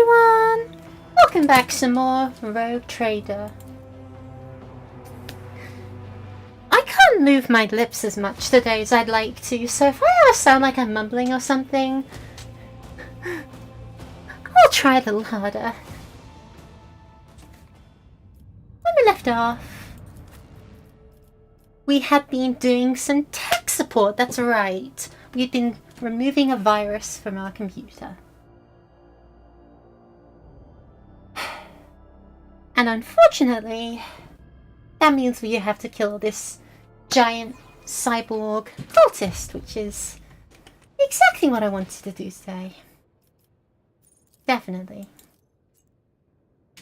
everyone! Welcome back some more Rogue Trader. I can't move my lips as much today as I'd like to, so if I ever sound like I'm mumbling or something, I'll try a little harder. When we left off, we had been doing some tech support, that's right. We'd been removing a virus from our computer. And unfortunately, that means we have to kill this giant cyborg cultist, which is exactly what I wanted to do today. Definitely.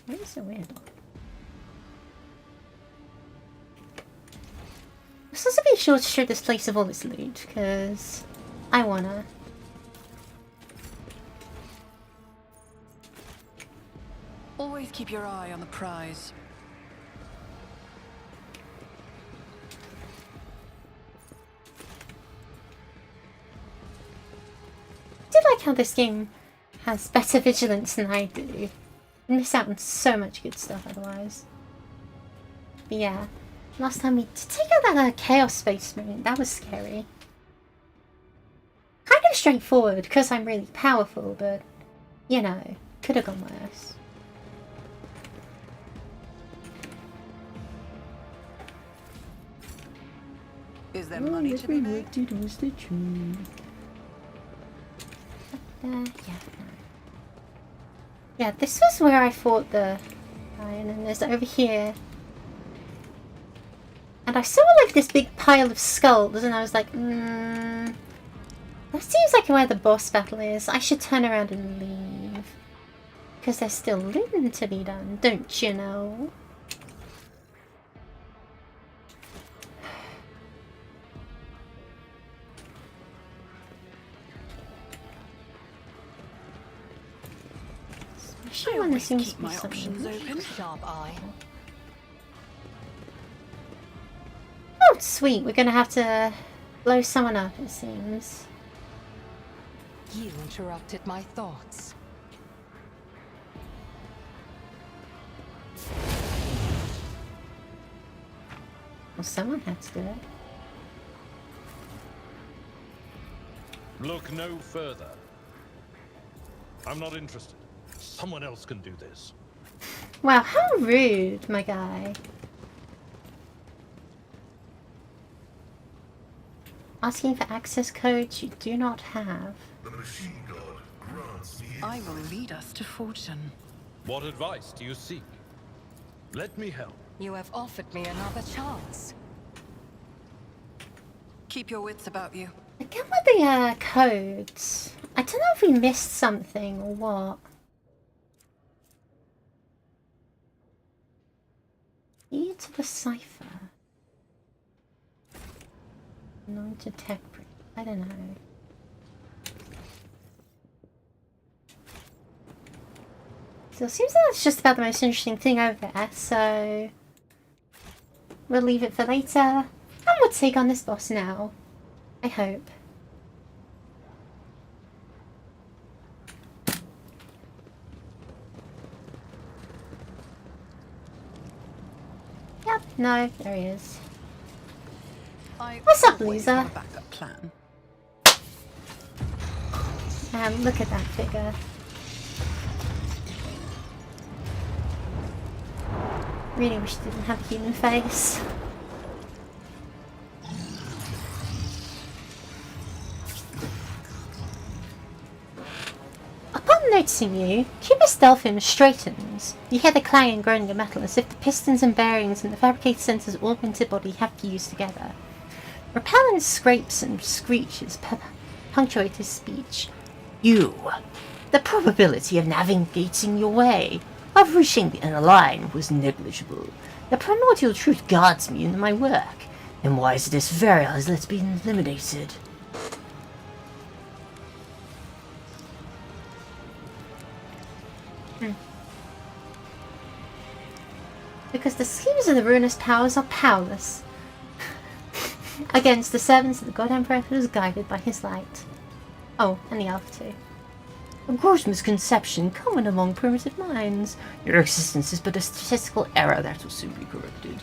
Where is the weird one? I'm supposed to be sure to strip this place of all its loot, because I wanna. Always keep your eye on the prize. I do like how this game has better vigilance than I do. I miss out on so much good stuff otherwise. But yeah, last time we did take out that Chaos Space Marine, that was scary. Kind of straightforward because I'm really powerful, but you know, could have gone worse. Is there money to be made? Yeah, this was where I fought the guy, and then there's over here. And I saw like this big pile of skulls, and I was like, that seems like where the boss battle is. I should turn around and leave. Because there's still looting to be done, don't you know? I want to keep my options open. Sharp eye. Oh, sweet. We're going to have to blow someone up, it seems. You interrupted my thoughts. Well, someone had to do it. Look no further. I'm not interested. Someone else can do this. Wow, how rude, my guy. Asking for access codes you do not have. The machine god grants me I will lead us to fortune. What advice do you seek? Let me help. You have offered me another chance. Keep your wits about you. Again with the codes. I don't know if we missed something or what. Key to the cipher. Anointed tech brick. I don't know. So it seems like that's just about the most interesting thing over there, so we'll leave it for later. And we'll take on this boss now. I hope. Yep, no, there he is. What's up, loser? Backup plan. Look at that figure. Really wish it didn't have a human face. Upon noticing you, Cuba's Delphim straightens. You hear the clang and groaning of metal as if the pistons and bearings in the fabricated sensor's augmented body have fused together. Repellent scrapes and screeches punctuate his speech. You. The probability of navigating your way, of reaching the inner line, was negligible. The primordial truth guards me in my work, and why is this variable has let been eliminated? Because the schemes of the ruinous powers are powerless against the servants of the God Emperor who is guided by his light. Oh, and the elf too. A gross misconception common among primitive minds. Your existence is but a statistical error that will soon be corrected.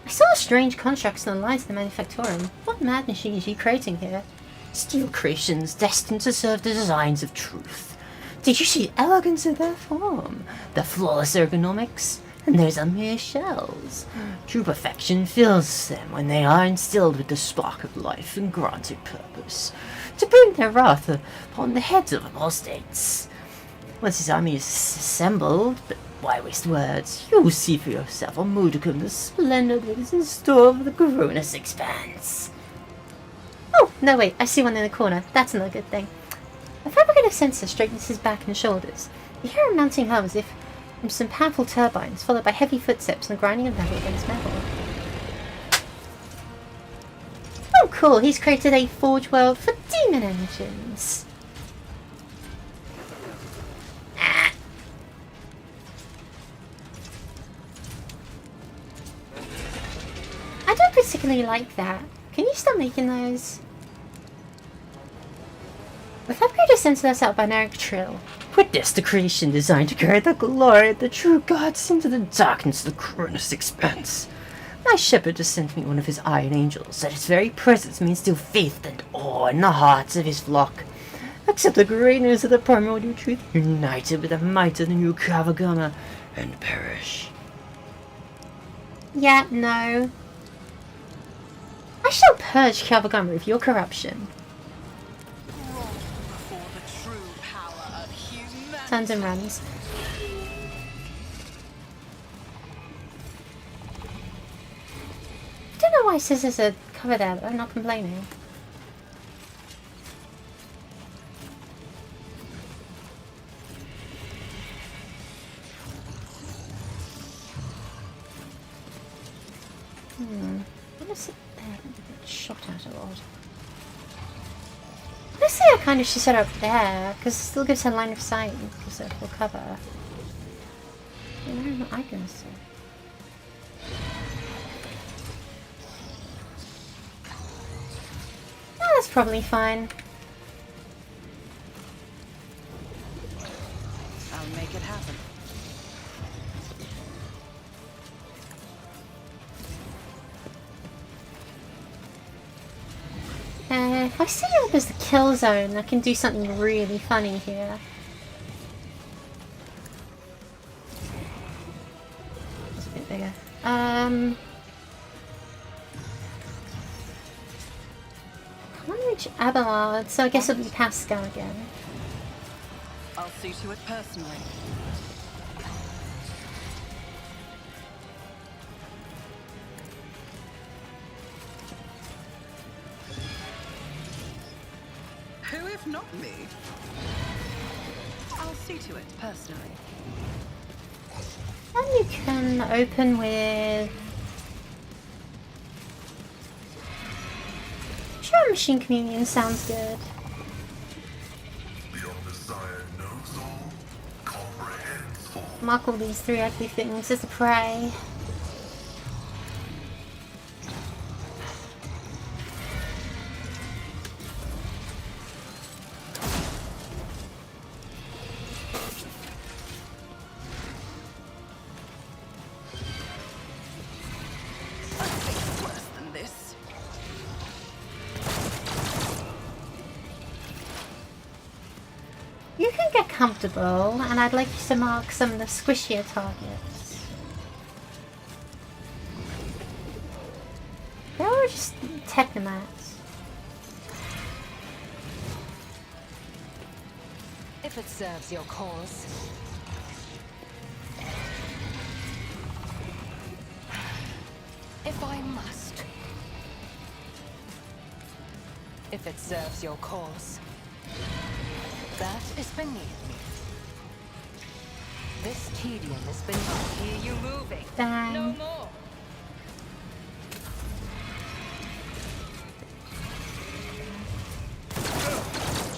I saw strange constructs on the lines of the Manufactorum. What mad machine is he creating here? Steel creations destined to serve the designs of truth. Did you see the elegance of their form? The flawless ergonomics? And there's a mere shells. True perfection fills them when they are instilled with the spark of life and granted purpose, to bring their wrath upon the heads of apostates. Once his army is assembled, but why waste words? You will see for yourself a modicum of the splendor that is in store for the Coronis expanse. Oh, no wait, I see one in the corner. That's another good thing. A fabricative sensor straightens his back and shoulders. You hear a mounting hum as if from some powerful turbines, followed by heavy footsteps and the grinding of metal against metal. Oh cool, he's created a forge world for demon engines. Ah. I don't particularly like that. Can you stop making those? The fabricator sends us out binaric trill. Witness the creation designed to carry the glory of the true gods into the darkness of the Cronus expanse. My shepherd has sent me one of his iron angels, that his very presence may instill faith and awe in the hearts of his flock. Accept the greatness of the primordial truth, united with the might of the new Kavagama, and perish. Yeah, no. I shall purge Kavagama of your corruption. Turns and runs. I don't know why scissors are covered there, but I'm not complaining. What is it there? Shot out a lot. Honestly, I kind of should set her up there, because it still gives her line of sight, because it will cover. Where am I going to see? Oh, that's probably fine. I'll make it happen. If I see it as the kill zone, I can do something really funny here. It's a bit bigger. Can't reach Abelard, so I guess it'll be Pascal again. I'll see to it personally. Who if not me? I'll see to it personally. And you can open with... Sure, Machine Communion sounds good. The Omnissiah knows all, comprehends all. Mark all these three ugly things as a prey. Worse than this. You can get comfortable, and I'd like you to mark some of the squishier targets. They're all just technomats. If it serves your cause. If I must. If it serves your cause. That is beneath me. This tedium is beneath. Hear you moving. Bang. No more.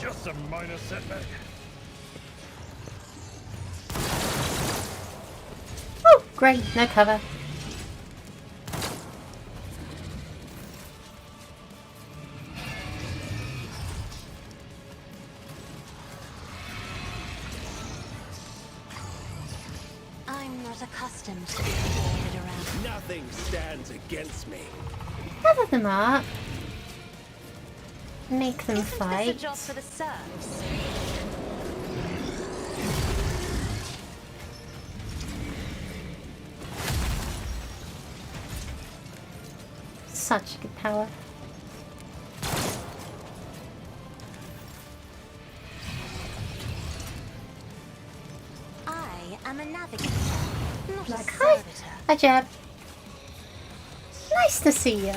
Just a minor setback. Oh, great, no cover. accustomed to being ordered around. Nothing stands against me. Gather them up. Make them Isn't this a fight. job for the serfs? Such good power. I am a navigator, not a Like, hi. servitor. Hi, Jeb. Nice to see you.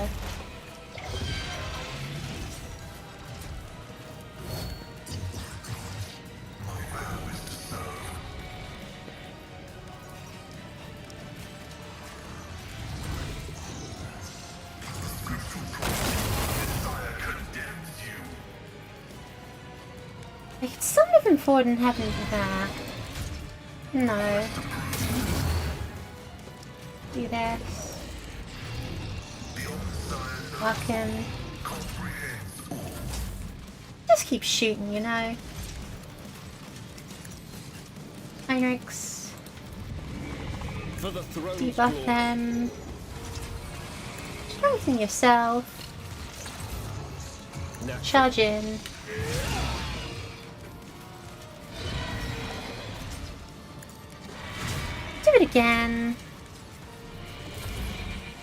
I could still move him forward and have him do that. No. Do this. Fuck him. Just keep shooting, you know. Heinrichs. For the throne's Debuff glory. them. Strengthen yourself. Natural. Charge in. Do it again.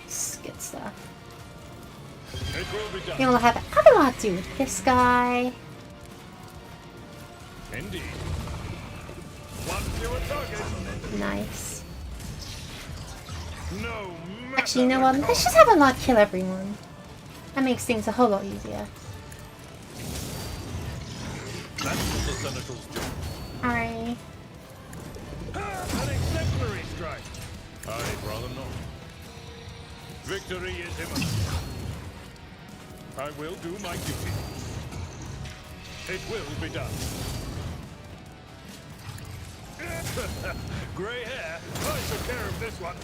It's good stuff. It will be done. You'll have a lot to do with this guy. Indeed. One fewer target. Nice. No matter Actually, you know the what? Let's cost. just have a lot kill everyone. That makes things a whole lot easier. That's what the Senegal's do. Alright. An exemplary strike. I'd rather not. Victory is imminent. I will do my duty. It will be done. Grey hair. I took care of this one.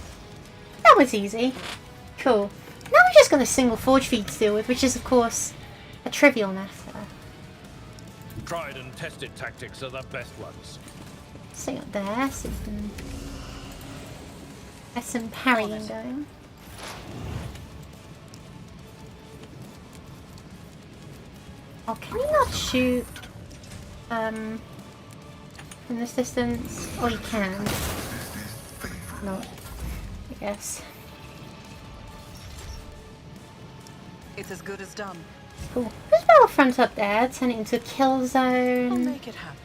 That was easy. Cool. Now we're just got a single forge feed to deal with, which is of course a trivial matter. Tried and tested tactics are the best ones. Stay up there so you can get some parrying going. Oh, can we not shoot from this distance? Oh, you can. No, I guess. It's as good as done. Cool. There's Battlefront up there. Turn it into a kill I'll zone. make it happen.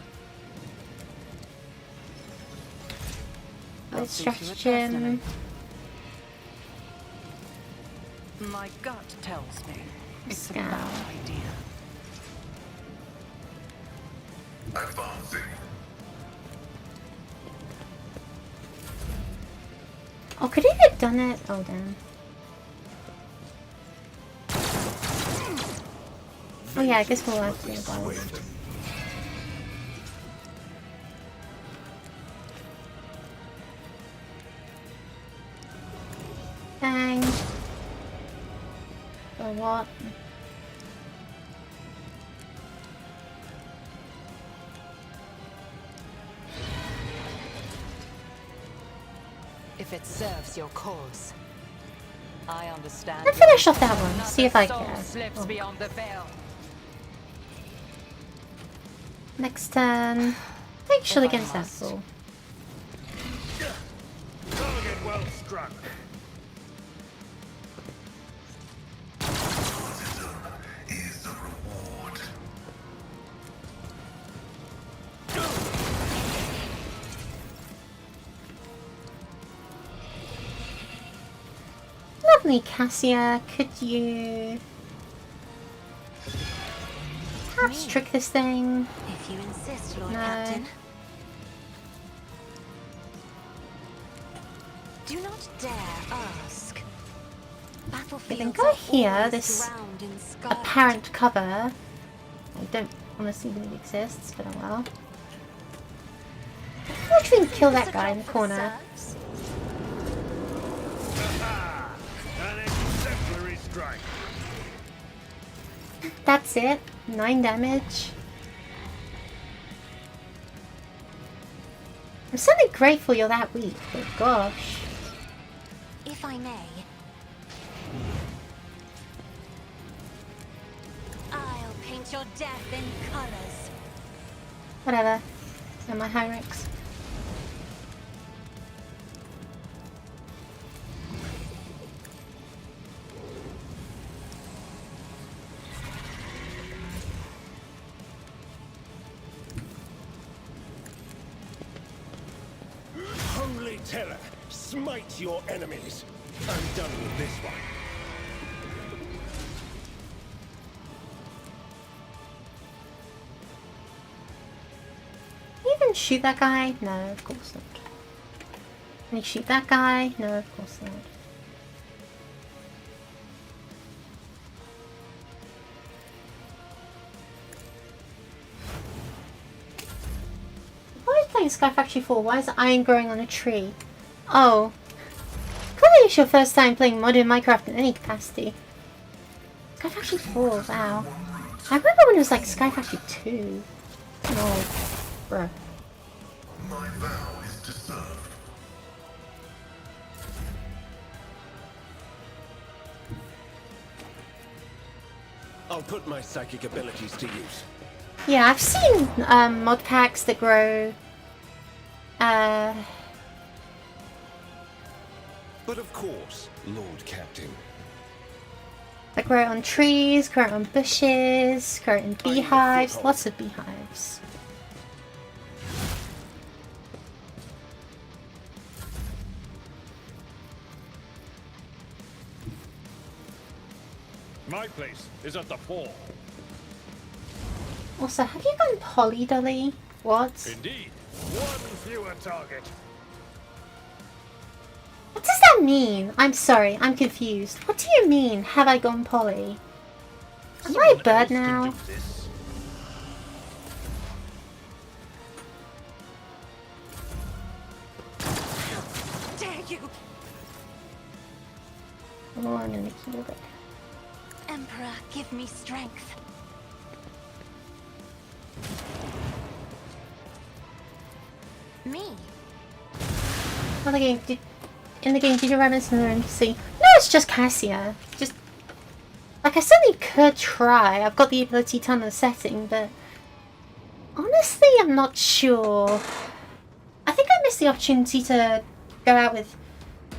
With I'll speak to it stratagem. My gut tells me it's a Scout. bad idea. Advancing. Oh, could he have done it? Oh, damn. Oh yeah, I guess we'll have to do that. Bang. Or what? If it serves your cause. I understand. Let's finish off that one. Not See a if I soul can. slips Oh. beyond the veil. Next turn. Make sure If I against that must. fool. Target well struck. Is the reward. Lovely, Cassia. Could you perhaps Me? trick this thing? If you insist, Lord No. Captain. Do not dare ask. Battlefields then go are here, always this drowned in scarlet. Apparent cover. I don't honestly believe it exists, but oh well. Watch me kill that guy in the corner. An exemplary strike. That's it. 9 damage. I'm certainly grateful you're that weak, but gosh. If I may. I'll paint your death in colors. Whatever. And my Hyrix. Holy terror, smite your enemies. I'm done with this one. Can you even shoot that guy? No, of course not. Can you shoot that guy? No, of course not. Why are you playing Sky Factory 4? Why is iron growing on a tree? Oh. Clearly it's your first time playing modern Minecraft in any capacity. Sky Factory 4, wow. I remember when it was like Sky Factory 2. Oh, bruh. My vow is to serve. I'll put my psychic abilities to use. Yeah, I've seen mod packs that grow But of course, Lord Captain. that grow on trees, grow on bushes, grow in beehives, lots of beehives. My place is at the fore. Also, have you gone poly, Dolly? What? Indeed. One fewer target. What does that mean? I'm sorry, I'm confused. What do you mean, have I gone poly? Am I a bird else now? can do this. Dare you! Oh, I'm gonna kill it. Emperor, give me strength. Me? Well, in the game, did you run into the NPC? No, it's just Cassia. Just, like, I certainly could try. I've got the ability to turn the setting, but honestly, I'm not sure. I think I missed the opportunity to go out with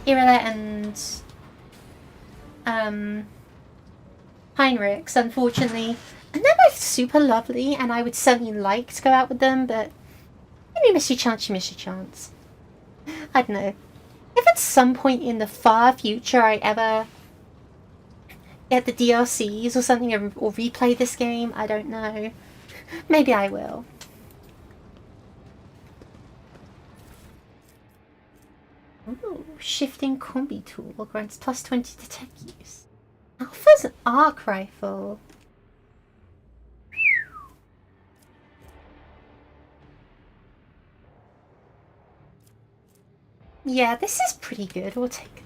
Irelet and Heinrichs, unfortunately. And they're both super lovely, and I would certainly like to go out with them, but when you miss your chance, you miss your chance. I don't know. If at some point in the far future I ever get the DLCs or something, or replay this game, I don't know. Maybe I will. Ooh, shifting combi tool grants plus 20 to tech use. Alpha's an arc rifle. Yeah, this is pretty good. We'll take it.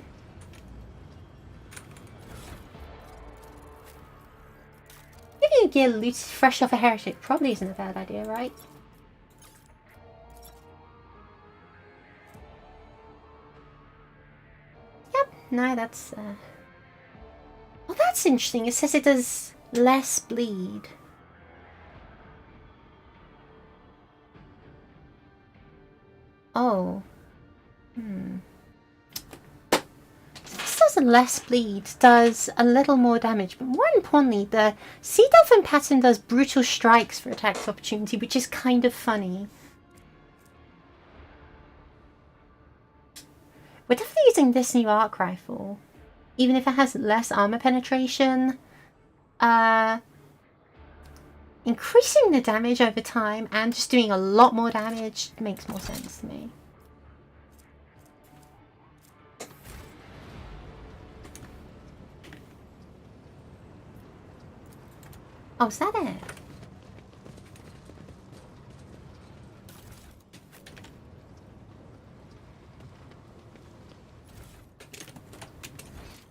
Giving a gear loot fresh off a heretic probably isn't a bad idea, right? Yep, no, that's well, that's interesting. It says it does less bleed. Oh. This does less bleed, does a little more damage, but more importantly, the Sea Dolphin pattern does brutal strikes for attack opportunity, which is kind of funny. We're definitely using this new arc rifle, even if it has less armor penetration. Increasing the damage over time and just doing a lot more damage makes more sense to me. Oh, is that it?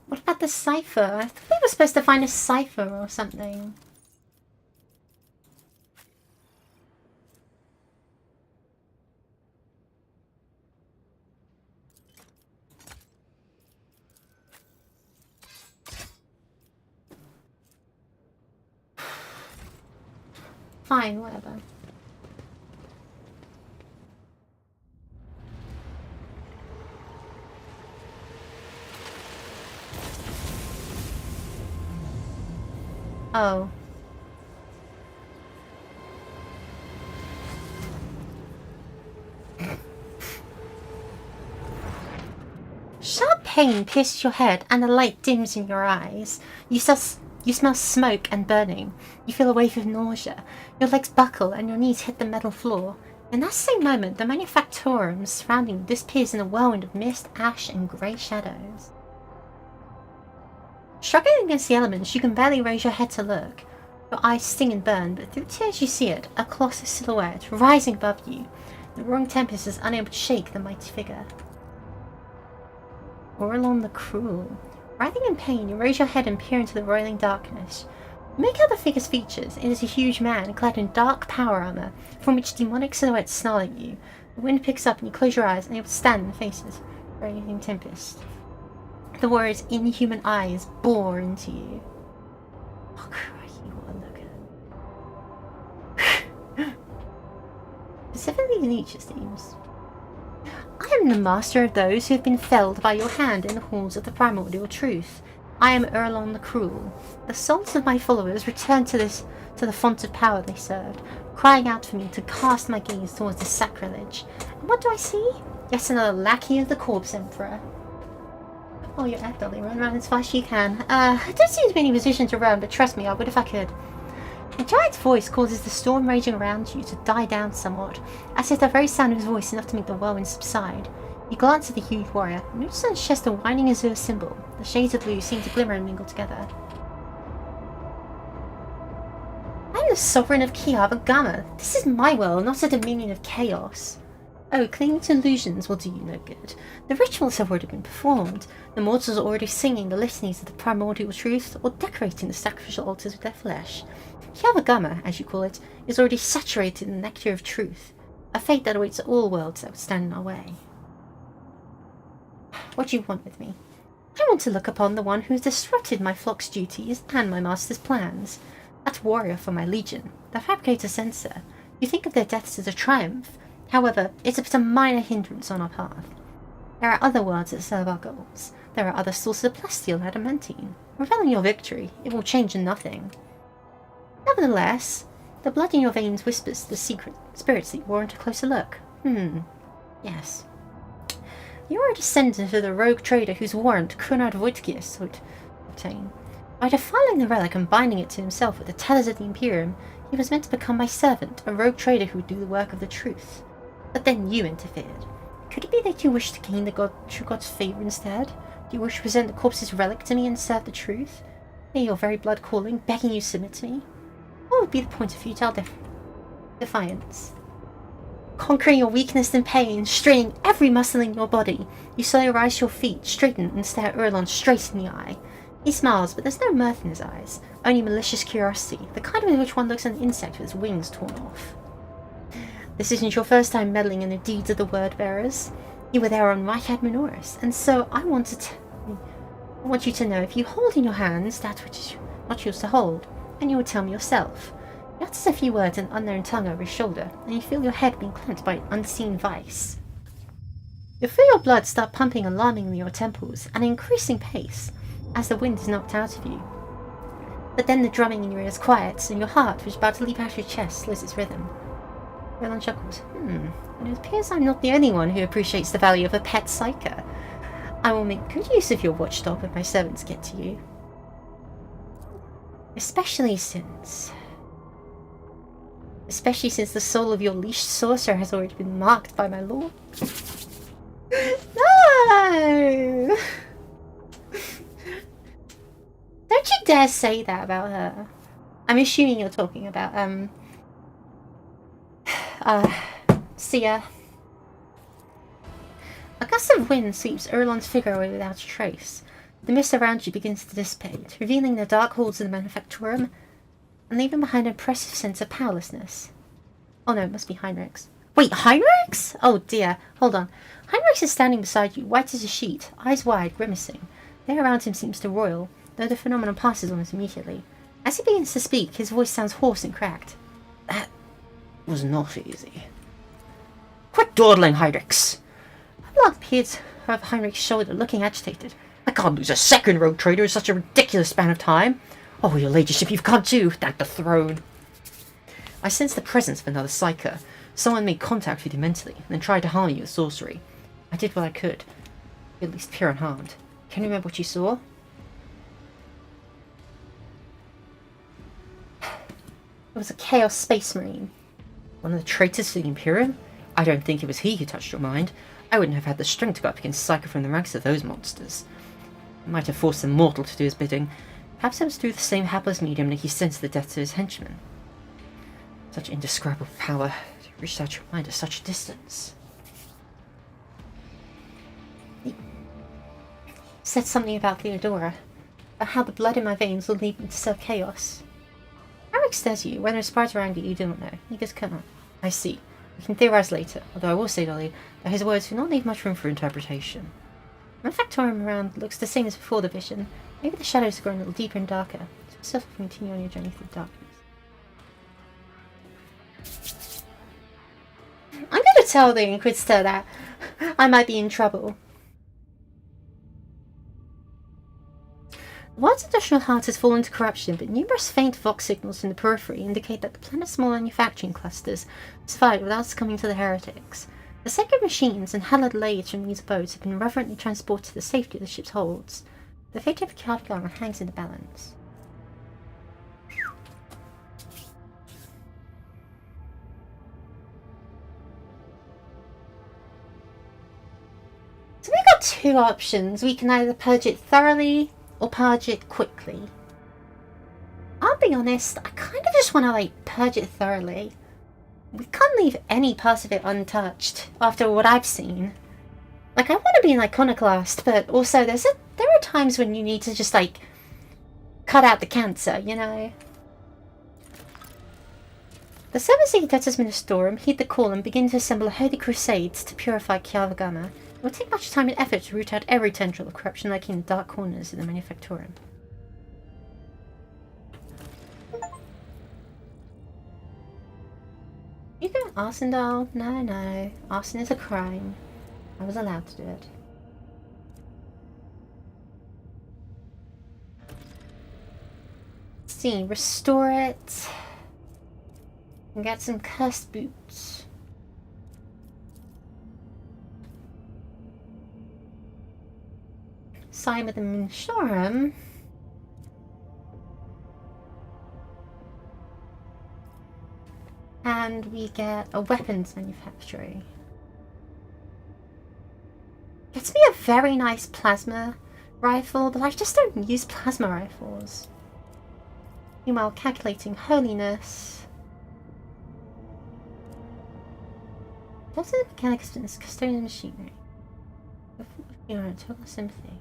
What about the cipher? I thought we were supposed to find a cipher or something. Fine, whatever. Oh. Sharp pain pierces your head and the light dims in your eyes. You smell smoke and burning. You feel a wave of nausea. Your legs buckle and your knees hit the metal floor. In that same moment, the manufactorum surrounding you disappears in a whirlwind of mist, ash, and grey shadows. Struggling against the elements, you can barely raise your head to look. Your eyes sting and burn, but through the tears you see it, a colossal silhouette, rising above you. The roaring tempest is unable to shake the mighty figure. Orlon the Cruel. Writhing in pain, you raise your head and peer into the roiling darkness. Make out the figure's features. It is a huge man, clad in dark power armor, from which demonic silhouettes snarl at you. The wind picks up and you close your eyes, unable to stand in the faces. Raging tempest. The warrior's inhuman eyes bore into you. Oh, crikey, what a look at. Specifically Nietzsche themes. I am the master of those who have been felled by your hand in the halls of the primordial truth. I am Erlon the Cruel. The souls of my followers return to the font of power they served, crying out for me to cast my gaze towards this sacrilege. And what do I see? Yet another lackey of the Corpse Emperor. Oh, you're at Dolly. Run around as fast as you can. I don't seem to be in any position to run, but trust me, I would if I could. The giant's voice causes the storm raging around you to die down somewhat, as if the very sound of his voice enough to make the whirlwind subside. You glance at the huge warrior, and notice on his chest a winding azure symbol. The shades of blue seem to glimmer and mingle together. I am the sovereign of Kiava Gamma. This is my world, not a dominion of chaos. Oh, clinging to illusions will do you no good. The rituals have already been performed. The mortals are already singing the litanies of the primordial truth, or decorating the sacrificial altars with their flesh. Kiava Gamma, as you call it, is already saturated in the nectar of truth, a fate that awaits all worlds that would stand in our way. What do you want with me? I want to look upon the one who has disrupted my flock's duties and my master's plans. That warrior for my legion, the fabricator censor. You think of their deaths as a triumph. However, it's but a minor hindrance on our path. There are other worlds that serve our goals. There are other sources of plasteel adamantine. Revealing your victory, it will change nothing. Nevertheless, the blood in your veins whispers the secret spirits that warrant a closer look. Yes. You are a descendant of the rogue trader whose warrant Kunrad Voitgius would obtain. By defiling the relic and binding it to himself with the tethers of the Imperium, he was meant to become my servant, a rogue trader who would do the work of the truth. But then you interfered. Could it be that you wish to gain the true God's favour instead? Do you wish to present the corpse's relic to me and serve the truth? Hear your very blood calling, begging you to submit to me? What would be the point of futile defiance? Conquering your weakness and pain, straining every muscle in your body, you slowly rise to your feet, straighten and stare Erlon straight in the eye. He smiles, but there's no mirth in his eyes, only malicious curiosity, the kind with which one looks at an insect with its wings torn off. This isn't your first time meddling in the deeds of the word-bearers. You were there on Reich Adminoris, and so I want you to know if you hold in your hands that which is not yours to hold, and you will tell me yourself. He utters a few words in an unknown tongue over his shoulder, and you feel your head being clamped by an unseen vice. You feel your blood start pumping alarmingly in your temples at an increasing pace as the wind is knocked out of you. But then the drumming in your ears quiets, and your heart, which is about to leap out of your chest, slows its rhythm. Erlon chuckles. It appears I'm not the only one who appreciates the value of a pet psyker. I will make good use of your watchdog when my servants get to you. Especially since the soul of your leashed sorcerer has already been marked by my lord. No! Don't you dare say that about her. I'm assuming you're talking about, Sia. A gust of wind sweeps Erlon's figure away without a trace. The mist around you begins to dissipate, revealing the dark halls of the Manufactorum, and leaving behind an oppressive sense of powerlessness. Oh no, it must be Heinrichs. Wait, Heinrichs? Oh dear, hold on. Heinrichs is standing beside you, white as a sheet, eyes wide, grimacing. The air around him seems to roil, though the phenomenon passes almost immediately. As he begins to speak, his voice sounds hoarse and cracked. That was not easy. Quit dawdling, Heinrichs! Lock peered over Heinrich's shoulder, looking agitated. I can't lose a second, rogue trader, in such a ridiculous span of time. Oh, your ladyship, you've come too, thank the throne. I sensed the presence of another psyker. Someone made contact with you mentally, and then tried to harm you with sorcery. I did what I could. At least appear unharmed. Can you remember what you saw? It was a Chaos Space Marine. One of the traitors to the Imperium? I don't think it was he who touched your mind. I wouldn't have had the strength to go up against Psyker from the ranks of those monsters. I might have forced a mortal to do his bidding. Perhaps it was through the same hapless medium that he sensed the death to his henchmen. Such indescribable power to reach out your mind at such a distance. He said something about Theodora, about how the blood in my veins will lead me to serve chaos. Eric stares at you, whether it's bright around you do not know. He goes, come on. I see. We can theorize later, although I will say, Dolly, that his words do not leave much room for interpretation. The factorium around looks the same as before the vision. Maybe the shadows have grown a little deeper and darker. So yourself continue on your journey through the darkness. I'm gonna tell the Inquisitor that I might be in trouble. The world's industrial heart has fallen to corruption, but numerous faint vox signals from the periphery indicate that the planet's small manufacturing clusters survived without succumbing to the heretics. The sacred machines and hallowed lathes from these abodes have been reverently transported to the safety of the ship's holds. The fate of Kafgar hangs in the balance. So we've got two options. We can either purge it thoroughly or purge it quickly. I'll be honest, I kind of just want to like purge it thoroughly. We can't leave any part of it untouched after what I've seen. Like, I want to be an iconoclast, but also there are times when you need to just like cut out the cancer, you know? The Service Debtors Ministorum heed the call and begin to assemble holy crusades to purify Kiavagama. It will take much time and effort to root out every tendril of corruption lurking in the dark corners of the Manufactorum. You go arson, doll? No. Arson is a crime. I was allowed to do it. Let's see, restore it. And get some cursed boots. Sign with the Ministorum. And we get a weapons manufactory. Gets me a very nice plasma rifle, but I just don't use plasma rifles. Meanwhile, calculating holiness. Does it mechanics fitness custodian machinery? You know, total sympathy.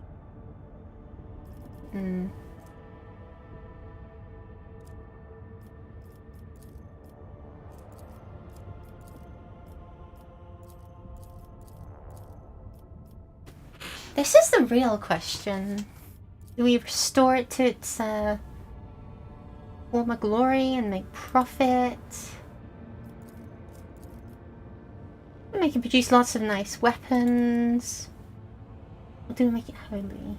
This is the real question. Do we restore it to its former glory and make profit? We can produce lots of nice weapons. Or do we make it holy?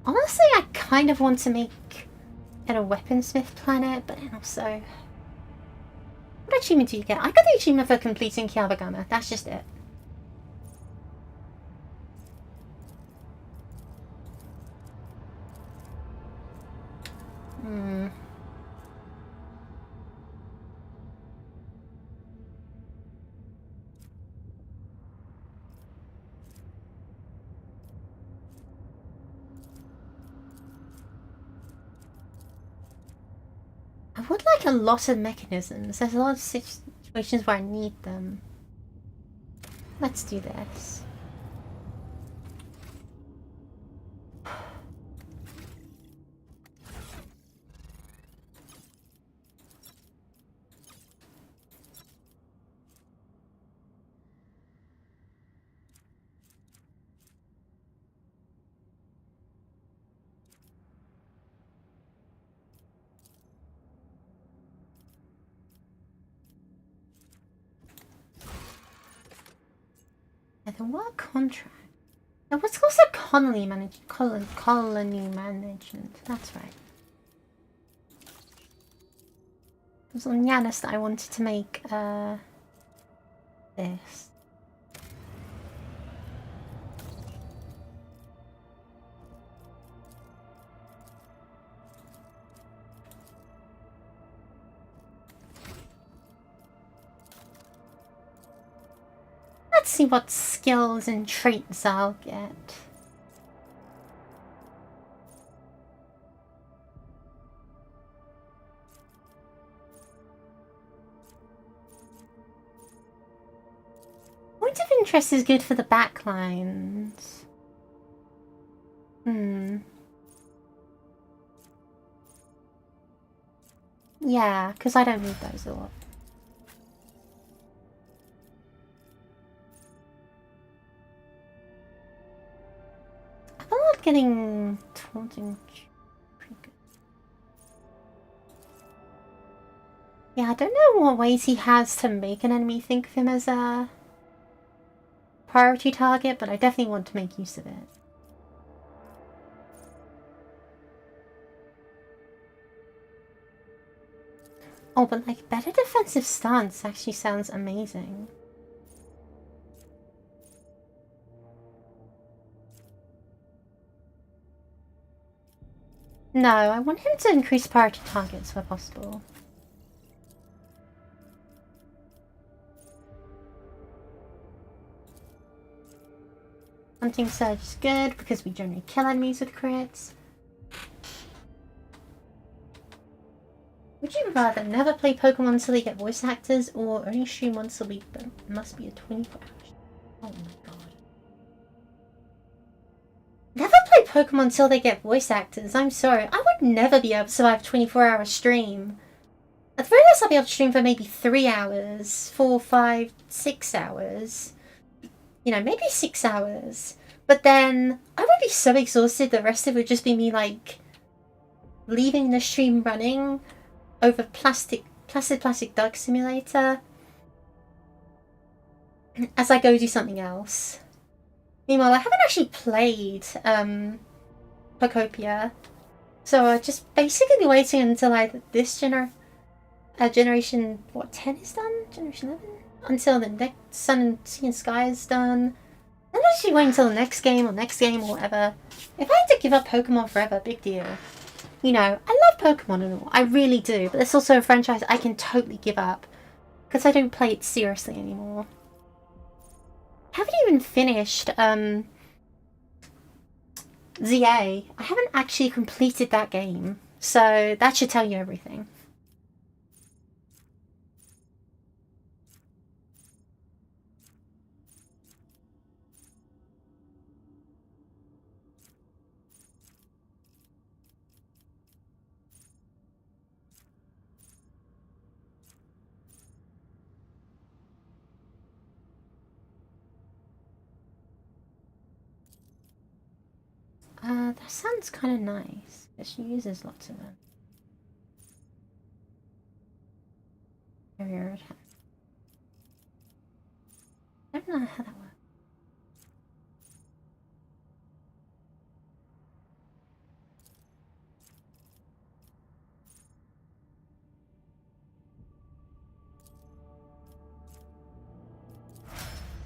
Honestly, I kind of want to make it a weaponsmith planet, but then also... What achievement do you get? I got the achievement for completing Kiavagama. That's just it. I would like a lot of mechanisms. There's a lot of situations where I need them. Let's do this. there were contracts. There was also colony management. That's right. It was on Yanis that I wanted to make this. Let's see what skills and traits I'll get. Point of interest is good for the backlines. Yeah, because I don't need those a lot. I feel like getting taunting. Yeah, I don't know what ways he has to make an enemy think of him as a priority target, but I definitely want to make use of it. Oh, but like better defensive stance actually sounds amazing. No, I want him to increase priority targets where possible. Hunting Surge is good because we generally kill enemies with crits. Would you rather never play Pokemon until they get voice actors or only stream once a week but it must be a 24 hours? Oh my god. Never play Pokemon until they get voice actors. I'm sorry. I would never be able to survive a 24-hour stream. At the very least I'll be able to stream for maybe 3 hours, 4, 5, 6 hours. You know, maybe 6 hours. But then I would be so exhausted the rest of it would just be me like leaving the stream running over Plastic Duck Simulator as I go do something else. Meanwhile, I haven't actually played Pokopia, so I'm just basically waiting until either this generation, what, 10 is done? Generation 11? Until the next Sun and Sea and Sky is done. I'm actually waiting until the next game or whatever. If I had to give up Pokemon forever, big deal. You know, I love Pokemon and all, I really do, but it's also a franchise I can totally give up because I don't play it seriously anymore. I haven't even finished ZA. I haven't actually completed that game, so that should tell you everything. That sounds kind of nice, but she uses lots of them. Barrier attack. I don't know how that works.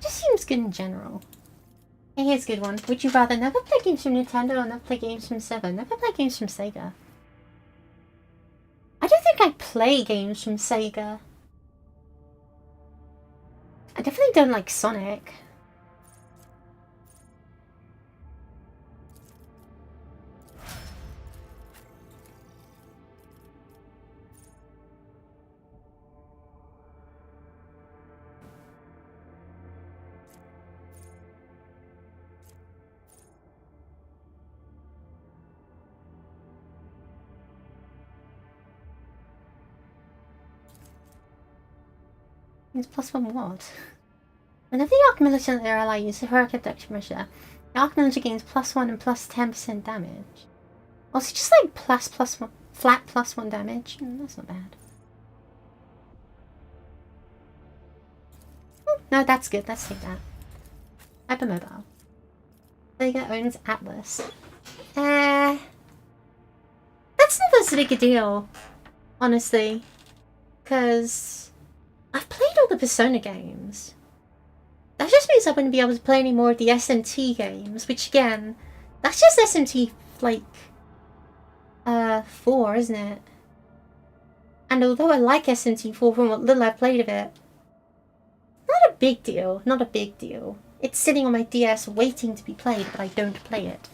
Just seems good in general. Hey, here's a good one. Would you rather never play games from Nintendo or never play games from Sega? Never play games from Sega. I don't think I play games from Sega. I definitely don't like Sonic. It's +1 what? Whenever the Arc Militant or ally uses a heroic abduction measure, the Arc Militant gains +1 and +10% damage. Also, just like +1, flat +1 damage. That's not bad. Oh, no, that's good. Let's take that. Hypermobile. Sega owns Atlas. That's not as big a deal, honestly, because I've played all the Persona games. That just means I wouldn't be able to play any more of the SMT games, which again, that's just SMT, like, 4, isn't it? And although I like SMT 4 from what little I've played of it, not a big deal, not a big deal. It's sitting on my DS waiting to be played, but I don't play it.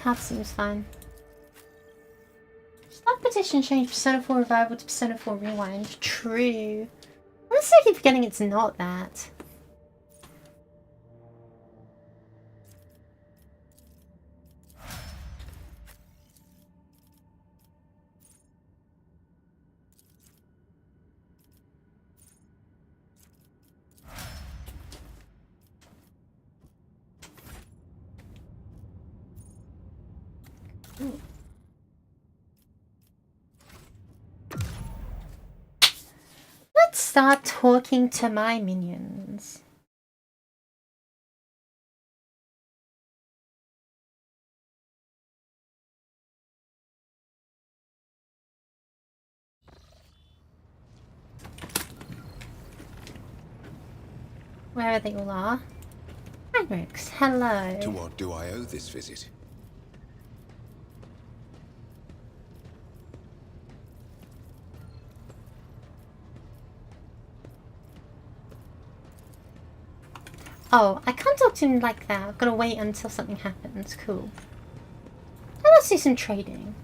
Half seems fine. Stop petition change Persona 4 Revival to Persona 4 Rewind. True. Honestly, I keep forgetting it's not that. Let's start talking to my minions. Wherever they all are. Heinrichs, hello. To what do I owe this visit? Oh, I can't talk to him like that. I've got to wait until something happens. Cool. Now let's do some trading.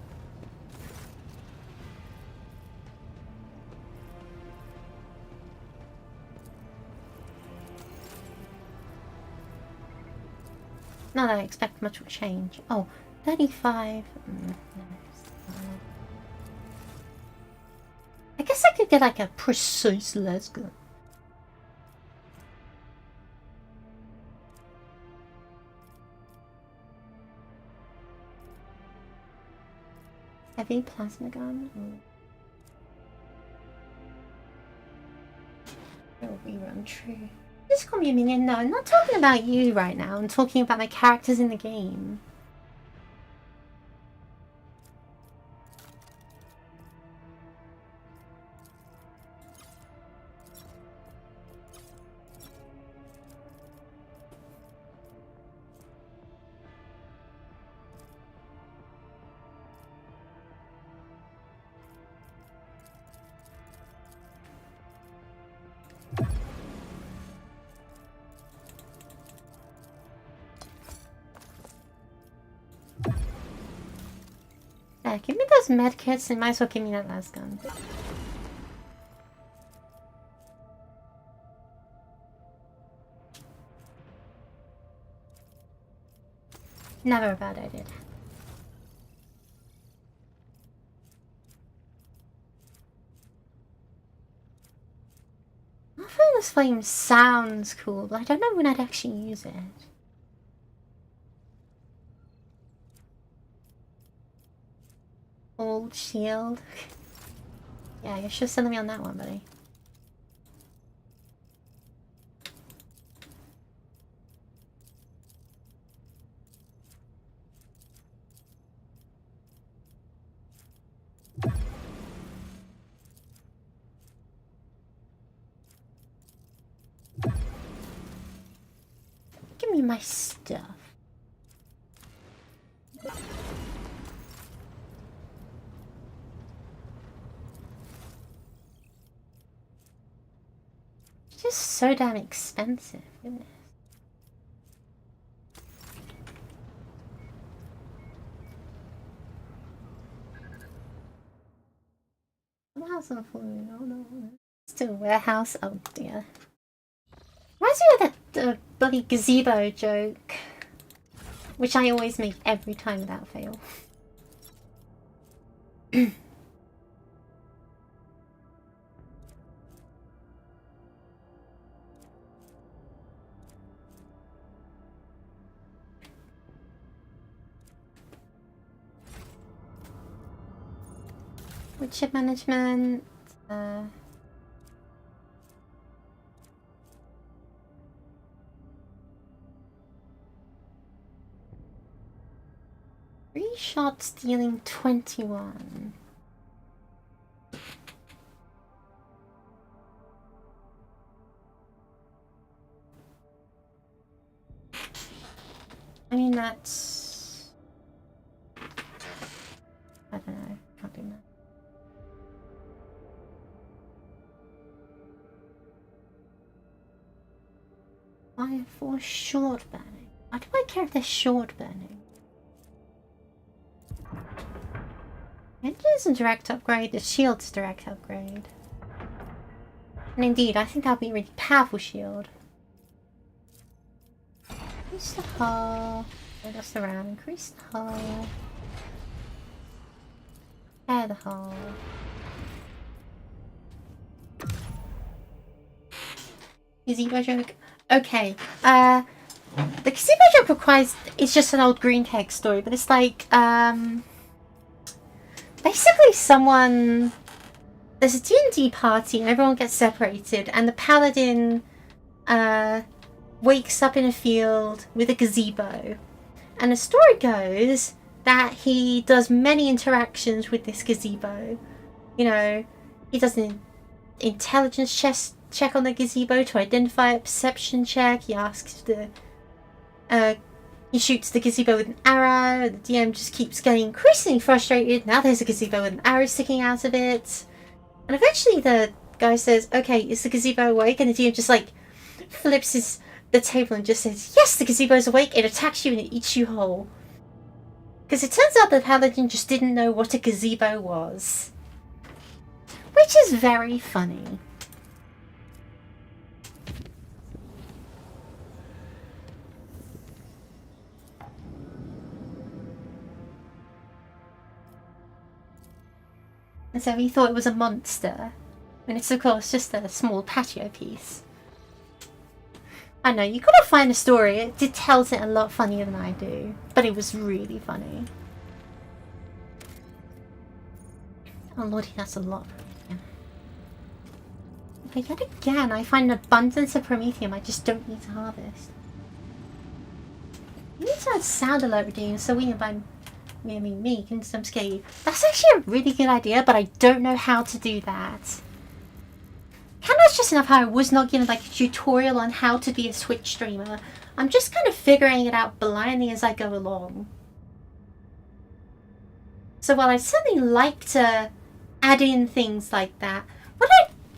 Not that I expect much will change. Oh, 35. I guess I could get like a precise lasgun. Heavy plasma gun. Oh, rerun, true. Just call me a minion. No, I'm not talking about you right now. I'm talking about my characters in the game. Yeah, give me those medkits and might as well give me that last gun. Never a bad idea. This flame sounds cool, but I don't know when I'd actually use it. Old shield. Yeah, you're sure sending me on that one, buddy. Give me my stuff. Just so damn expensive, goodness. Warehouse on food. Oh no. Still a warehouse. Oh dear. Reminds me of that bloody gazebo joke, which I always make every time without fail. Woodship management. Three shots dealing 21. I mean, that's... I don't know. Can't do that. Fire for short burning. Why do I care if they're short burning? Engine's a direct upgrade, the shield's direct upgrade. And indeed, I think that'll be a really powerful shield. Increase the hull. Go dust around. Increase the hull. Air the hull. Gazebo joke. Okay. The gazebo joke requires. It's just an old green text story, but it's like basically someone. There's a D&D party and everyone gets separated, and the paladin wakes up in a field with a gazebo, and the story goes that he does many interactions with this gazebo. You know, he does an intelligence check on the gazebo to identify a perception check. He asks the he shoots the gazebo with an arrow. The DM just keeps getting increasingly frustrated. Now there's a gazebo with an arrow sticking out of it, and eventually the guy says, "Okay, is the gazebo awake?" And the DM just like flips the table and just says, "Yes, the gazebo's awake. It attacks you and it eats you whole." Because it turns out the paladin just didn't know what a gazebo was, which is very funny. And so he thought it was a monster, when it's of course just a small patio piece. I know, you gotta find a story. It tells it a lot funnier than I do, but it was really funny. Oh lordy, that's a lot. But yet again, I find an abundance of promethium I just don't need to harvest. You need to have sound alert redeemed so we can me can some scare you. That's actually a really good idea, but I don't know how to do that. That's just enough how I was not given like a tutorial on how to be a Twitch streamer. I'm just kind of figuring it out blindly as I go along. So while I'd certainly like to add in things like that,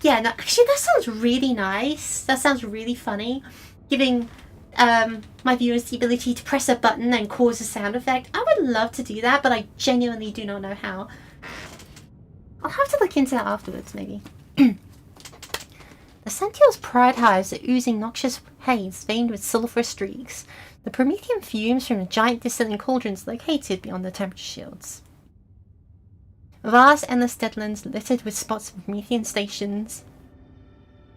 actually that sounds really nice. That sounds really funny. Giving my viewers the ability to press a button and cause a sound effect. I would love to do that, but I genuinely do not know how. I'll have to look into that afterwards, maybe. The Sentinel's pride hives are oozing noxious haze veined with sulfurous streaks. The promethium fumes from the giant distilling cauldrons located beyond the temperature shields. Vast endless deadlands littered with spots of Promethean stations.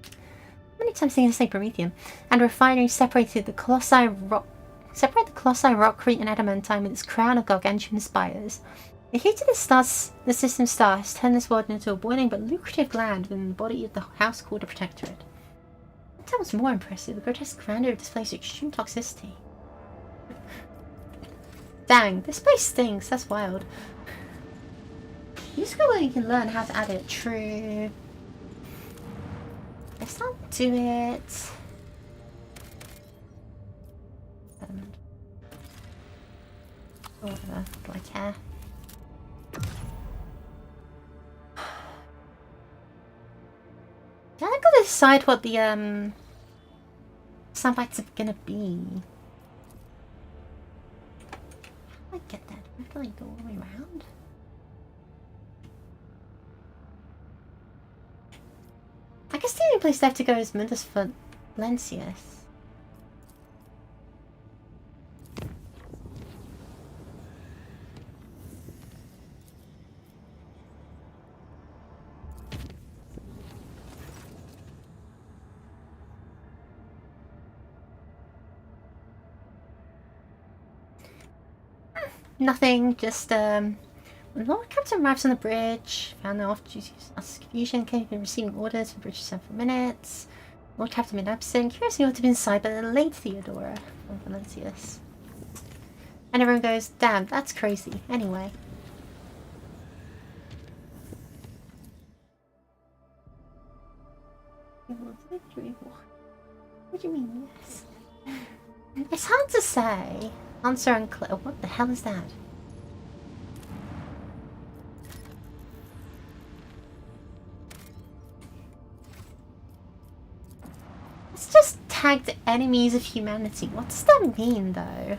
How many times are you going to say Prometheum? And refineries separated the colossi rock crete and adamantine with its crown of gargantuan spires. The heat of the system's stars turned this world into a boiling but lucrative gland within the body of the house called a protectorate. That was more impressive. The grotesque grandeur displays extreme toxicity. Dang, this place stinks. That's wild. Use where you can learn how to add it. True. Let's not do it. Whatever. Do I care? Did I got decide what the soundbites are gonna be. How do I get that? Do I have to like go all the way around? I guess the only place left to go is Mundus for Lencius. Nothing, just when Lord Captain arrives on the bridge, found the off-duty confusion, came been receiving orders for bridge several minutes. Lord Captain been absent, curiously ought to be inside by the late Theodora from Valencius. And everyone goes, damn, that's crazy. Anyway. What do you mean, yes? It's hard to say. Answer unclear. What the hell is that? It's just tagged enemies of humanity. What does that mean, though?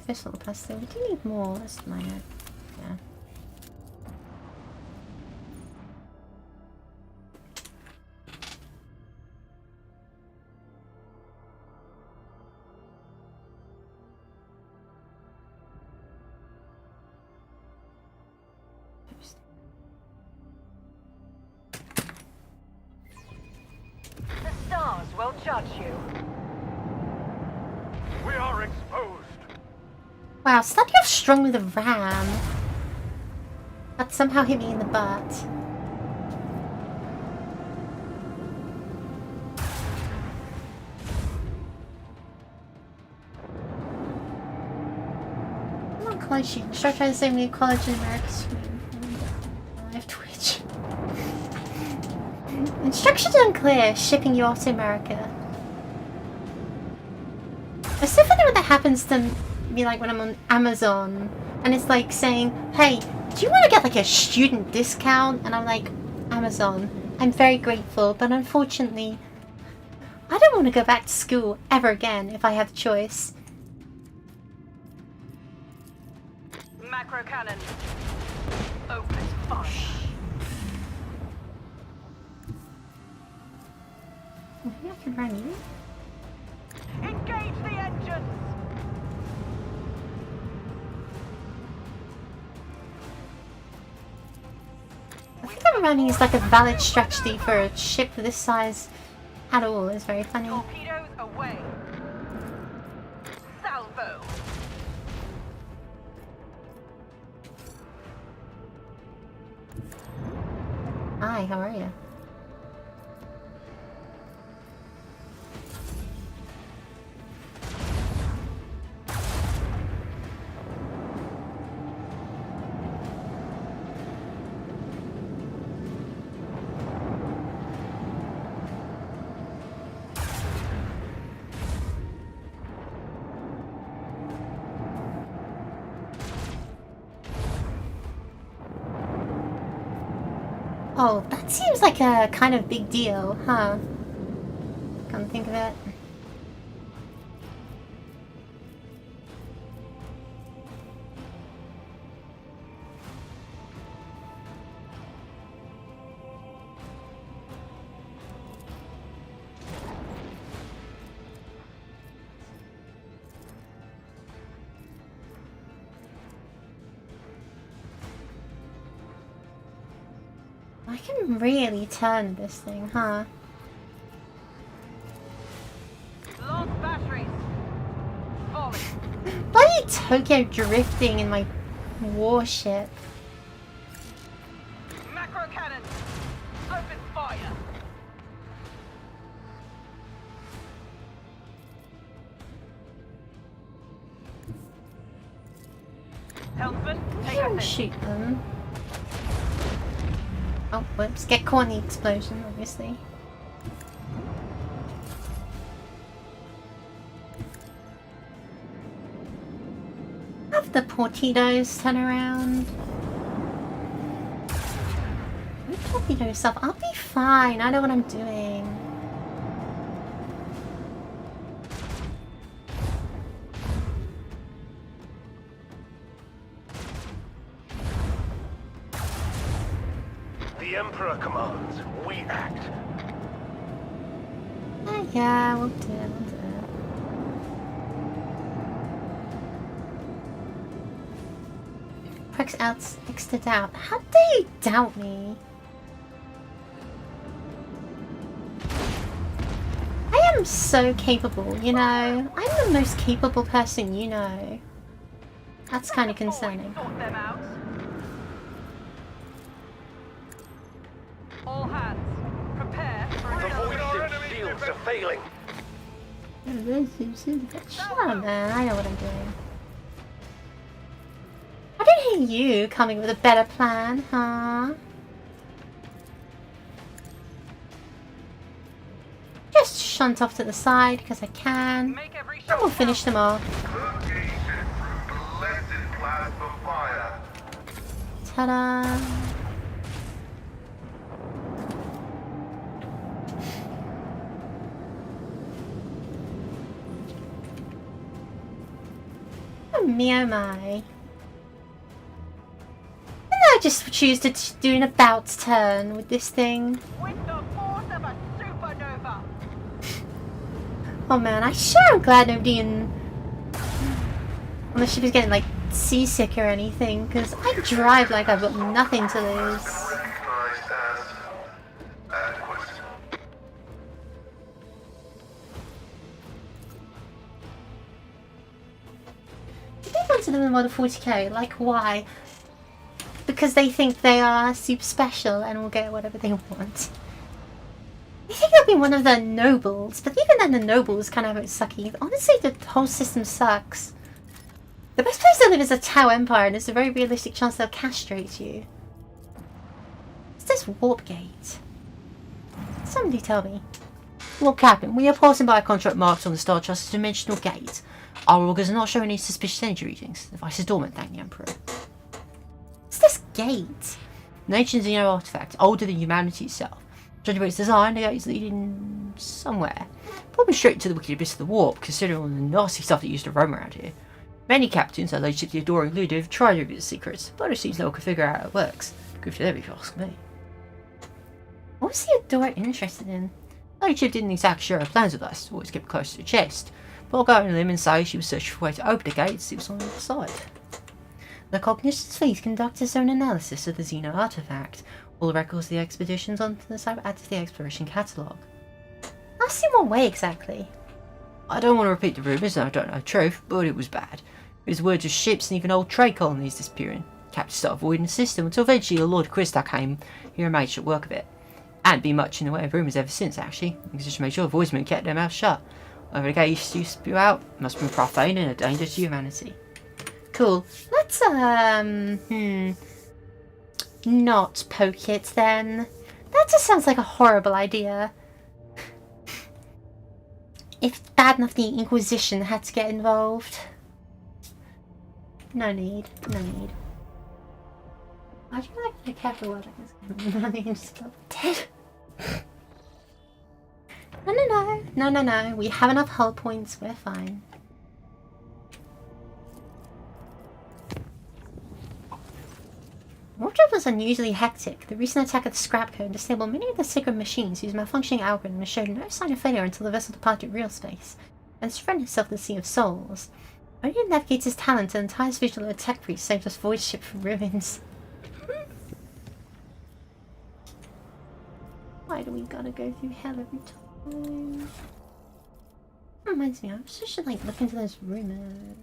First little plastic. We do need more. Let's mine it. Yeah. Will judge you. We are exposed. Wow, starting off strong with a ram. That somehow hit me in the butt. I'm on college shooting. Start trying to save me college in America stream. Live Twitch. Instructions unclear. Shipping you off to America. I still wonder what that happens to me like when I'm on Amazon and it's like saying, hey, do you want to get like a student discount? And I'm like, Amazon, I'm very grateful, but unfortunately I don't want to go back to school ever again if I have the choice. Macro cannon. Open fire. Maybe I can run you. Engage the engines. I think that running is like a valid strategy for a ship this size at all. It's very funny. Torpedoes away. Salvo. Hi, how are you? Oh, that seems like a kind of big deal, huh? Come to think of it. I can really turn this thing, huh? Lost batteries. Falling. Bloody Tokyo drifting in my warship. Macro cannon. Open fire. Helmsman, I take can us in. shoot them. Oh, whoops. Get caught in the explosion, obviously. Have the torpedoes turn around. You torpedo yourself. I'll be fine. I know what I'm doing. The Emperor commands, we act. Yeah, we'll do it. We'll do it. Pricks out extra doubt. How dare you doubt me? I am so capable, you know. I'm the most capable person you know. That's kind of concerning. All hands, prepare for The voice shields are failing. Shut up, man. I know what I'm doing. I didn't hear you coming with a better plan, huh? Just shunt off to the side because I can. And we'll finish them off. Ta-da! Oh me oh my. And I just choose to do an about turn with this thing. with the force of a supernova. Oh man, I sure am glad nobody in on the ship is getting like seasick or anything, because I drive like I've got nothing to lose. Recognized as adequate. They wanted them in Model 40k, like why? Because they think they are super special and will get whatever they want. I think they'll be one of the nobles, but even then the nobles kind of have it sucky. Honestly, the whole system sucks. The best place to live is a Tau Empire, and there's a very realistic chance they'll castrate you. What's this warp gate? Somebody tell me. Lord Captain, we are passing by a contract marked on the Star Trust's dimensional gate. Our augurs are not showing any suspicious energy readings. The device is dormant, thank the Emperor. What's this gate? An ancient Xeno artifact, older than humanity itself. Judging by its design, the gate is leading somewhere. Probably straight to the wicked abyss of the warp, considering all the nasty stuff that used to roam around here. Many captains, our leadership the adoring Ludo, have tried to reveal the secrets, but it seems no one can figure out how it works. Good for them if you ask me. What was the Adora interested in? Leadership didn't exactly share her plans with us, always kept close to the chest. But I'll go on a limb and say she was searching for a way to open the gate and see what's on the other side. The Cognition's fleet conducted its own analysis of the Xeno artifact. All the records of the expeditions onto the site were added to the exploration catalogue. Ask in what way exactly? I don't want to repeat the rumours, and I don't know the truth, but it was bad. It was words of ships and even old trade colonies disappearing. Captains started avoiding the system until eventually Lord Christa came here and made short work of it. And been much in the way of rumours ever since, actually. He just made sure the voicemen kept their mouths shut. Whatever the gate used to spew out must have been profane and a danger to humanity. Cool. Let's, not poke it then. That just sounds like a horrible idea. If it's bad enough the Inquisition had to get involved. No need. No need. I do like to be careful what I can just got dead. No. We have enough hull points. We're fine. Wardrobe was unusually hectic. The recent attack at the scrap code disabled many of the sacred machines whose malfunctioning algorithm showed no sign of failure until the vessel departed real space and surrendered itself to the Sea of Souls. Only the Navigator's talent and entire visual of the tech priest saved us void ship from ruins. Why do we gotta go through hell every time? That reminds me, I just should like look into those rumors.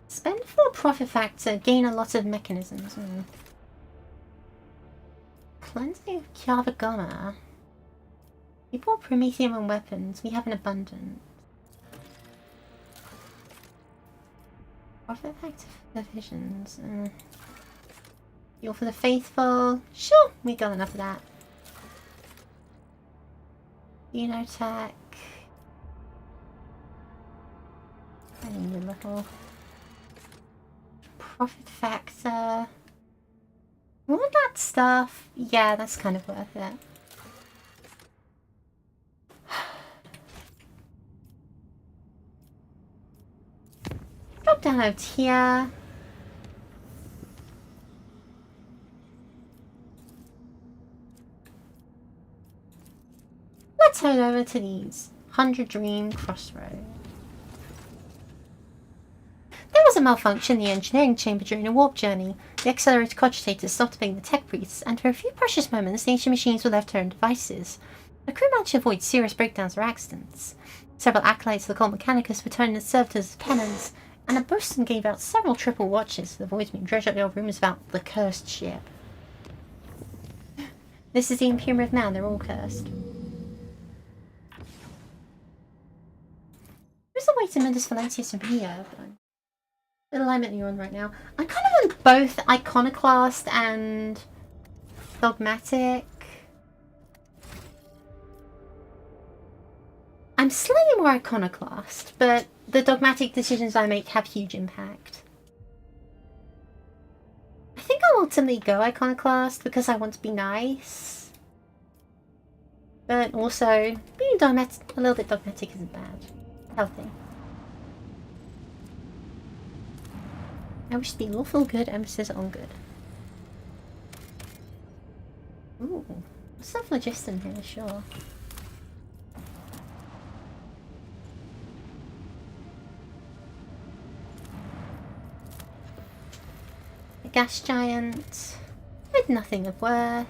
Spend for profit factor, gain a lot of mechanisms. Cleansing of Kyavagama. We bought Promethium and weapons. We have an abundance. Profit factor for divisions. Fuel for the faithful. Sure, we got enough of that. Unotech. Getting your little profit factor. All that stuff. Yeah, that's kind of worth it. Drop down out here. Let's head over to these 100 Dream Crossroads. There was a malfunction in the engineering chamber during a warp journey. The accelerator cogitators stopped obeying the tech priests, and for a few precious moments the ancient machines were left to their own devices. The crew managed to avoid serious breakdowns or accidents. Several acolytes of the Cult Mechanicus returned and served as penance, and a bosun gave out several triple watches to avoid being dredged up the old rumours about the cursed ship. This is the Imperium of Man, they're all cursed. There's a way to Mendes Valencius from here, but the alignment you're on right now. I'm kind of on both Iconoclast and Dogmatic. I'm slightly more Iconoclast, but the dogmatic decisions I make have huge impact. I think I'll ultimately go Iconoclast because I want to be nice. But also, being dogmatic, a little bit dogmatic isn't bad. Healthy. I wish to be lawful good, emphasis on good. Ooh, some phlogiston here, sure. A gas giant with nothing of worth.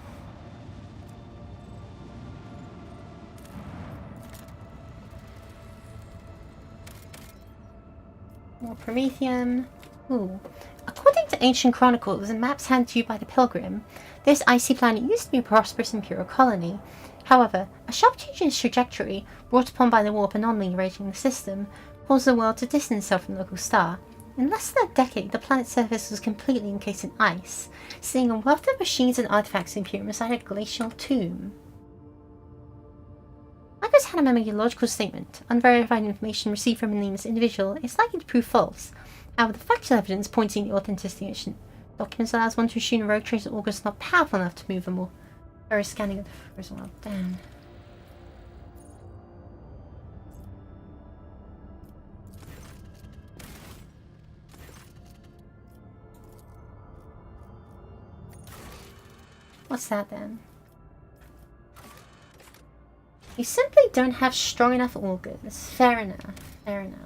More Promethium. Ooh. According to ancient chronicles and maps handed to you by the Pilgrim, this icy planet used to be a prosperous imperial colony. However, a sharp change in its trajectory, brought upon by the warp anomaly raging the system, caused the world to distance itself from the local star. In less than a decade, the planet's surface was completely encased in ice, seeing a wealth of machines and artifacts in Imperium inside a glacial tomb. Lycos had a memeological statement. Unverified information received from an anonymous individual is likely to prove false. However, the factual evidence pointing the authenticity of ancient documents allows one to assume a rogue trace of August not powerful enough to move a more thorough scanning of the frozen world. Damn. What's that then? You simply don't have strong enough augurs. Fair enough. Fair enough.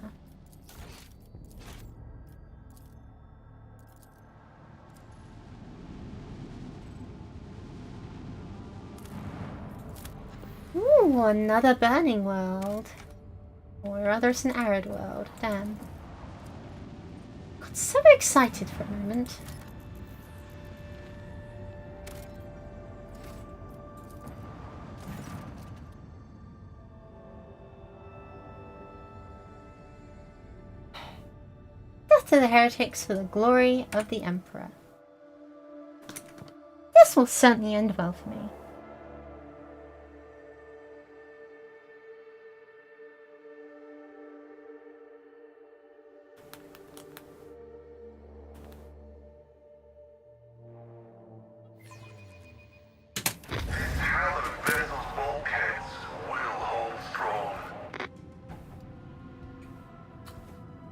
Ooh, another burning world. Or rather it's an arid world. Damn. Got so excited for a moment. Death to the heretics for the glory of the Emperor. This will certainly end well for me.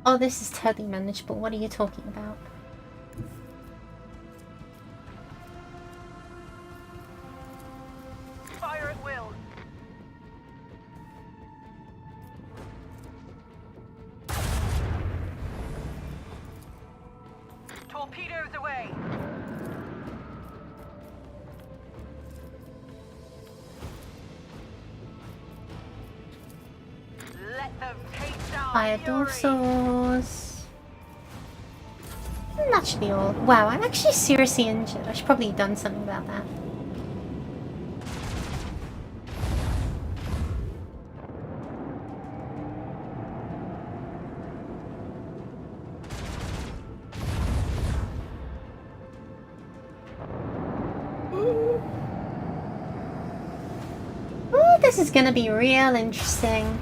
Oh, this is totally manageable. What are you talking about? Fire at will. Torpedoes away. Let them taste our Fire fury. dorsals. That should be all. Wow, I'm actually seriously injured. I should probably have done something about that. Ooh, this is gonna be real interesting.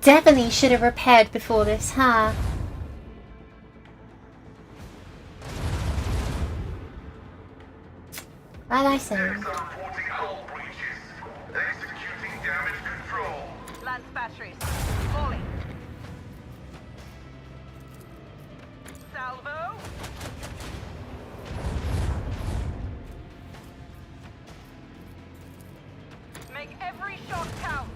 definitely should have repaired before this, huh? What I say? Reporting hull breaches. Executing damage control. Lance batteries. Falling. Salvo. Make every shot count.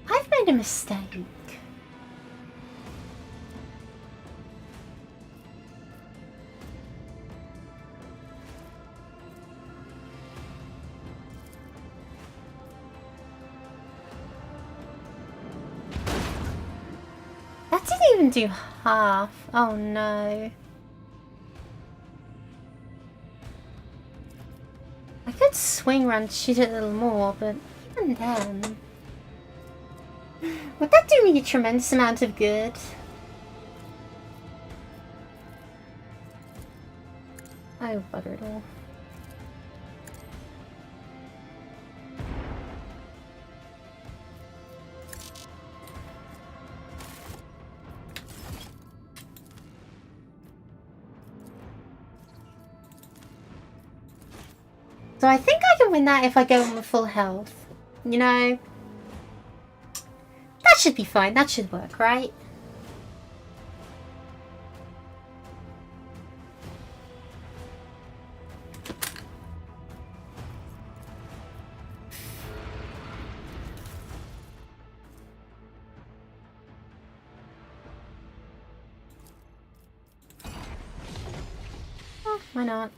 I've made a mistake. That didn't even do half. Oh no. I could swing around, shoot it a little more, but even then... Would that do me a tremendous amount of good? Oh, bugger it all. So I think I can win that if I go in with full health. You know? That should be fine. That should work, right? Oh, why not?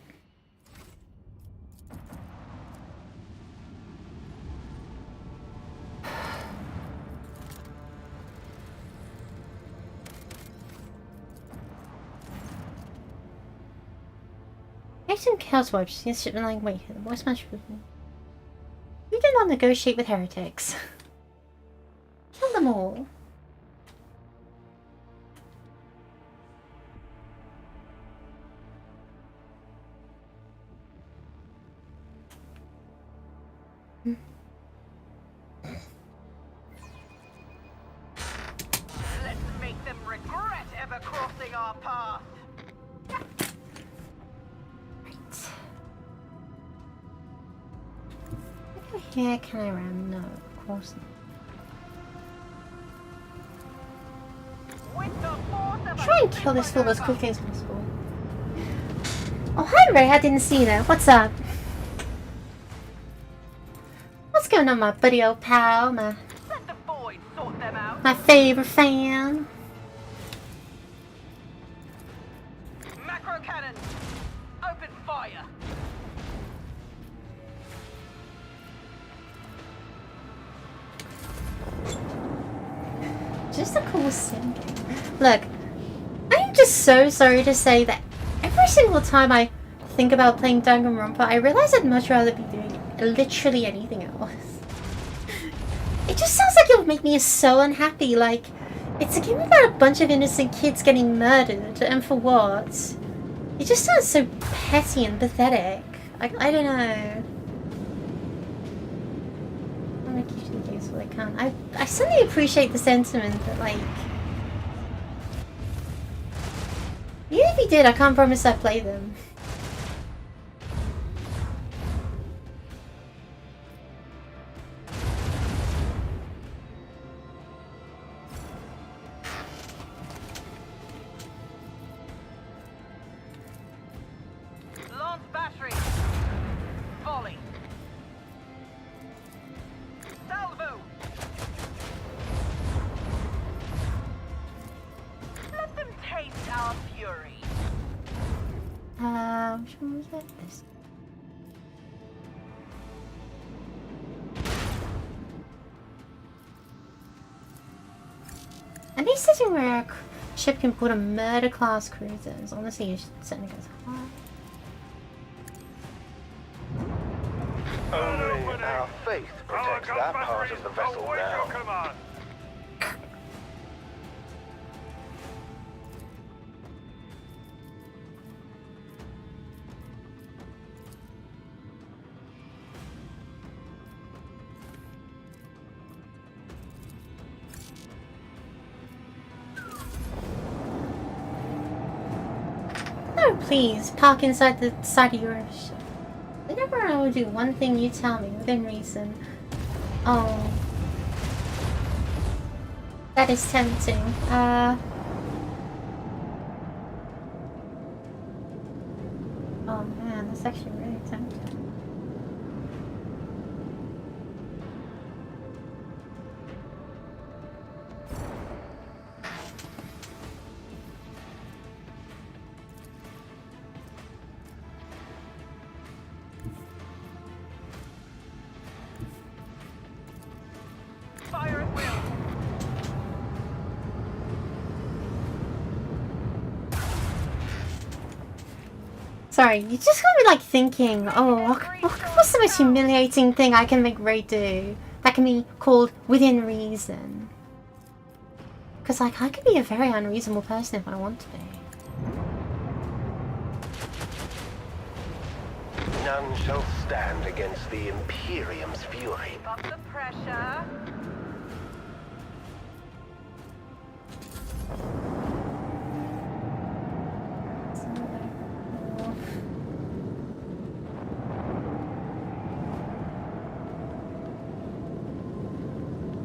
Some chaos wipes against shipment like wait, what's my shipment? You do not negotiate with heretics. Kill them all. Let's make them regret ever crossing our path. Here can I ram? No, of course not. Try and kill this fool as quickly as possible. Oh, hi Ray, I didn't see that. What's up? What's going on, my buddy old pal? My favorite fan. Macro cannon. Open fire. Just a cool sim game. Look, I'm just so sorry to say that every single time I think about playing Danganronpa, I realize I'd much rather be doing literally anything else. It just sounds like it would make me so unhappy. Like, it's a game about a bunch of innocent kids getting murdered, and for what? It just sounds so petty and pathetic. I don't know. I'm gonna keep the games while I can. I certainly appreciate the sentiment, but like... Even if you did, I can't promise I'd play them. Launch battery. Volley. Salvo. Let them taste our fury. Which one was that? This. I need something where a ship can put a murder class cruisers. Honestly, you should send it as high. Only our faith protects that part of the vessel now. please park inside the side of your ship. Whenever I will do one thing you tell me within reason. Oh. That is tempting. Oh man, that's actually really tempting. Fire at will. Sorry, you just got me like thinking, oh, what's the most humiliating thing I can make Ray do that can be called within reason? Because like, I could be a very unreasonable person if I want to be. None shall stand against the Imperium's fury. Keep up the pressure.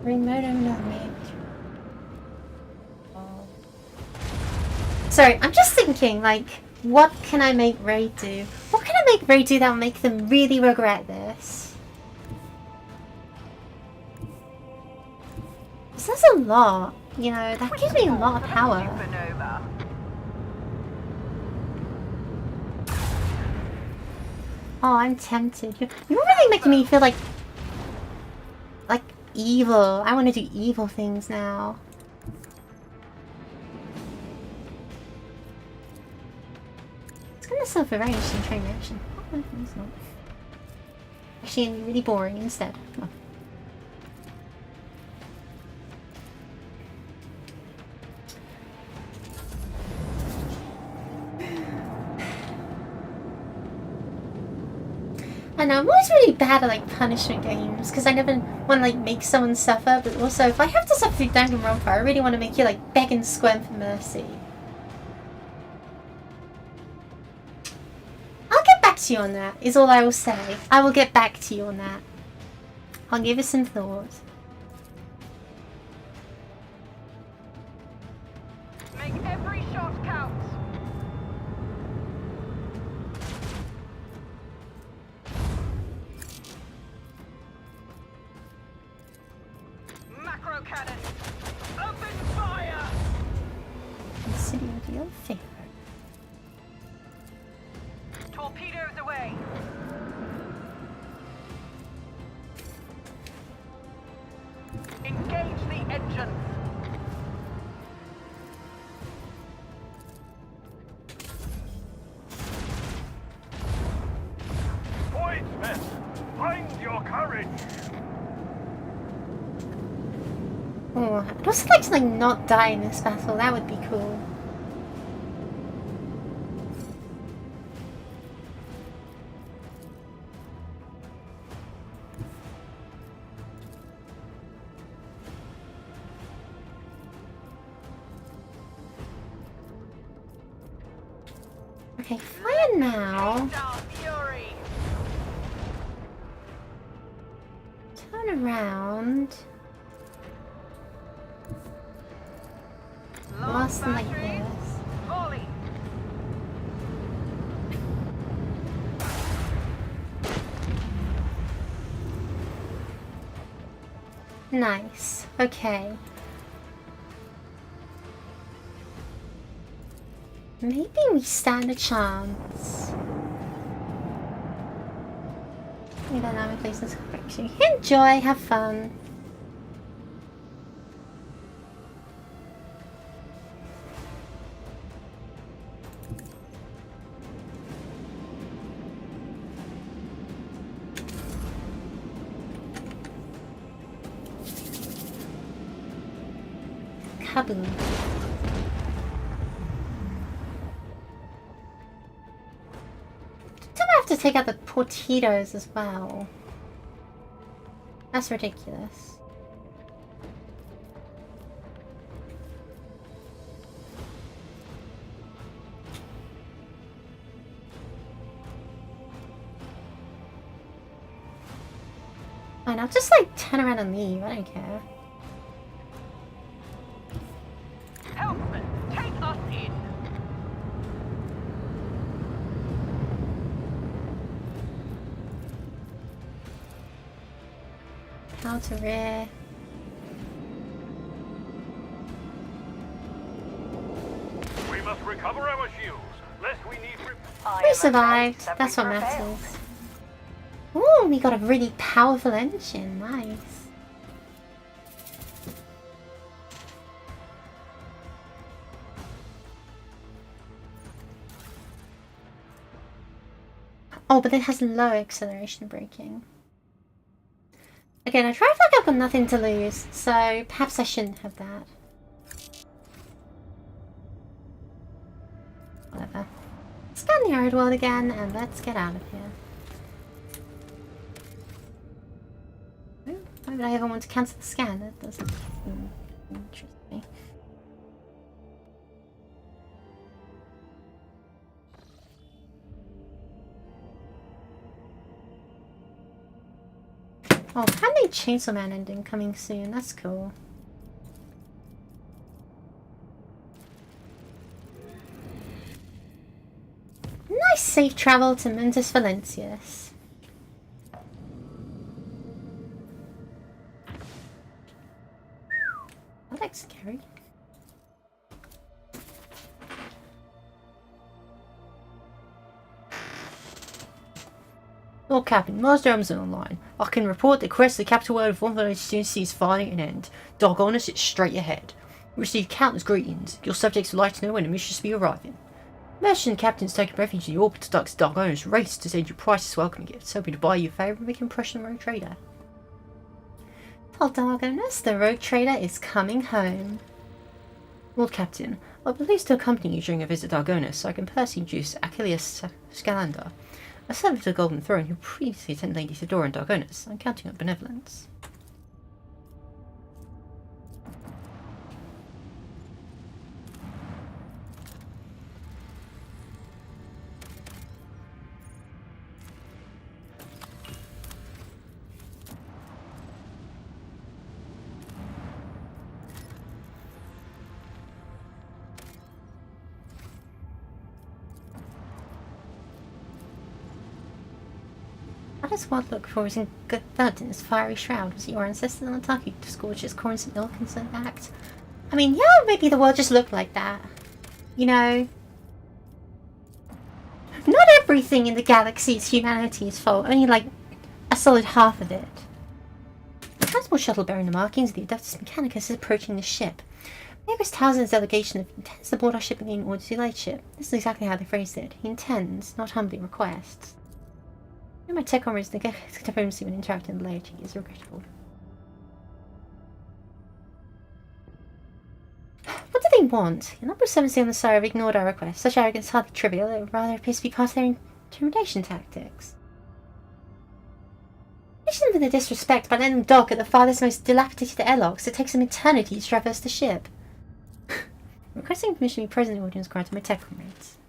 Remote damage. Sorry, I'm just thinking, like, what can I make Ray do? What can I make Ray do that will make them really regret this? 'Cause there's a lot, you know, that gives me a lot of power. Supernova. Oh, I'm tempted. You're really making me feel like evil. I want to do evil things now. It's gonna serve a very interesting train reaction. Oh, no, it's not. Actually, it'll be really boring instead. Come on. I know, I'm always really bad at like punishment games because I never want to like make someone suffer, but also if I have to suffer through Danganronpa, I really want to make you like beg and squirm for mercy. I'll get back to you on that, is all I will say. I will get back to you on that. I'll give it some thought. Make every shot count. Macro cannon. Open fire. Consider your favor. Torpedoes away. Engage the engine. Pointsman, find your courage. Oh, I'd also like to like not die in this battle. That would be cool. Okay, fire now. Fury. Turn around. Blast them like this. Volley. Nice. Okay. Maybe we stand a chance. We don't know my place is correction. Enjoy, have fun. Kaboom. Don't I have to take out the torpedoes as well? That's ridiculous. I'll just like turn around and leave. I don't care. Helpman, take us in. How to rear. We must recover our shields, lest we need... We survived. That's what matters. Ooh, we got a really powerful engine. Nice. Oh, but it has low acceleration braking. Again, I try to like I've got nothing to lose, so perhaps I shouldn't have that. Whatever. Scan the arid world again, and let's get out of here. Why would I ever want to cancel the scan? That doesn't interest me. Oh, Handy Chainsaw Man ending coming soon. That's cool. Nice safe travel to Mentis Valencius. That looks scary. Lord Captain, Mars Drums are online. I can report that quest the capital world of 152 is finding an end. Dargonus is straight ahead. We receive countless greetings. Your subjects would like to know when the mission should be arriving. Merchant captains taking refuge in the Orthodox Dargonus race to send you priceless welcome gifts, hoping to buy you a favour and make an impression on the rogue trader. Tell Dargonus the rogue trader is coming home. Lord Captain, I'll be pleased to accompany you during a visit to Dargonus so I can personally introduce Achilles Scalander, a servant of the Golden Throne who previously attended Lady Theodora and Dargonus. I'm counting on benevolence. What is what look for is in good blood in his fiery shroud? Was it your ancestors on the Taki to scorch his corns and ilk and so act? I mean, yeah, maybe the world just looked like that. You know? Not everything in the galaxy is humanity's fault, only like a solid half of it. The transport shuttle bearing the markings of the Adeptus Mechanicus is approaching the ship. Mavis Townsend's delegation intends to board our ship and gain order to the lightship. This is exactly how they phrased it. He intends, not humbly requests. My tech armor is diplomacy when interacting with the laity is regrettable. What do they want? The number 70 on the side have ignored our request. Such arrogance is hardly trivial, it rather appears to be part of their intimidation tactics. They shouldn't have been a disrespect by letting them dock at the farthest, most dilapidated airlocks. It takes them eternity to traverse the ship. Requesting permission to be present in the audience granted my tech comrades.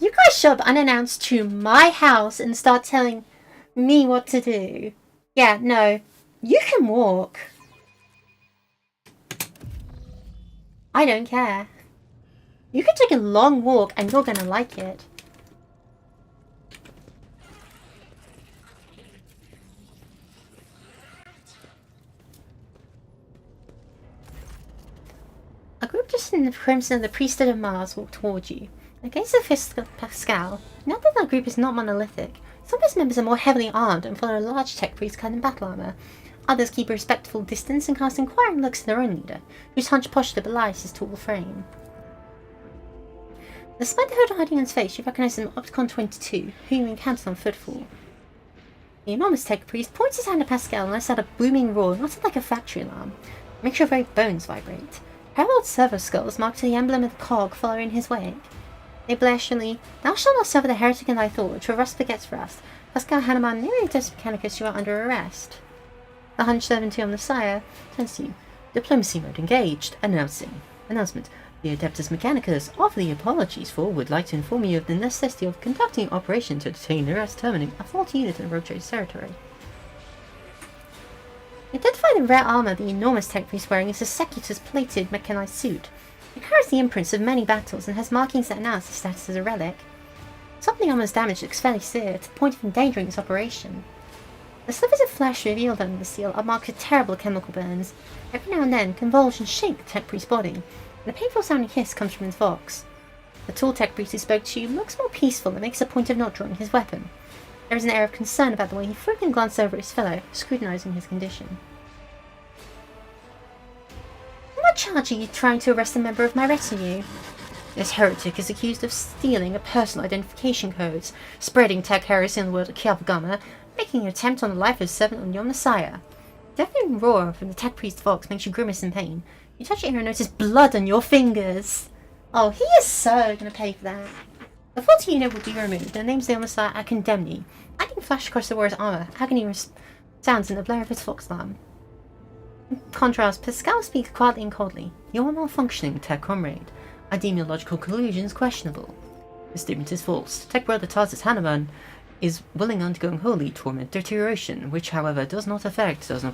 You guys show up unannounced to my house and start telling me what to do. Yeah, no. You can walk. I don't care. You can take a long walk and you're gonna like it. A group just in the crimson of the priesthood of Mars walked towards you. Against the fist of Pascal, note that our group is not monolithic. Some of its members are more heavily armed and follow a large tech priest clad in battle armor. Others keep a respectful distance and cast inquiring looks at their own leader, whose hunched posture belies his tall frame. Despite the hood hiding on his face, you recognize him Opticon 22, whom you encountered on Footfall. The enormous tech priest points his hand at Pascal and lets out a booming roar, not like a factory alarm. It makes your very bones vibrate. Parallel servo skulls marked to the emblem of the cog follow in his wake. They blare shrilly, "Thou shalt not suffer the heretic in thy thought, which for rust begets rust. Pascal Hanuman, nearly Adeptus Mechanicus, you are under arrest." The hunched servant on the sire turns to you. Diplomacy mode engaged. Announcement. The Adeptus Mechanicus, awfully apologies for, would like to inform you of the necessity of conducting an operation to detain or terminating a faulty unit in Rogue Trader's territory. Identify the rare armor the enormous tech priest wearing is a Secutor's plated mechanized suit. It carries the imprints of many battles and has markings that announce its status as a relic. Some of the armor's damage looks fairly severe, to the point of endangering its operation. The slivers of flesh revealed under the steel are marked with terrible chemical burns. Every now and then, convulsions shake the tech priest's body, and a painful sounding hiss comes from his vox. The tall tech priest who spoke to you looks more peaceful and makes a point of not drawing his weapon. There is an air of concern about the way he frequently glanced over at his fellow, scrutinizing his condition. On what charge are you trying to arrest a member of my retinue? This heretic is accused of stealing a personal identification codes, spreading tech heresy in the world of Kiavagama, making an attempt on the life of servant on your Messiah. The deafening roar from the tech priest's vox makes you grimace in pain. You touch your ear and notice blood on your fingers. Oh, he is so gonna pay for that. The faulty unit will be removed, and the names of the Messiah are condemned. Lightning flash across the warrior's armor, agony sounds in the blare of his vox alarm. In contrast, Pascal speaks quietly and coldly. You are malfunctioning, tech comrade. I deem your logical conclusions questionable. This statement is false. Tech brother Tarsus Hanuman is willing undergoing holy torment deterioration, which however does not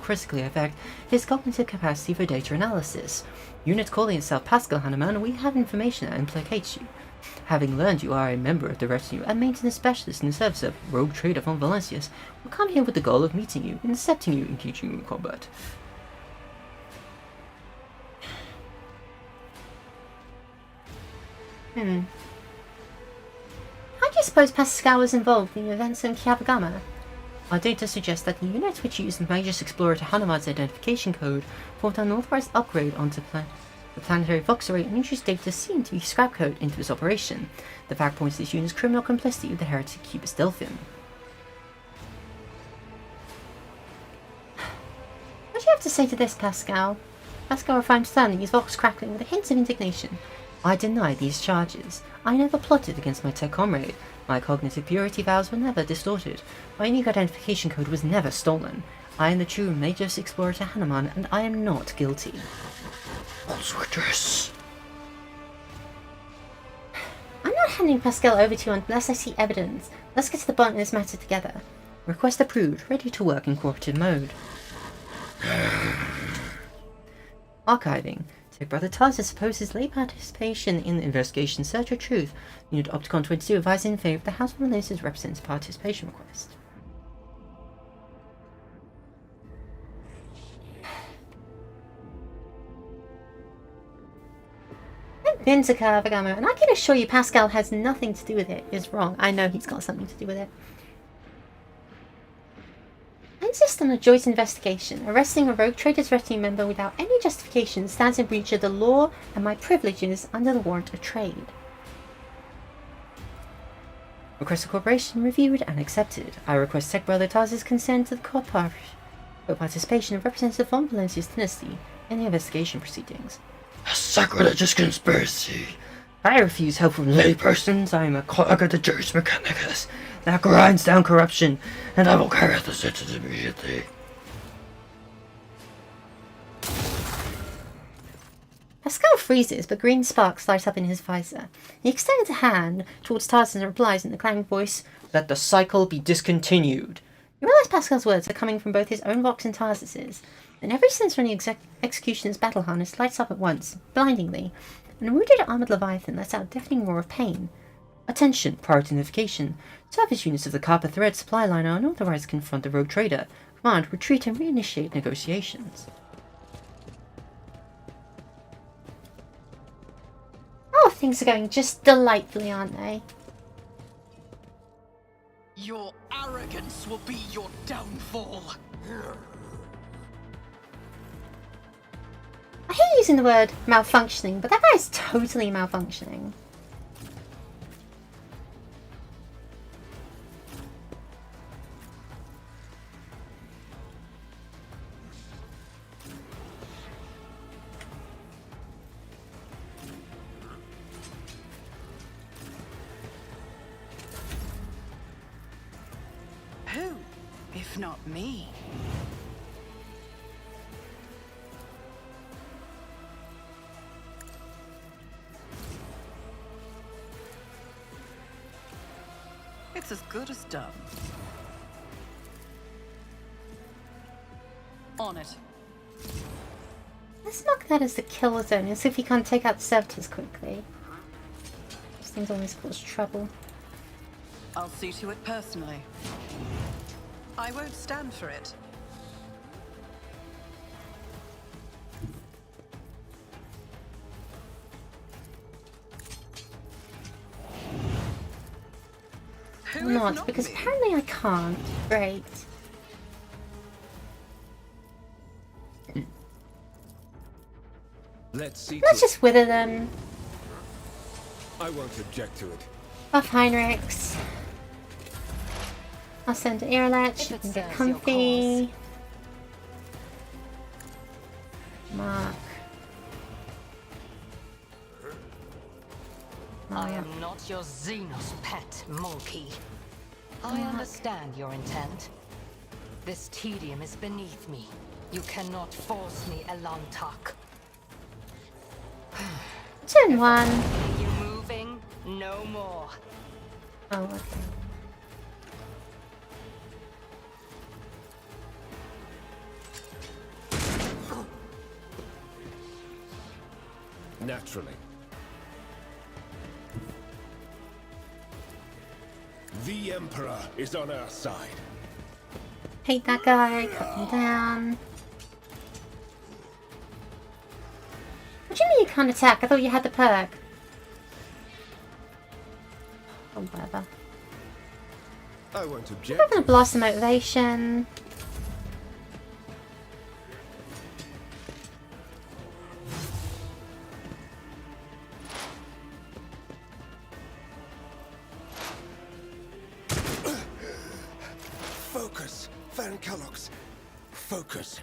critically affect his cognitive capacity for data analysis. Unit calling itself Pascal Hanuman, we have information that implicates you. Having learned you are a member of the retinue and maintenance specialist in the service of Rogue Trader von Valencius, we come here with the goal of meeting you, intercepting you, and teaching you in combat. How do you suppose Pascal was involved in the events in Kiavagama? Our data suggests that the unit which used Magus Explorer to Hanuman's identification code formed an unauthorized upgrade onto the planetary Vox array and introduced data seen to be scrap code into its operation. The fact points to this unit's criminal complicity with the heretic Cubist Delphium. What do you have to say to this, Pascal? Pascal refined sternly, his vox crackling with a hint of indignation. I deny these charges. I never plotted against my tech comrade. My cognitive purity vows were never distorted. My unique identification code was never stolen. I am the true Magus Explorer to Hanuman, and I am not guilty. Switchers. I'm not handing Pascal over to you unless I see evidence. Let's get to the bottom of this matter together. Request approved, ready to work in cooperative mode. Archiving. Tech Brother Tarsus opposes lay participation in the investigation Search for Truth. Unit Opticon 22 advised in favor of the House of Ministers represents participation request. I've been to Kiavagama, and I can assure you Pascal has nothing to do with it. Is wrong. I know he's got something to do with it. I insist on a joint investigation. Arresting a Rogue Trader's retinue member without any justification stands in breach of the law and my privileges under the warrant of trade. Request of cooperation reviewed and accepted. I request Tech Brother Tarsus' consent to the co-participation of Representative von Valencia's dynasty in the investigation proceedings. A sacrilegious conspiracy. I refuse help from laypersons. I am a clog of the Juris Mechanicus that grinds down corruption, and I will carry out the sentence immediately. Pascal freezes, but green sparks light up in his visor. He extends a hand towards Tarsus and replies in a clanging voice, Let the cycle be discontinued. You realize Pascal's words are coming from both his own vox and Tarsus's, and every sense on the executioner's battle harness lights up at once, blindingly, and a wounded armored leviathan lets out a deafening roar of pain. Attention, priority notification. Service units of the Carper Thread supply line are unauthorized to confront the Rogue Trader. Command, retreat and reinitiate negotiations. Oh, things are going just delightfully, aren't they? Your arrogance will be your downfall. I hate using the word malfunctioning, but that guy is totally malfunctioning. Who, if not me? It's as good as done. On it. Let's mark that as the kill zone and see if we can't take out the servitors quickly. These things always cause trouble. I'll see to it personally. I won't stand for it. Who is Not, because me? apparently I can't. Great. Let's see. Let's just wither them. I won't object to it. Buff Heinrichs. I'll send Irelech, she can get comfy. Mark. I am not your Xenos pet, monkey. I understand your intent. This tedium is beneath me. You cannot force me, Elantak. Turn 1. Are you moving? No more. Oh, okay. Naturally. The Emperor is on our side. Hate that guy, cut him down. What do you mean you can't attack? I thought you had the perk. Oh, whatever. I won't I'm object. not gonna blast the motivation. Focus, Van Kellogg's. Focus.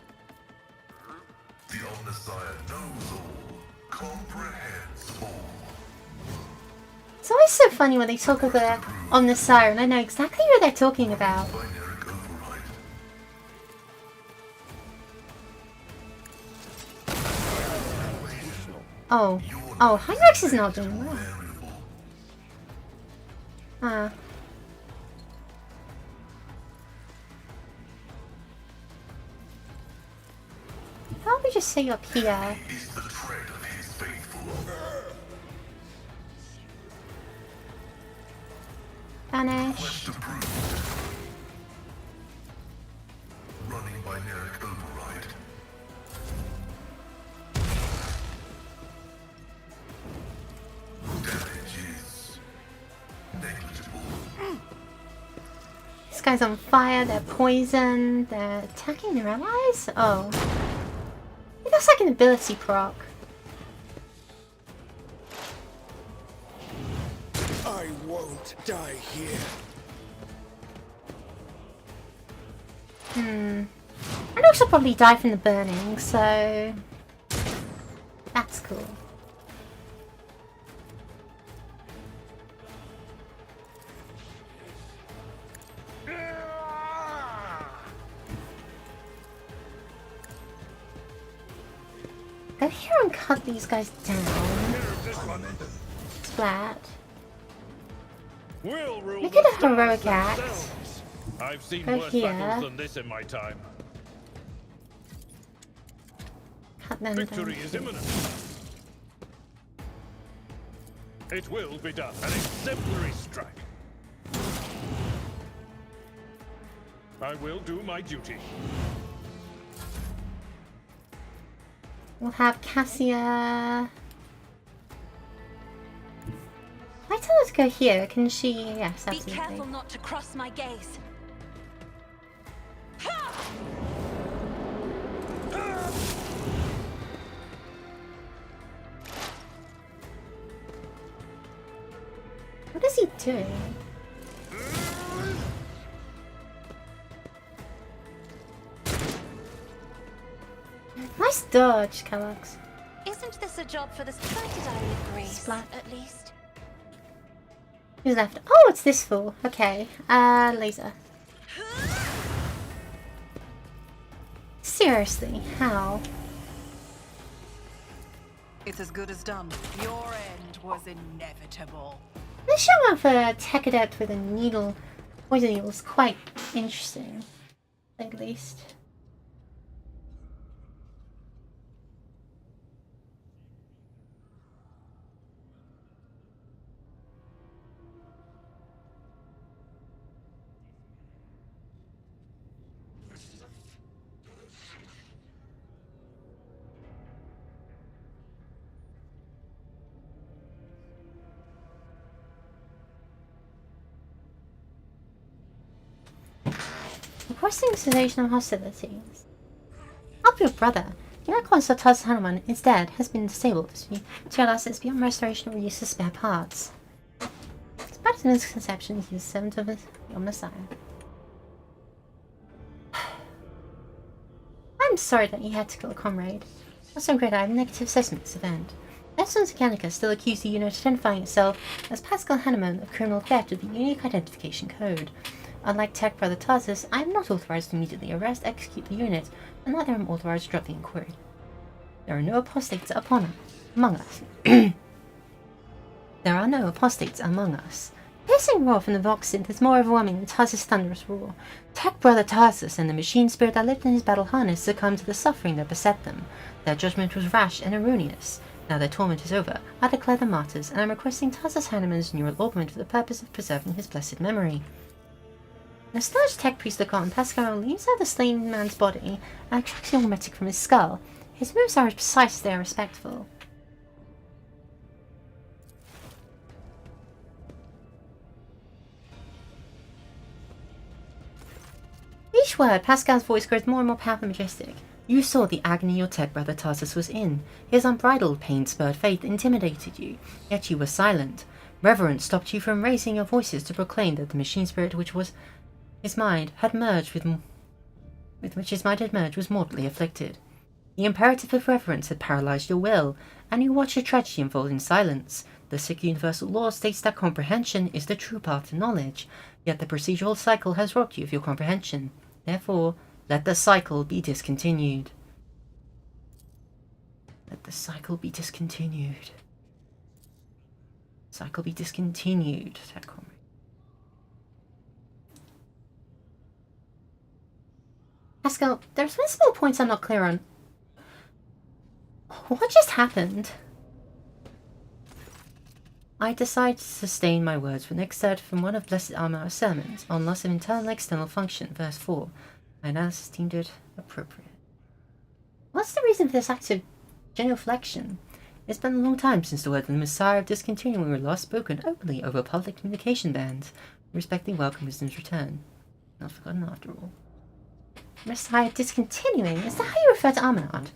The Omnissiah knows all, comprehends all. It's always so funny when they talk of the Omnissiah, and I know exactly what they're talking about. Binary override. Oh. Oh, Heinrichs is not doing well. Ah. How about we just say up here? Is the tread of his faithful. Vanish. Quest approved. Running binary override. Damage is negligible. This guy's on fire, they're poisoned, they're attacking their allies? Oh. It looks like an ability proc. I won't die here. I'd also probably die from the burning, so that's cool. Go here and cut these guys down. Splat. We'll rule Make it a the heroic stars act. themselves. I've seen Go worse here. battles than this in my time. Cut them Victory down. is imminent. It will be done. An exemplary strike. I will do my duty. We'll have Cassia. I tell her to go here. Can she? Yes, Be absolutely. careful not to cross my gaze. What is he doing? Nice dodge, Kellogg's. Isn't this a job for the splendid Isle of Grace, Splat. at least? Who's left? Oh, it's this fool. Okay. Laser. Seriously, how? It's as good as done. Your end was inevitable. The show of a tech adept with a needle, poison needle, is quite interesting, at least. Requesting cessation of hostilities. Help your brother. The icon Sartas Hanuman is dead, has been disabled. Material assets beyond restoration or use of spare parts. Despite his misconceptions, he is the servant of the Messiah. I'm sorry that you had to kill a comrade. Also great, I have a negative assessment of this event. Essence Mechanica still accused the unit of identifying itself as Pascal Hanuman of criminal theft with a unique identification code. Unlike Tech Brother Tarsus, I am not authorized to immediately arrest, execute the unit, and neither am authorized to drop the inquiry. There are no apostates among us. There are no apostates among us. Piercing roar from the Vox synth is more overwhelming than Tarsus' thunderous roar. Tech Brother Tarsus and the machine spirit that lived in his battle harness succumbed to the suffering that beset them. Their judgment was rash and erroneous. Now their torment is over. I declare them martyrs, and I am requesting Tarsus Hanuman's neural augment for the purpose of preserving his blessed memory. The Sturge Tech Priest Lacan Pascal leaves out the slain man's body and extracts the automatic from his skull. His moves are as precise as they are respectful. Each word, Pascal's voice grows more and more powerful and majestic. You saw the agony your tech brother Tarsus was in. His unbridled pain-spurred faith intimidated you, yet you were silent. Reverence stopped you from raising your voices to proclaim that the machine spirit which was his mind had merged with which his mind had merged was mortally afflicted. The imperative of reverence had paralyzed your will, and you watched a tragedy unfold in silence. The sick universal law states that comprehension is the true path to knowledge, yet the procedural cycle has robbed you of your comprehension. Therefore, let the cycle be discontinued. Let the cycle be discontinued. Cycle be discontinued, said Comrade. Pascal, there's multiple points I'm not clear on. What just happened? I decide to sustain my words with an excerpt from one of Blessed Armour's sermons on loss of internal and external function, verse 4. My analysis deemed it appropriate. What's the reason for this act of genuflection? It's been a long time since the words of the Messiah of discontinuing were last spoken openly over public communication bans. Respectfully welcome wisdom's return. Not forgotten after all. Messiah discontinuing? Is that how you refer to Armanard?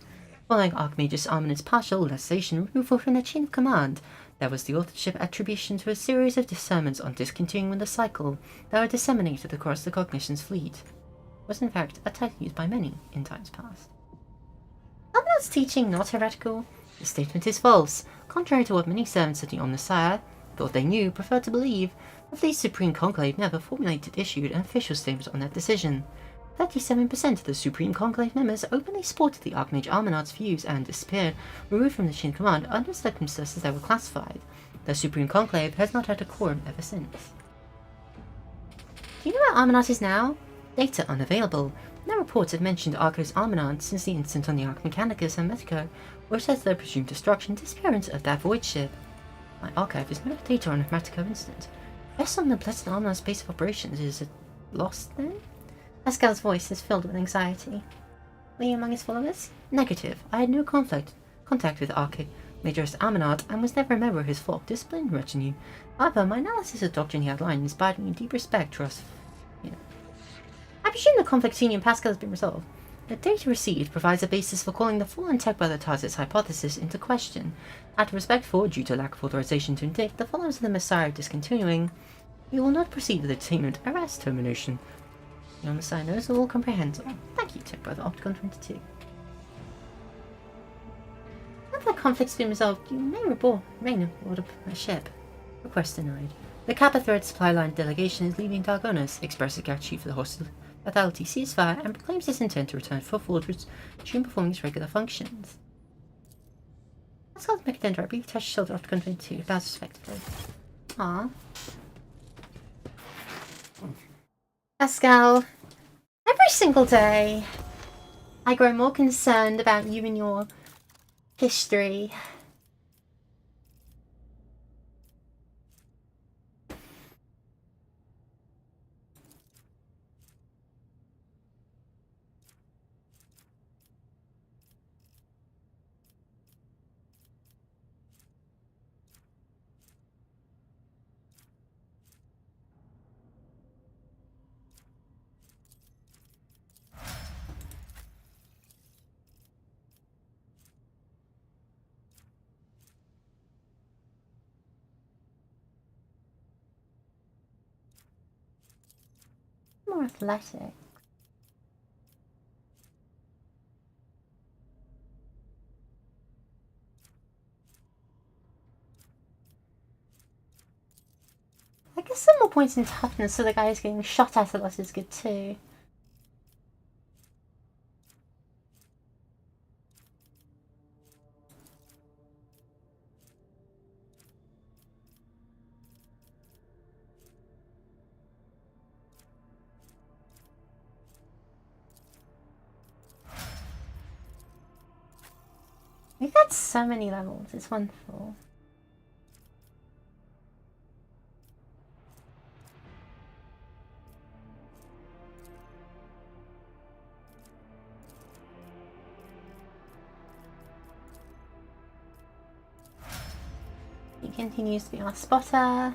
Following Archmage's Armanard's partial cessation removal from the chain of command, there was the authorship attribution to a series of sermons on discontinuing with the cycle that were disseminated across the Cognition's fleet. It was in fact a title used by many in times past. Armanard's teaching not heretical? The statement is false. Contrary to what many servants of the Omnissiah thought they knew, preferred to believe, the fleet's Supreme Conclave never formulated, issued an official statement on that decision. 37% of the Supreme Conclave members openly supported the Archmage Armanard's views and disappeared, removed from the chain of command under circumstances that were classified. The Supreme Conclave has not had a quorum ever since. Do you know where Armanard is now? Data unavailable. No reports have mentioned Arco's Armanard since the incident on the Arch Mechanicus and Hermetica, which says the presumed destruction and disappearance of that void ship. My archive is no data on the Hermetica incident. Based on the Blessed Armanard's base of operations, is it lost then? Pascal's voice is filled with anxiety. Were you among his followers? Negative. I had no contact with Archmage's Armanard and was never a member of his flock discipline retinue. However, my analysis of the doctrine he outlined inspired me in deep respect for us. I presume the conflict between you and Pascal has been resolved. The data received provides a basis for calling the fallen tech brother Tarsus hypothesis into question. Out of respect for, due to lack of authorization to indict, the followers of the Messiah discontinuing, we will not proceed with the detainment, arrest, termination. The Messiah knows all, comprehends all. Thank you, tech brother Opticon 22. After the conflict's been resolved, you may remain aboard a ship. Request denied. The Kappa Thread supply line delegation is leaving Dargonis, expresses gratitude for the hospitality ceasefire, and proclaims its intent to return for forward to resume performing its regular functions. Pascal's Mechadendra briefly touched shoulder Opticon 22, bows respectively. Aw. Pascal, every single day, I grow more concerned about you and your history. More athletic. I guess some more points in toughness so the guy is getting shot at a lot is good too. We've got so many levels, it's wonderful. He continues to be our spotter.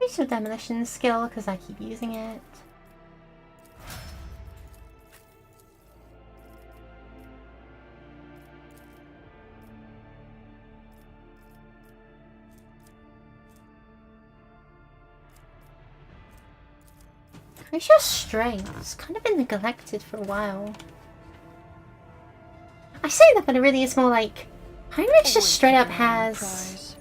Racial demolition skill because I keep using it. Racial strength has kind of been neglected for a while. I say that, but it really is more like Heinrich just straight up has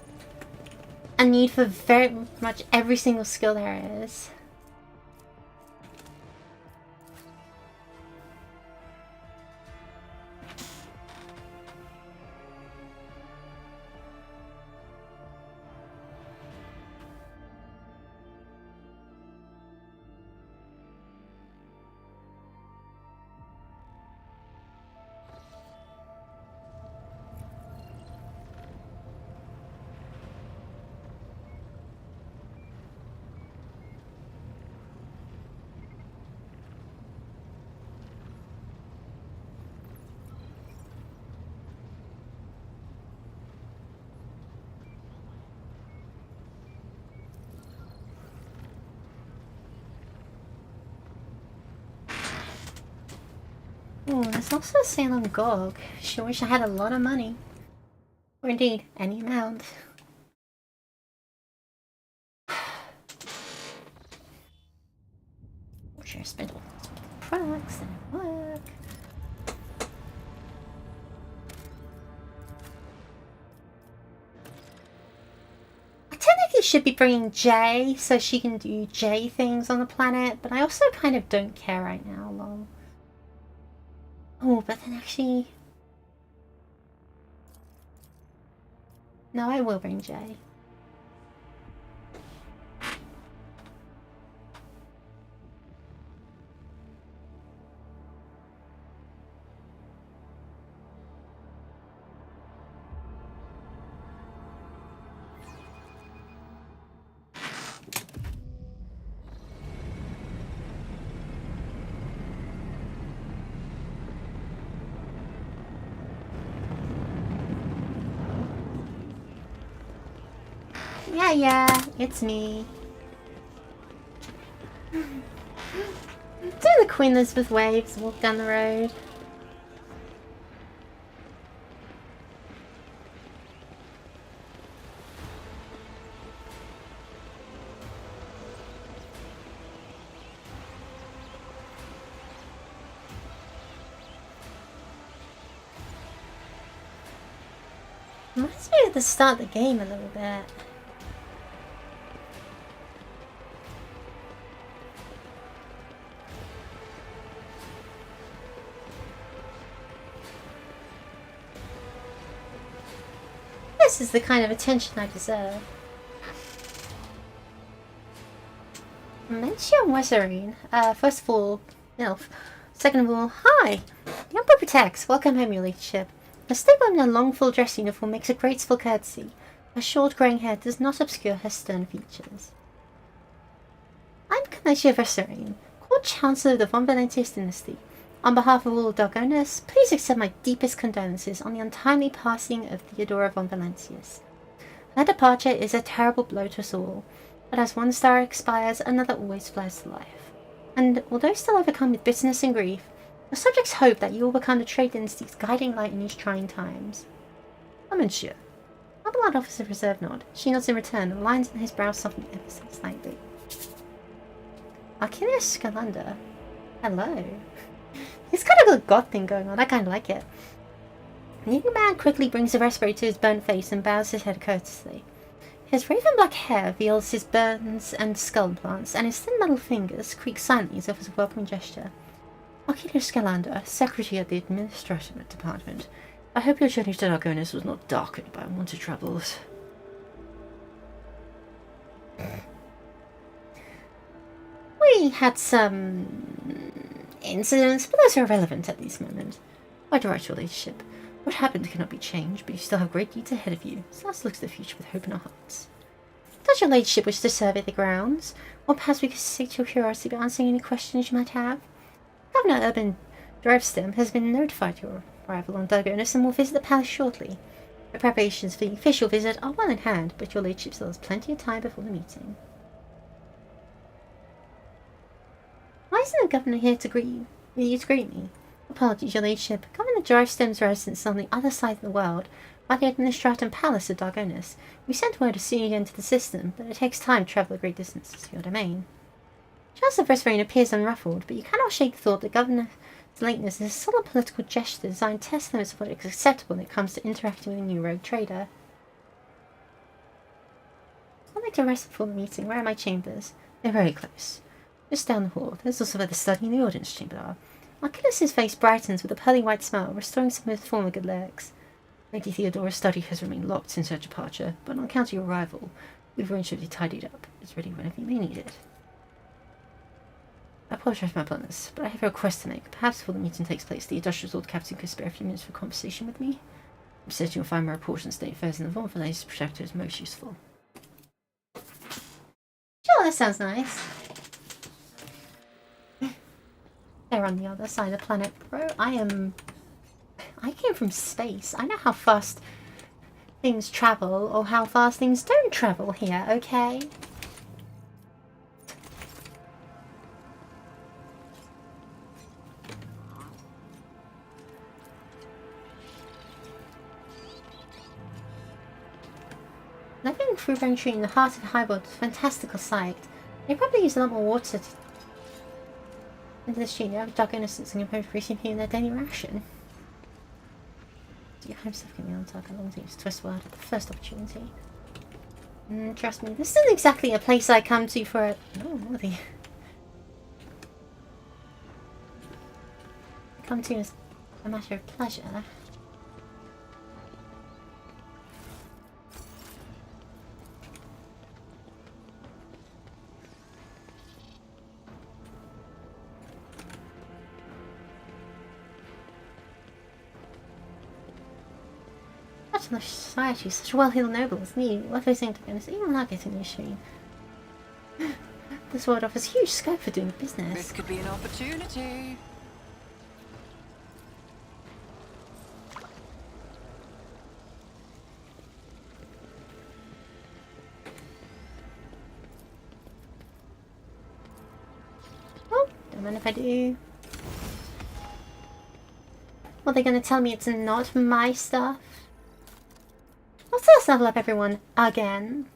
a need for very much every single skill there is. Oh, there's also a sale on GOG. Sure wish I had a lot of money. Or indeed, any amount. Wish I spent all those products and it work. I technically should be bringing Jay so she can do Jay things on the planet, but I also kind of don't care right now, lol. Oh, but then actually... No, I will bring Jay. Yeah, it's me. Do the Queen Elizabeth waves, walk down the road. Reminds me of the start of the game a little bit. This is the kind of attention I deserve. Mention Wesserine. First of all, MILF. Second of all, hi! Young Puppy Tex, welcome home, your ladyship. A stick woman in a long full dress uniform makes a graceful courtesy. Her short greying hair does not obscure her stern features. I'm Commercia Wesserine, Court Chancellor of the Von Valentius dynasty. On behalf of all dog owners, please accept my deepest condolences on the untimely passing of Theodora von Valentius. Her departure is a terrible blow to us all, but as one star expires, another always flares to life. And although still overcome with bitterness and grief, the subjects hope that you will become the trade dynasty's guiding light in these trying times. Commercia. My blood offers a reserved nod. She nods in return, and the lines in his brow soften ever so slightly. Achilles Scalander. Hello. He's got a good god thing going on. I kind of like it. The young man quickly brings a respirator to his burnt face and bows his head courteously. His raven black hair veils his burns and skull implants, and his thin metal fingers creak silently as if it was a welcoming gesture. Achilles Scalander, Secretary of the Administrative Department. I hope your journey to Darkonis was not darkened by unwanted troubles. We had some incidents, but those are irrelevant at this moment. Quite right, your ladyship. What happened cannot be changed, but you still have great deeds ahead of you, so let's look to the future with hope in our hearts. Does your ladyship wish to survey the grounds? Or perhaps we could sate your curiosity by answering any questions you might have? Governor Urban Drivestem has been notified of your arrival on Darkonis and will visit the palace shortly. The preparations for the official visit are well in hand, but your ladyship still has plenty of time before the meeting. Why isn't the governor here to greet me? Apologies, your ladyship. Governor Drivestem's residence is on the other side of the world, by the Administratum Palace of Darkonis. We sent word of seeing you into the system, but it takes time to travel a great distance to your domain. Chancellor Vesperine appears unruffled, but you cannot shake the thought that Governor's lateness is a subtle political gesture designed to test the limits of what is acceptable when it comes to interacting with a new rogue trader. I'd like to rest before the meeting. Where are my chambers? They're very close. Just down the hall. There's also where the study and the audience chamber are. Achilles' face brightens with a pearly white smile, restoring some of his former good looks. Lady Theodora's study has remained locked since her departure, but on account of your arrival, we've arranged to be tidied up. It's ready whenever you may need it. I apologize for my bluntness, but I have a request to make. Perhaps before the meeting takes place, the illustrious Lord Captain could spare a few minutes for conversation with me. I'm certain you'll find my report on state affairs in the Von Valentius Protectorate most useful. Sure, that sounds nice. They're on the other side of the planet, bro. I came from space. I know how fast things travel, or how fast things don't travel here, okay? Living through Braintree in the heart of Highwood is a fantastical sight. They probably use a lot more water into the stream. You have dark innocence and your parents recently in their daily ration. Your home stuff can be on target long to twist word at the first opportunity. Trust me, this isn't exactly a place I come to for a... Oh, what are they? I come to as a matter of pleasure. Such a lush society, such well-heeled nobles need what they think to goodness, even without getting the machine. This world offers huge scope for doing business. This could be an opportunity. Oh, don't mind if I do. Are they going to tell me it's not my stuff? Let's level up everyone again.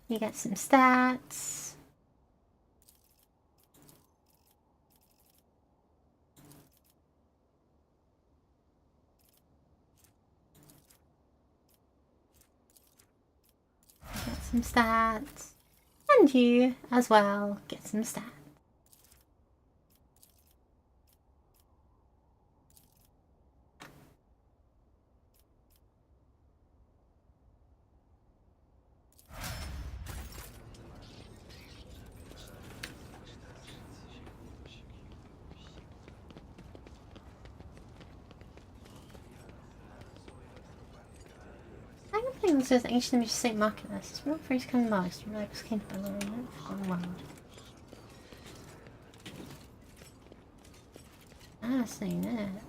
You get some stats. Get some stats. And you, as well, get some stats. I can believe this is ancient image of St. Martinus. It's real phrase coming marks. You like came by Lorena from the world. Ah, saying that.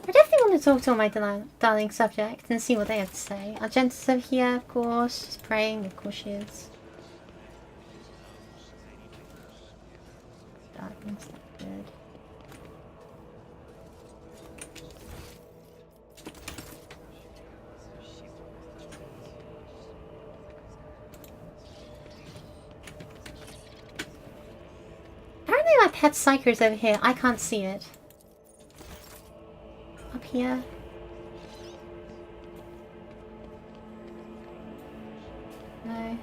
I definitely want to talk to all my darling subjects and see what they have to say. Argenta's over here, of course. She's praying, of course she is. Darkness, good. Apparently my pet psyker is over here. I can't see it. Up here. No.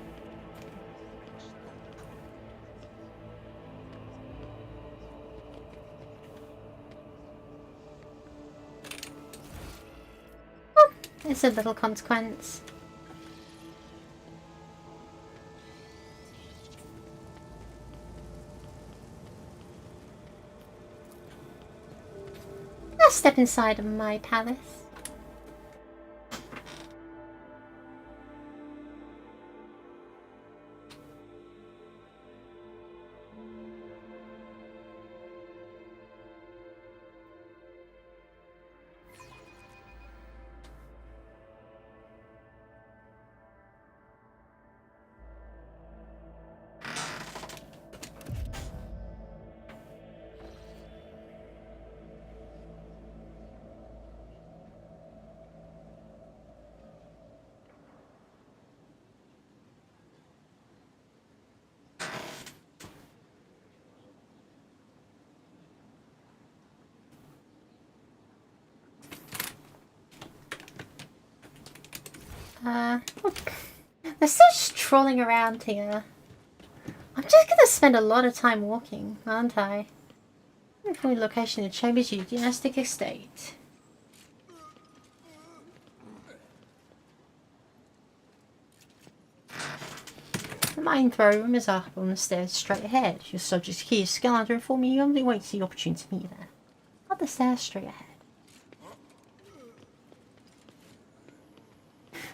Oh, it's a little consequence. Let's step inside of my palace. They're still just trolling around here. I'm just gonna spend a lot of time walking, aren't I? Before location of Chambers U Dynastic Estate. The mine throne room is up on the stairs straight ahead. Your subject's key is scanned to inform you only waits the opportunity to meet there. Up the stairs straight ahead.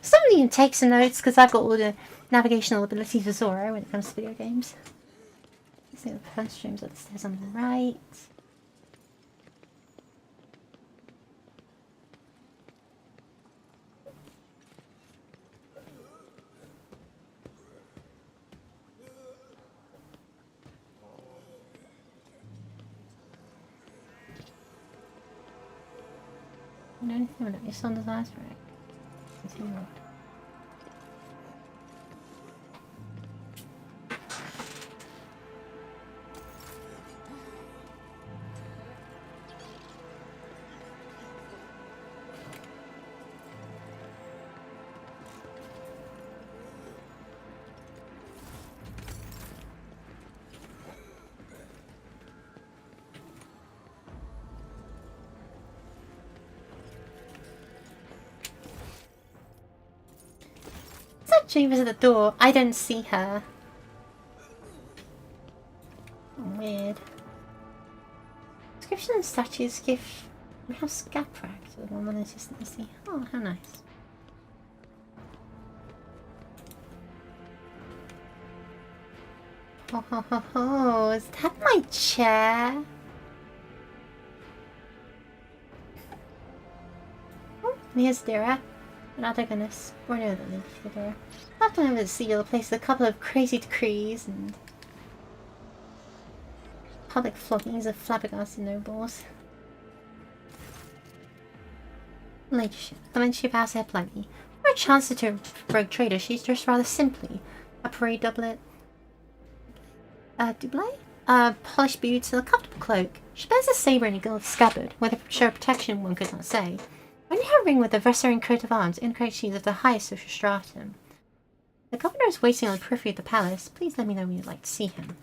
Somebody can take some notes because I've got all the navigational abilities for Zoro when it comes to video games. Let's see the first streams up the stairs on the right. You know anything about your son's eyes, right? Chambers at the door. I don't see her. Weird. Description and statues give we have scapract with one notice that you see. Oh, how nice. Ho ho ho ho, is that my chair? Oh, and here's Dira. An antagonist. Or no, that lives for Dira. After having to see, you'll place a couple of crazy decrees and public floggings of flabbergasted nobles. Ladyship. The mention of house air plenty. For a chancellor to rogue trader, she's dressed rather simply. A parade doublet. Doublet? Polished boots and a comfortable cloak. She bears a saber in a gold scabbard, whether for show protection one could not say. When you have a ring with a Veserian coat of arms, indicates she's of the highest social stratum. The governor is waiting on the periphery of the palace. Please let me know when you'd like to see him.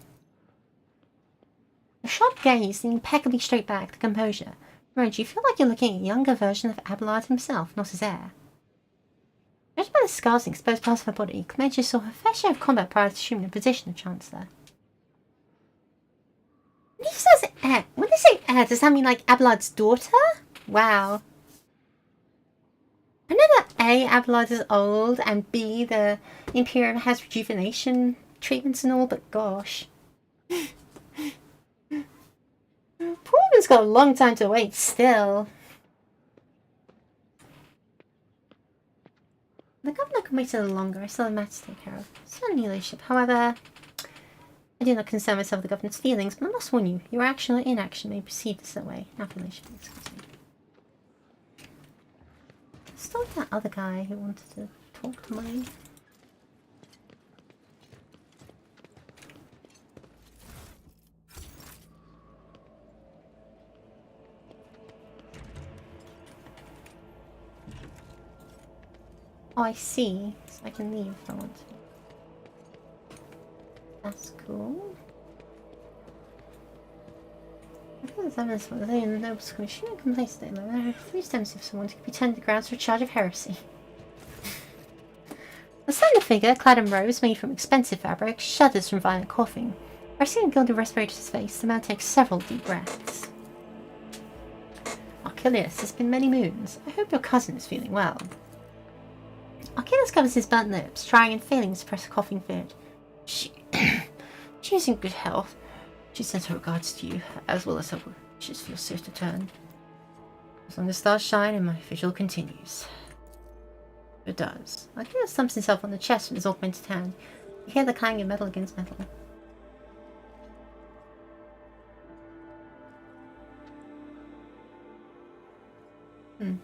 A sharp gaze, the impeccably straight back, the composure. Right, you feel like you're looking at a younger version of Abelard himself, not his heir. Judged by the scars and exposed parts of her body, Clementia saw her fair share of combat prior to assuming the position of Chancellor. When he says heir, when they say heir, does that mean like Abelard's daughter? Wow. I know that A, Abelard is old, and B, the Imperium has rejuvenation treatments and all, but gosh. Poor woman's got a long time to wait still. The governor can wait a little longer. I still have matters to take care of. Certainly, your ladyship. However, I do not concern myself with the governor's feelings, but I must warn you, your action or inaction may be perceived this way. Now, your ladyship, excuse me. Still that other guy who wanted to talk to me. Oh, I see. So I can leave if I want to. That's cool. I thought there's evidence for the nobles commission and complaints today. There are 3 stems if someone could be turned to the grounds for a charge of heresy. A slender figure, clad in robes made from expensive fabric, shudders from violent coughing. Resting a gilded respirator to his face, the man takes several deep breaths. Archelaus, it's been many moons. I hope your cousin is feeling well. Archelaus covers his burnt lips, trying and failing to suppress a coughing fit. She's in good health. She sends her regards to you, as well as her wishes for your safe return. As long as stars shine and my vigil continues. It does. Archelaus thumps himself on the chest with his augmented hand. You hear the clang of metal against metal. I'm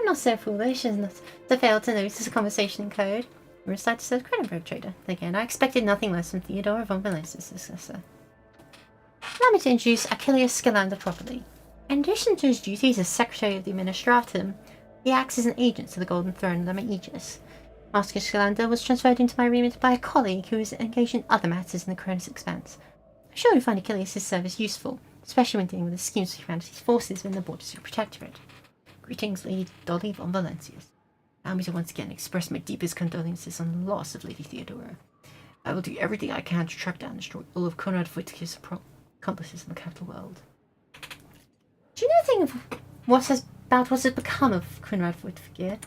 not so foolish as not to fail to notice a conversation in code. We're inside to serve Cronenberg trader. Again, I expected nothing less from Theodora von Valence's successor. Allow me to introduce Achilles Scalander properly. In addition to his duties as Secretary of the Administratum, he acts as an agent to the Golden Throne under my aegis. Master Scalander was transferred into my remit by a colleague who is engaged in other matters in the Cronus Expanse. I'm sure you'll find Achilles' service useful, especially when dealing with the schemes of humanity's forces within the borders of your protectorate. Greetings, Lady Dolly von Valencius. Allow me to once again express my deepest condolences on the loss of Lady Theodora. I will do everything I can to track down and destroy all of Conrad Voitke's accomplices in the capital world. Do you know anything of what has become of Conrad Voitke?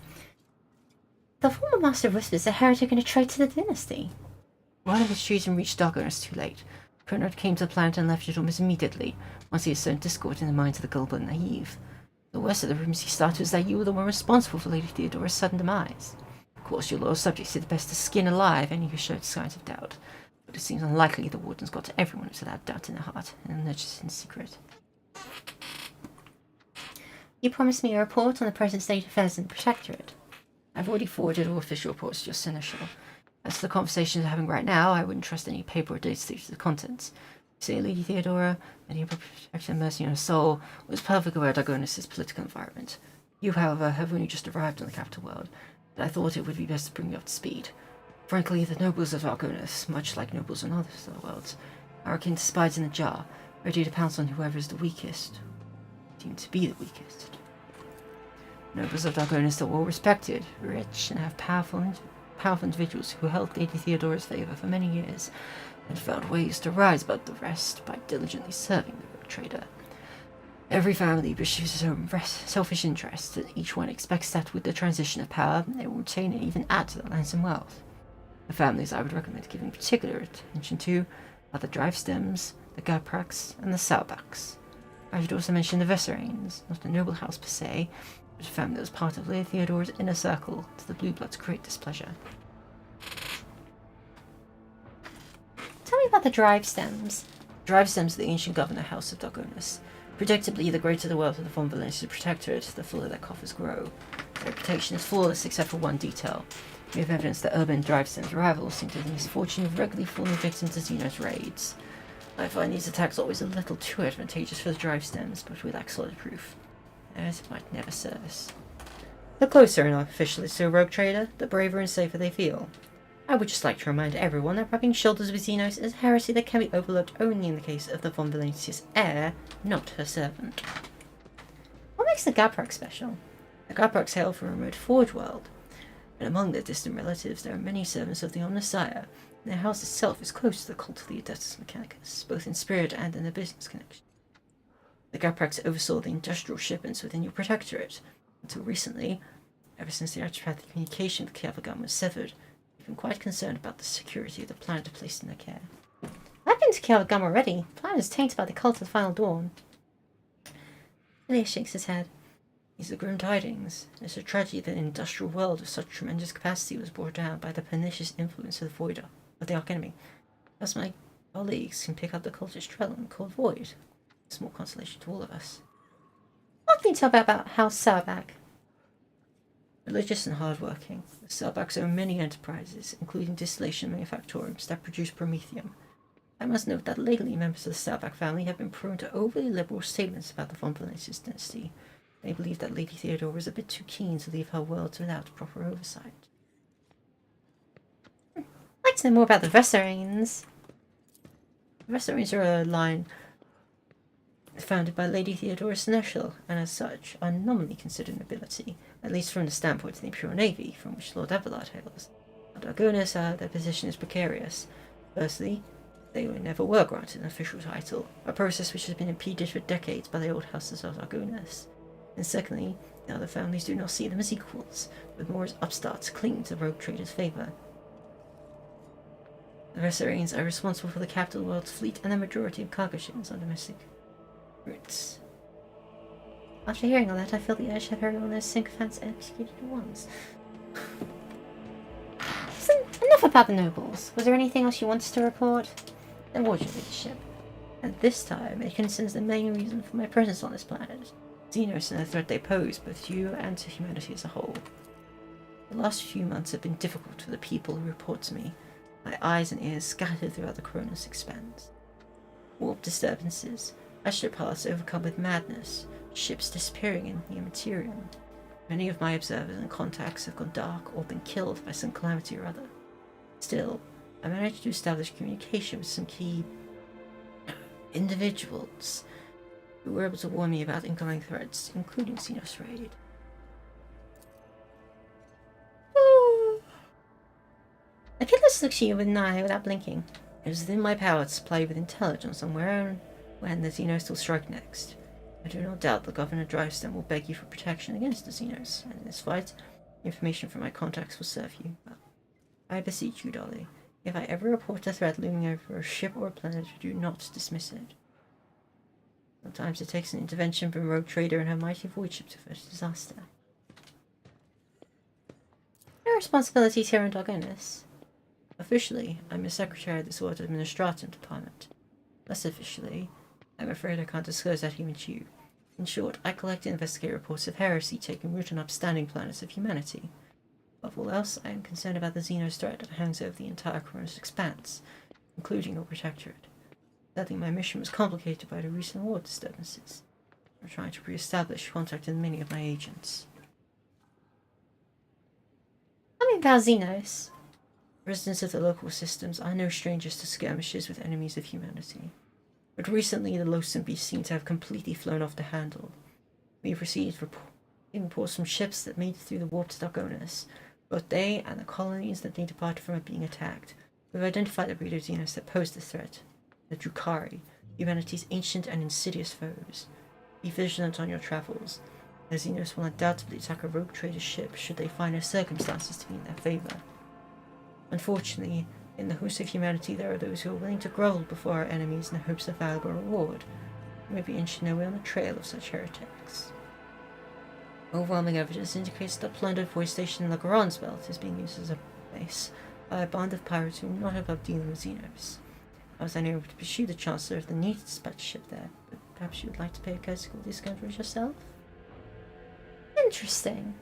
The former Master of Whispers, a heretic and a traitor to the dynasty. One of his treason reached Dargonis too late. Conrad came to the planet and left it almost immediately, once he had sown discord in the minds of the gullible and naive. The worst of the rumors he started was that you were the one responsible for Lady Theodora's sudden demise. Of course, your loyal subjects did the best to skin alive any who showed signs of doubt, but it seems unlikely the wardens got to everyone who's allowed doubt in their heart and nurtures in secret. You promised me a report on the present state of affairs in the Protectorate. I've already forwarded all official reports to your seneschal. As to the conversations we're having right now, I wouldn't trust any paper or data stage to the contents. Say Lady Theodora, and your protection and mercy on her soul, was perfectly aware of Dargonis' political environment. You, however, have only just arrived in the capital world, but I thought it would be best to bring you up to speed. Frankly, the nobles of Dargonis, much like nobles in other worlds, are akin to spies in a jar, ready to pounce on whoever is the weakest, deemed to be the weakest. Nobles of Dargonis are well respected, rich, and have powerful individuals who held Lady Theodora's favour for many years, and found ways to rise above the rest by diligently serving the rogue trader. Every family pursues its own selfish interests, and each one expects that with the transition of power, they will retain and even add to their lands and wealth. The families I would recommend giving particular attention to are the Drive Stems, the Gapraks, and the Salbaks. I should also mention the Vesserains, not a noble house per se, but a family that was part of Lady Theodora's inner circle to the Blue Blood's great displeasure. Tell me about the Drive Stems. Drive Stems are the ancient governor house of Dargonis. Predictably, the greater the wealth of the von Valencia's protectorate, the fuller their coffers grow. Their reputation is flawless except for one detail. We have evidence that urban Drive Stems rivals seem to have the misfortune of regularly falling victim to Xenos raids. I find these attacks always a little too advantageous for the Drive Stems, but we lack solid proof. as it might never serve us. The closer an official is to a rogue trader, the braver and safer they feel. I would just like to remind everyone that rubbing shoulders with Xenos is a heresy that can be overlooked only in the case of the von Valentius heir, not her servant. What makes the Gaprox special? The Gaprox hail from a remote Forge world, and among their distant relatives there are many servants of the Omnissiah, and their house itself is close to the cult of the Adeptus Mechanicus, both in spirit and in a business connection. The Gaprox oversaw the industrial shipments within your protectorate. Until recently, ever since the archipathic communication with Kiavagan was severed, we've been quite concerned about the security of the planet placed in their care. I've been to Kiavagan already. The planet is tainted by the cult of the Final Dawn. Elias shakes his head. These are grim tidings. It's a tragedy that an industrial world of such tremendous capacity was brought down by the pernicious influence of the Void, of the Archenemy. As my colleagues can pick up the cultist trail in the cold void. It's more consolation to all of us. What can you tell about House Sauerbach? Religious and hard-working, the Sauerbachs own many enterprises, including distillation manufactoriums that produce promethium. I must note that lately members of the Sauerbach family have been prone to overly liberal statements about the von Valentius dynasty. They believe that Lady Theodore was a bit too keen to leave her worlds without proper oversight. I'd like to know more about the Vesserines. The Vesserines are a line founded by Lady Theodora Seneschal, and as such are nominally considered nobility, at least from the standpoint of the Imperial Navy, from which Lord Abelard hails. At Argonis, their position is precarious. Firstly, they never were granted an official title, a process which has been impeded for decades by the old houses of Argonis. And secondly, the other families do not see them as equals, but more as upstarts clinging to rogue traders' favour. The Vesserines are responsible for the capital world's fleet and the majority of cargo shipments on domestic routes. After hearing all that, I feel the urge to have everyone those sycophants executed at once. Enough about the nobles. Was there anything else you wanted to report? There was your leadership. At this time, it concerns the main reason for my presence on this planet. Xenos and the threat they pose, both to you and to humanity as a whole. The last few months have been difficult for the people who report to me, my eyes and ears scattered throughout the Cronus expanse. Warp disturbances, spaceship paths overcome with madness, ships disappearing in the Immaterium. Many of my observers and contacts have gone dark or been killed by some calamity or other. Still, I managed to establish communication with some key individuals who were able to warn me about incoming threats, including Xenos Raid. Achilles looks at you with an eye without blinking. It is within my power to supply you with intelligence on where and when the Xenos will strike next. I do not doubt the Governor Drivestem will beg you for protection against the Xenos, and in this fight, information from my contacts will serve you well. I beseech you, Dolly, if I ever report a threat looming over a ship or a planet, do not dismiss it. Sometimes it takes an intervention from a rogue trader and her mighty void ship to avert disaster. No responsibilities here in Dargonis. Officially, I'm a secretary of the Sword Administratum Department. Less officially, I'm afraid I can't disclose that even to you. In short, I collect and investigate reports of heresy taking root on upstanding planets of humanity. Above all else, I am concerned about the Xenos threat that hangs over the entire Cronus expanse, including your protectorate. Sadly, my mission was complicated by the recent war disturbances. I'm trying to re-establish contact with many of my agents. Tell me about Xenos. Residents of the local systems are no strangers to skirmishes with enemies of humanity. But recently, the loathsome beasts seem to have completely flown off the handle. We've received reports from ships that made it through the warp to Dargonis. Both they and the colonies that they departed from are being attacked. We've identified the breed of Xenos that pose the threat. The Drukhari, humanity's ancient and insidious foes. Be vigilant on your travels. The Xenos will undoubtedly attack a rogue trader's ship should they find their circumstances to be in their favor. Unfortunately, in the host of humanity there are those who are willing to grovel before our enemies in the hopes of valuable reward. You may be interested to know we're on the trail of such heretics. Overwhelming evidence indicates that the plundered void station in Lagrange's belt is being used as a base by a band of pirates who are not above dealing with Xenos. I was unable to pursue the Chancellor of the need to dispatch a ship there, but perhaps you would like to pay a courtesy discount for it yourself? Interesting.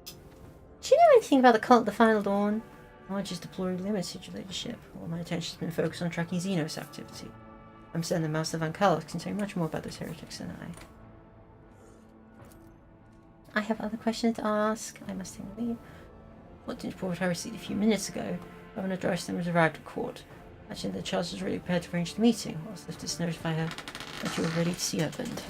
Do you know anything about the cult of the Final Dawn? Knowledge is deplorably limited, your ladyship. All my attention has been focused on tracking Xenos activity. I'm certain the Master Van Kalos can tell you much more about those heretics than I. I have other questions to ask. I must take leave. What did report I received a few minutes ago? Governor Drysdale has arrived at court. Actually, the charge is really prepared to arrange the meeting. I was left to notify her that you were ready to see her opened.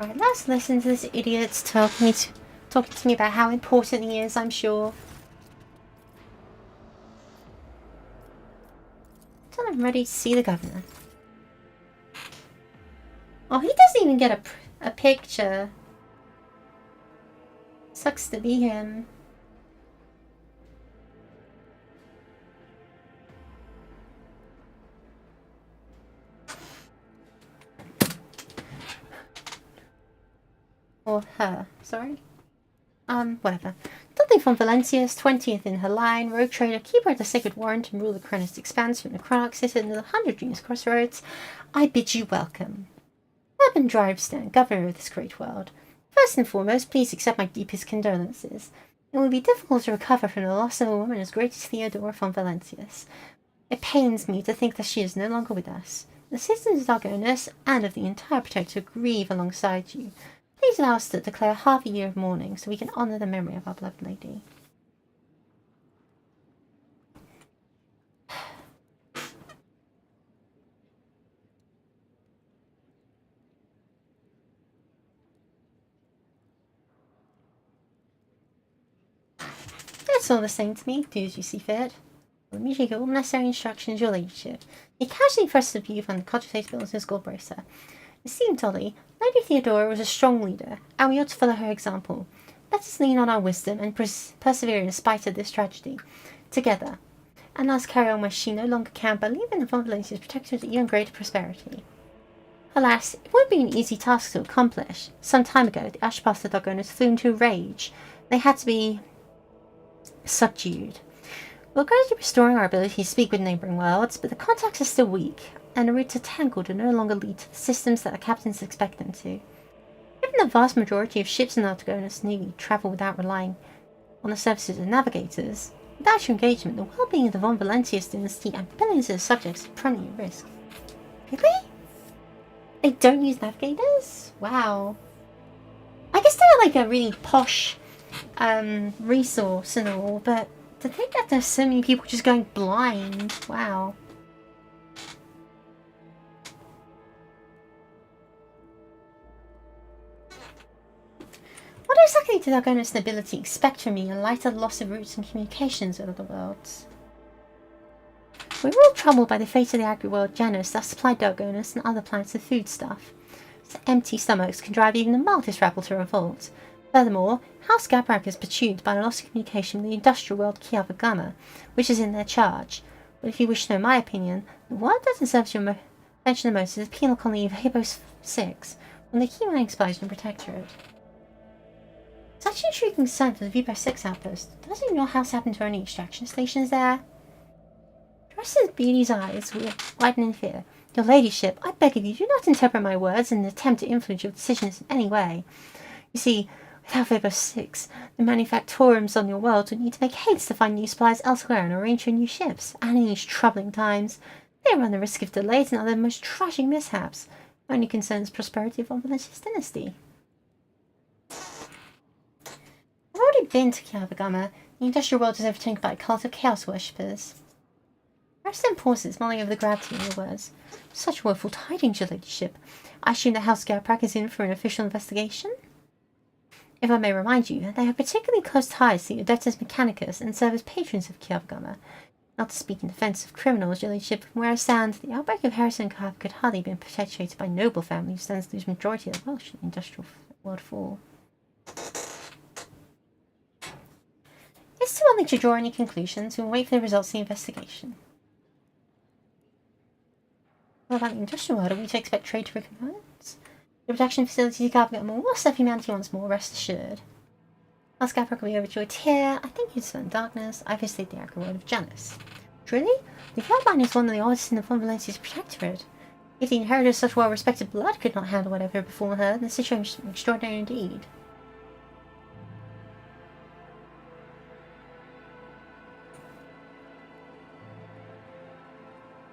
Right, let's listen to this idiot talking to me about how important he is, I'm sure. Tell him I'm ready to see the governor. Oh, he doesn't even get a picture. Sucks to be him. Or her, sorry. Whatever. Dudley von Valencius, 20th in her line, rogue trader, keeper of the sacred warrant, and ruler of the Chronistic Expanse from the Chronox, sitter in the 100 Genius Crossroads, I bid you welcome. Urban Drivestan, governor of this great world. First and foremost, please accept my deepest condolences. It will be difficult to recover from the loss of a woman as great as Theodora von Valencius. It pains me to think that she is no longer with us. The citizens of Dargonus and of the entire Protector grieve alongside you. Please allow us to declare half a year of mourning so we can honour the memory of our beloved lady. It's all the same to me. Do as you see fit. I'll immediately give all necessary instructions, your ladyship. He casually pressed the view from the cogitated build of his gold bracer. Esteemed Dolly, Lady Theodora was a strong leader, and we ought to follow her example. Let us lean on our wisdom and persevere in spite of this tragedy. Together. And let us carry on where she no longer can, but leave in the von Valencia's protectorate even greater prosperity. Alas, it won't be an easy task to accomplish. Some time ago, the Ashpaths of Dargonus flew into a rage. They had to be subdued. We're gradually restoring our ability to speak with neighbouring worlds, but the contacts are still weak, and the routes are tangled and no longer lead to the systems that the captains expect them to. Given the vast majority of ships in the Dargonus Navy travel without relying on the services of navigators, without your engagement, the well-being of the von Valencius dynasty and billions of subjects is permanently at risk. Really? They don't use navigators? Wow. I guess they're like a really posh resource and all, but to think that there's so many people just going blind, wow. What exactly did Dargonus nobility expect from me in light of the loss of routes and communications with other worlds? We were all troubled by the fate of the agri-world Janus that supplied Dargonus and other planets with foodstuff. So empty stomachs can drive even the mildest rabble to revolt. Furthermore, House Gabrak is perturbed by the loss of communication with the industrial world Kiava Gamma, which is in their charge. But if you wish to know my opinion, the world that deserves your attention the most is the penal colony of Hibos 6, when the key mining explosion in Protectorate. Such an intriguing sign for the Vibo 6 outpost. Doesn't your house happen to own any extraction stations there? Dresses Beauty's eyes widen in fear. Your ladyship, I beg of you, do not interpret my words and attempt to influence your decisions in any way. You see, without Vibo 6, the manufactorums on your world would need to make haste to find new supplies elsewhere and arrange for new ships. And in these troubling times, they run the risk of delays and other most tragic mishaps. Only concerns prosperity of von Valencia's dynasty. I've already been to Kiavagama. The industrial world is overtaken by a cult of chaos worshippers. Rest in pauses, mulling over the gravity of your words. Such woeful tidings, your ladyship. I assume the House Gabrak is in for an official investigation? If I may remind you, they have particularly close ties to the Adeptus Mechanicus and serve as patrons of Kiavagama. Not to speak in defence of criminals, your ladyship, from where I stand, the outbreak of heresy in Kav could hardly have been perpetuated by noble family who stands to lose majority of the Welsh in the industrial world fall. It's too early to draw any conclusions. We'll wait for the results of the investigation. What about the industrial world? Are we to expect trade to recommence? The production facilities of Gabgamma will serve humanity once more, rest assured. Whilst Gabrak will be overjoyed here, I think you'd spend darkness. I visited the agri world of Janus. Truly? The Carbine is one of the oldest in the von Valencia's protectorate. If the inheritor of such well-respected blood could not handle whatever before her, the situation is extraordinary indeed.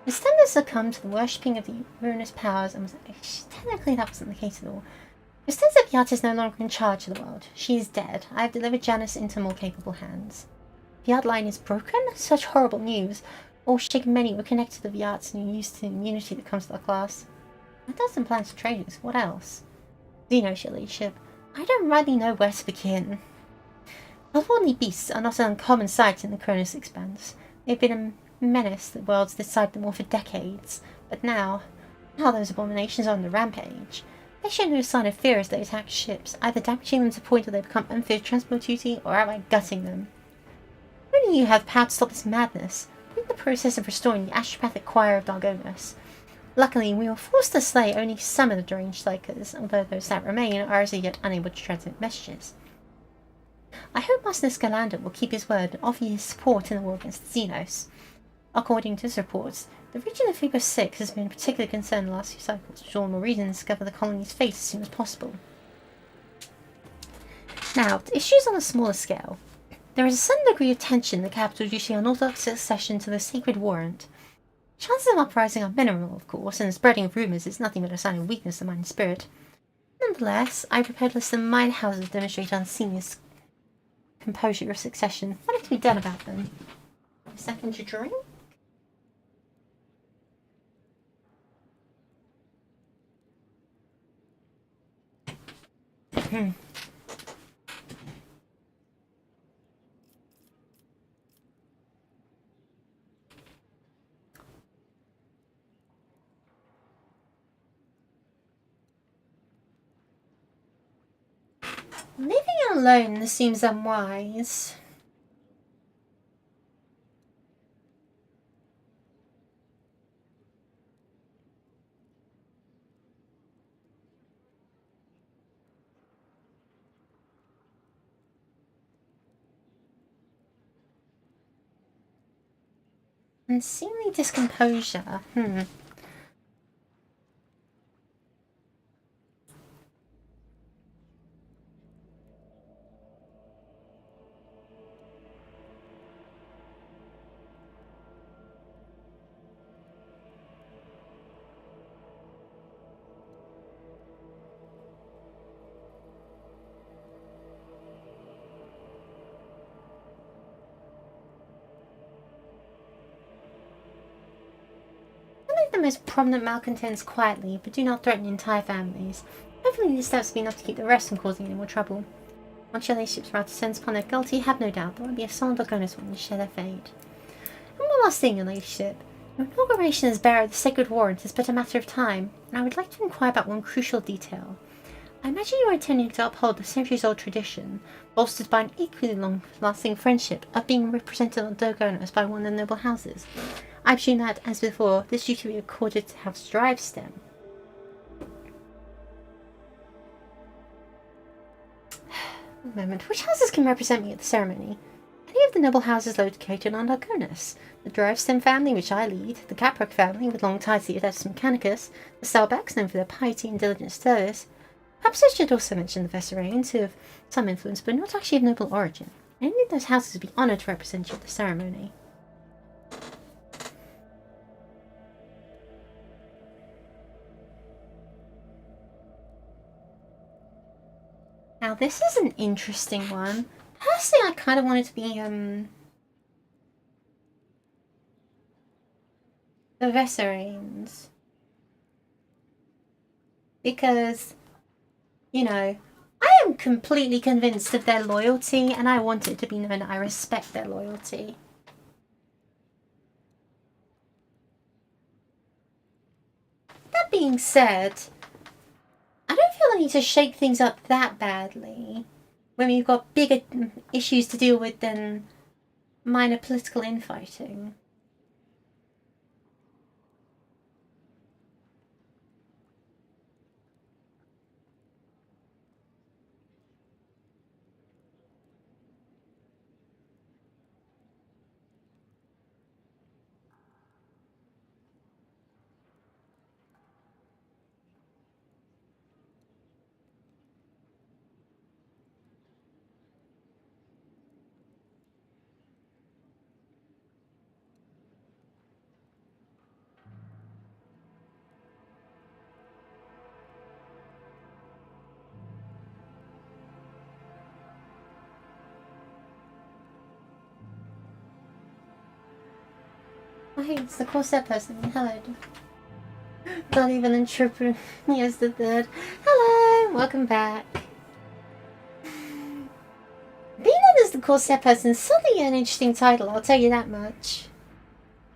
Miss Tender succumbed to the worshipping of the ruinous powers and was... Technically that wasn't the case at all. It says that Piat is no longer in charge of the world. She is dead. I have delivered Janice into more capable hands. Piat line is broken? Such horrible news. All Shig many were connected to the Viats and used to immunity that comes to the class. That doesn't plan to trade us. What else? Xenos, your leadership. I don't rightly know where to begin. Otherworldly beasts are not an uncommon sight in the Cronus Expanse. They've been a menace to the worlds this side of the war for decades. But now those abominations are on the rampage. They show no sign of fear as they attack ships, either damaging them to the point where they become unfit for transport duty or outright gutting them. Only you have the power to stop this madness. We're in the process of restoring the astropathic choir of Dargonis. Luckily, we were forced to slay only some of the deranged Psychers, although those that remain are as yet unable to transmit messages. I hope Master Scalander will keep his word and offer his support in the war against the Xenos. According to his reports, the region of Figure 6 has been a particular concern in the last few cycles, which will more reason to discover the colony's fate as soon as possible. Now, the issues on a smaller scale. There is a certain degree of tension in the capital due to the unorthodox succession to the sacred warrant. Chances of uprising are minimal, of course, and the spreading of rumours is nothing but a sign of weakness of mind and spirit. Nonetheless, I prepared a list of minor houses that demonstrate unseen composure of succession. What is to be done about them? A second to drink? Living alone seems unwise. Unseemly discomposure. The most prominent malcontents quietly, but do not threaten entire families. Hopefully these steps will be enough to keep the rest from causing any more trouble. Once your relationships are out to sense upon their guilty, have no doubt there will be a solid Dargonis one to share their fate. And one last thing, your ladyship. Your inauguration as bearer of the sacred warrant is but a matter of time, and I would like to inquire about one crucial detail. I imagine you are intending to uphold the centuries-old tradition, bolstered by an equally long-lasting friendship, of being represented on Dargonis by one of the noble houses. I presume that, as before, this duty will be accorded to House Drivestem. A moment. Which houses can represent me at the ceremony? Any of the noble houses located on Dargonis. The Drivestem family, which I lead, the Caprock family, with long ties to the Adeptus Mechanicus, the Selbecks, known for their piety and diligent service. Perhaps I should also mention the Vesserains, who have some influence, but not actually of noble origin. Any of those houses would be honoured to represent you at the ceremony. Now this is an interesting one. Personally, I kind of want it to be the Vesserains, because, you know, I am completely convinced of their loyalty, and I want it to be known that I respect their loyalty. That being said, I don't feel the need to shake things up that badly when we've got bigger issues to deal with than minor political infighting. hey, it's the corset person. Hello. Not even interpret me as the third. Hello, welcome back. Being known as the corset person is certainly an interesting title, I'll tell you that much.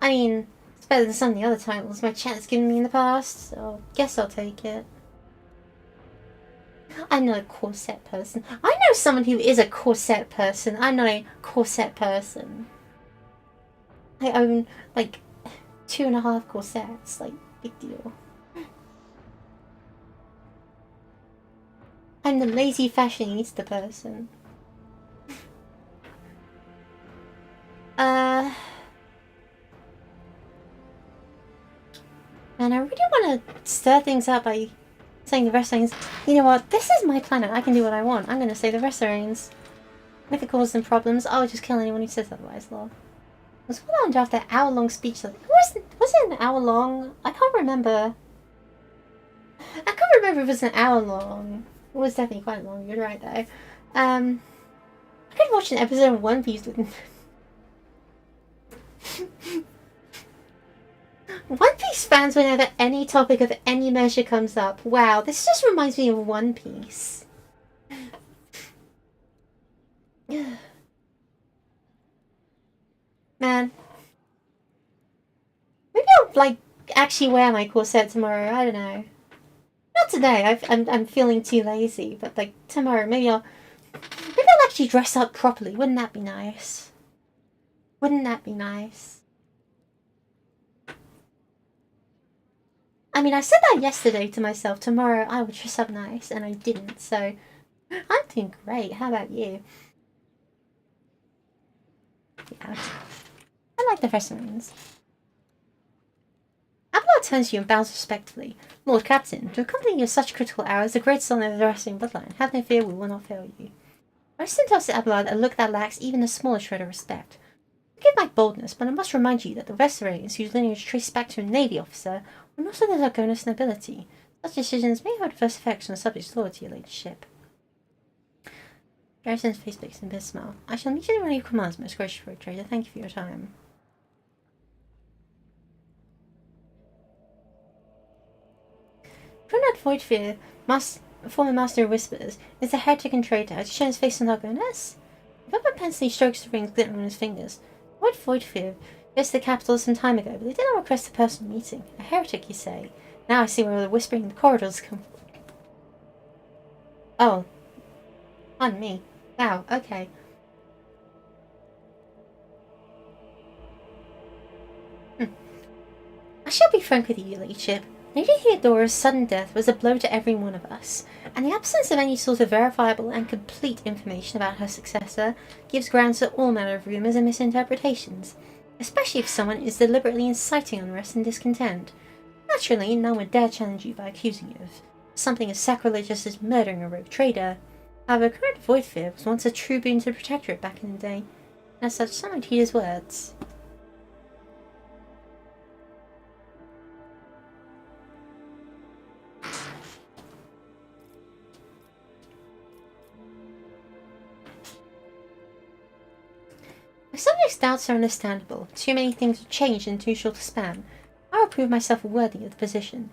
I mean, it's better than some of the other titles my chat has given me in the past, so I guess I'll take it. I'm not a corset person. I know someone who is a corset person. I'm not a corset person. I own, like, 2.5 corsets. Like, big deal. I'm the lazy fashionista person. Man, I really want to stir things up by saying the Wrestlings. You know what? This is my planet. I can do what I want. I'm going to say the Wrestlings. If it causes them problems, I'll just kill anyone who says otherwise, lol. Was what on after that hour-long speech? Was it an hour long? I can't remember. I can't remember if it was an hour long. It was definitely quite long. You're right, though. I could watch an episode of One Piece with. One Piece fans whenever any topic of any measure comes up. Wow, this just reminds me of One Piece. Man. Maybe I'll, like, actually wear my corset tomorrow. I don't know. Not today. I'm feeling too lazy. But, like, tomorrow, maybe I'll actually dress up properly. Wouldn't that be nice? Wouldn't that be nice? I mean, I said that yesterday to myself. Tomorrow I will dress up nice, and I didn't. So, I'm doing great. How about you? Yeah. I like the Wrestlings. Abelard turns to you and bows respectfully. Lord Captain, to accompany you at such critical hours, the great son of the wrestling bloodline. Have no fear, we will not fail you. Ariston tosses Abelard a look that lacks even a smaller shred of respect. Forgive my boldness, but I must remind you that the Wrestlings, whose lineage traces back to a Navy officer, were not of the Dragonus nobility. Such decisions may have adverse effects on the subject's loyalty, your ladyship. Garrison's face breaks in a bit of smile. I shall immediately run your commands, most gracious road trader. Thank you for your time. Brunad Voidfear, former master of whispers, is a heretic and traitor. Has he shown his face on Dragonus? Robert Pensley strokes the rings glittering on his fingers. Lord Voidfear visited the capital some time ago, but they did not request a personal meeting. A heretic, you say? Now I see where the whispering in the corridors come from. Oh. On me. Wow, okay. I shall be frank with you, your ladyship. Lady Theodora's sudden death was a blow to every one of us, and the absence of any sort of verifiable and complete information about her successor gives grounds to all manner of rumours and misinterpretations, especially if someone is deliberately inciting unrest and discontent. Naturally, no one would dare challenge you by accusing you of something as sacrilegious as murdering a rogue trader. However, Current Voidfear was once a true boon to the Protectorate back in the day, and as such, some might heed his words. My subject's doubts are understandable. Too many things have changed in too short a span. I will prove myself worthy of the position.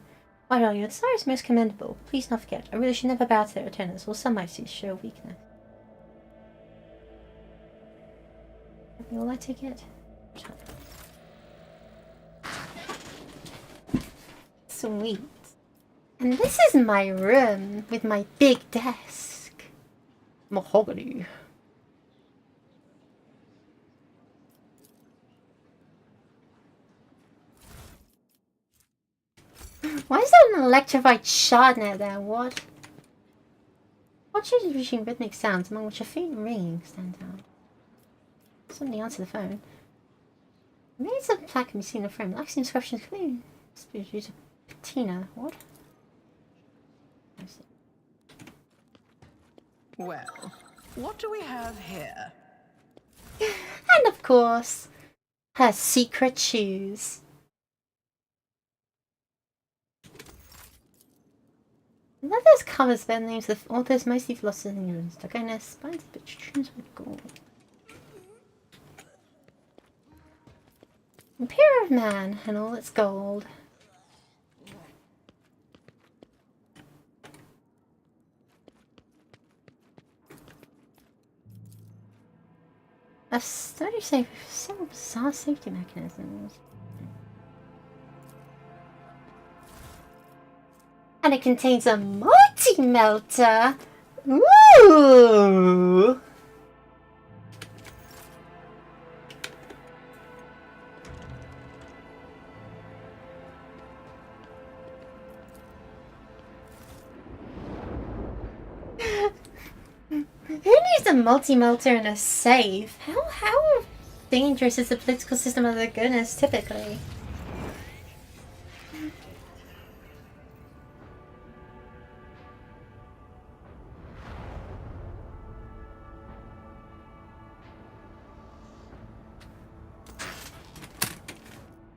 While your desire is most commendable, please not forget, I really should never bow to their attendants, or some might see show weakness. Will I take it? Sweet. And this is my room with my big desk. Mahogany. Why is there an electrified shardnet there? What? What changes reaching rhythmic sounds among which a faint ringing stands out? Somebody answer the phone. Maybe it's a plaque can be seen in the frame. Like the inscriptions clean. Due to patina. What? Well, what do we have here? And of course, her secret shoes. I love those covers bear the names of the authors, mostly philosophers and humans. Dragonus, spines of bitch trims with gold. Imperial of Man and all its gold. A study safe with several bizarre safety mechanisms. And it contains a multi-melter! Ooh! Who needs a multi-melter in a safe? How dangerous is the political system of the goodness typically?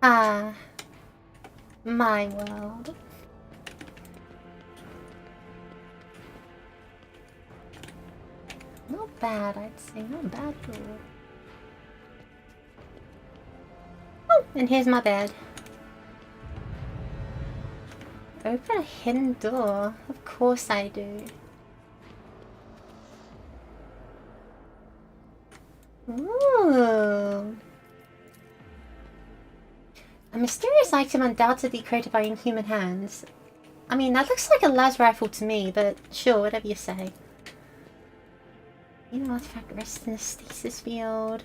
Ah, my world. Not bad, I'd say. Not bad at all. Oh, and here's my bed. Open a hidden door. Of course I do. Ooh. A mysterious item undoubtedly created by inhuman hands. I mean, that looks like a las rifle to me, but sure, whatever you say. You know, artifact rests in a stasis field.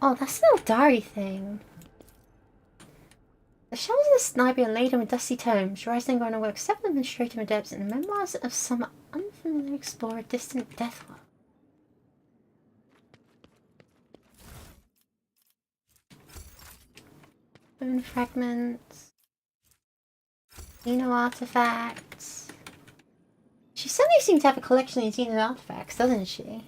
Oh, that's a little diary thing. The shelves of this library are laden with dusty tomes, rising on a work seven administrative adepts and the memoirs of some unfamiliar explorer of distant Deathworld. Bone fragments. Xeno artifacts. She certainly seems to have a collection of Xeno artifacts, doesn't she?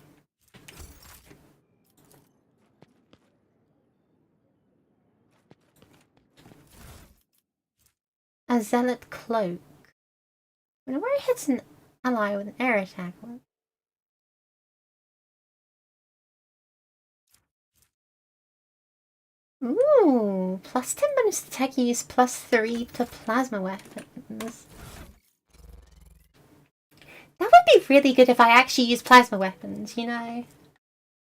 A zealot cloak. Whenever it hits an ally with an air attack. Ooh, plus 10 bonus to tech use, plus 3 to plasma weapons. That would be really good if I actually use plasma weapons, you know?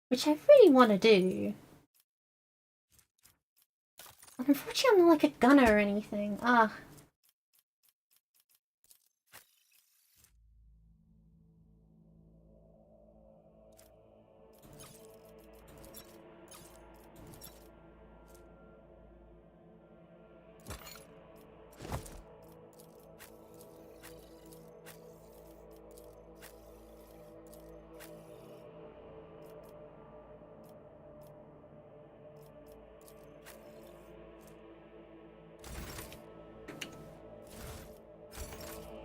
Which I really want to do. Unfortunately, I'm not like a gunner or anything. Ah.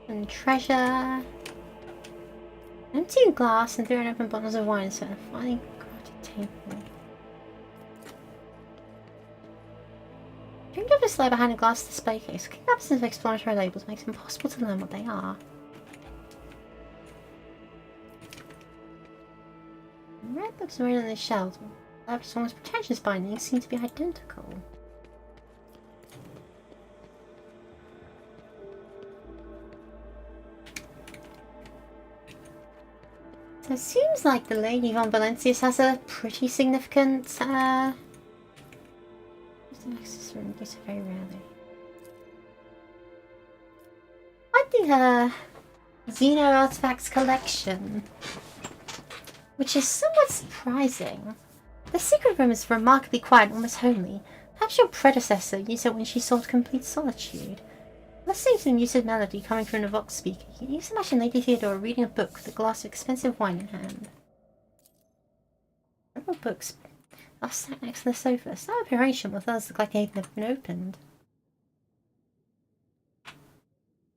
And treasure. Empty glass and 3 unopened bottles of wine set a finely crafted table. Drink of this lay behind a glass display case. King absence of explanatory labels makes it impossible to learn what they are. Red books are in the shelves. Laboratory's almost pretentious bindings seem to be identical. So it seems like the Lady von Valencius has a pretty significant, access room, use it very rarely. I think her Xeno artifacts collection, which is somewhat surprising. The secret room is remarkably quiet and almost homely. Perhaps your predecessor used it when she sought complete solitude. Listening to the muted melody coming from the Vox speaker, you can just imagine Lady Theodora reading a book with a glass of expensive wine in hand. Several books are sat next to the sofa. It's no operation, with others look like they've never been opened.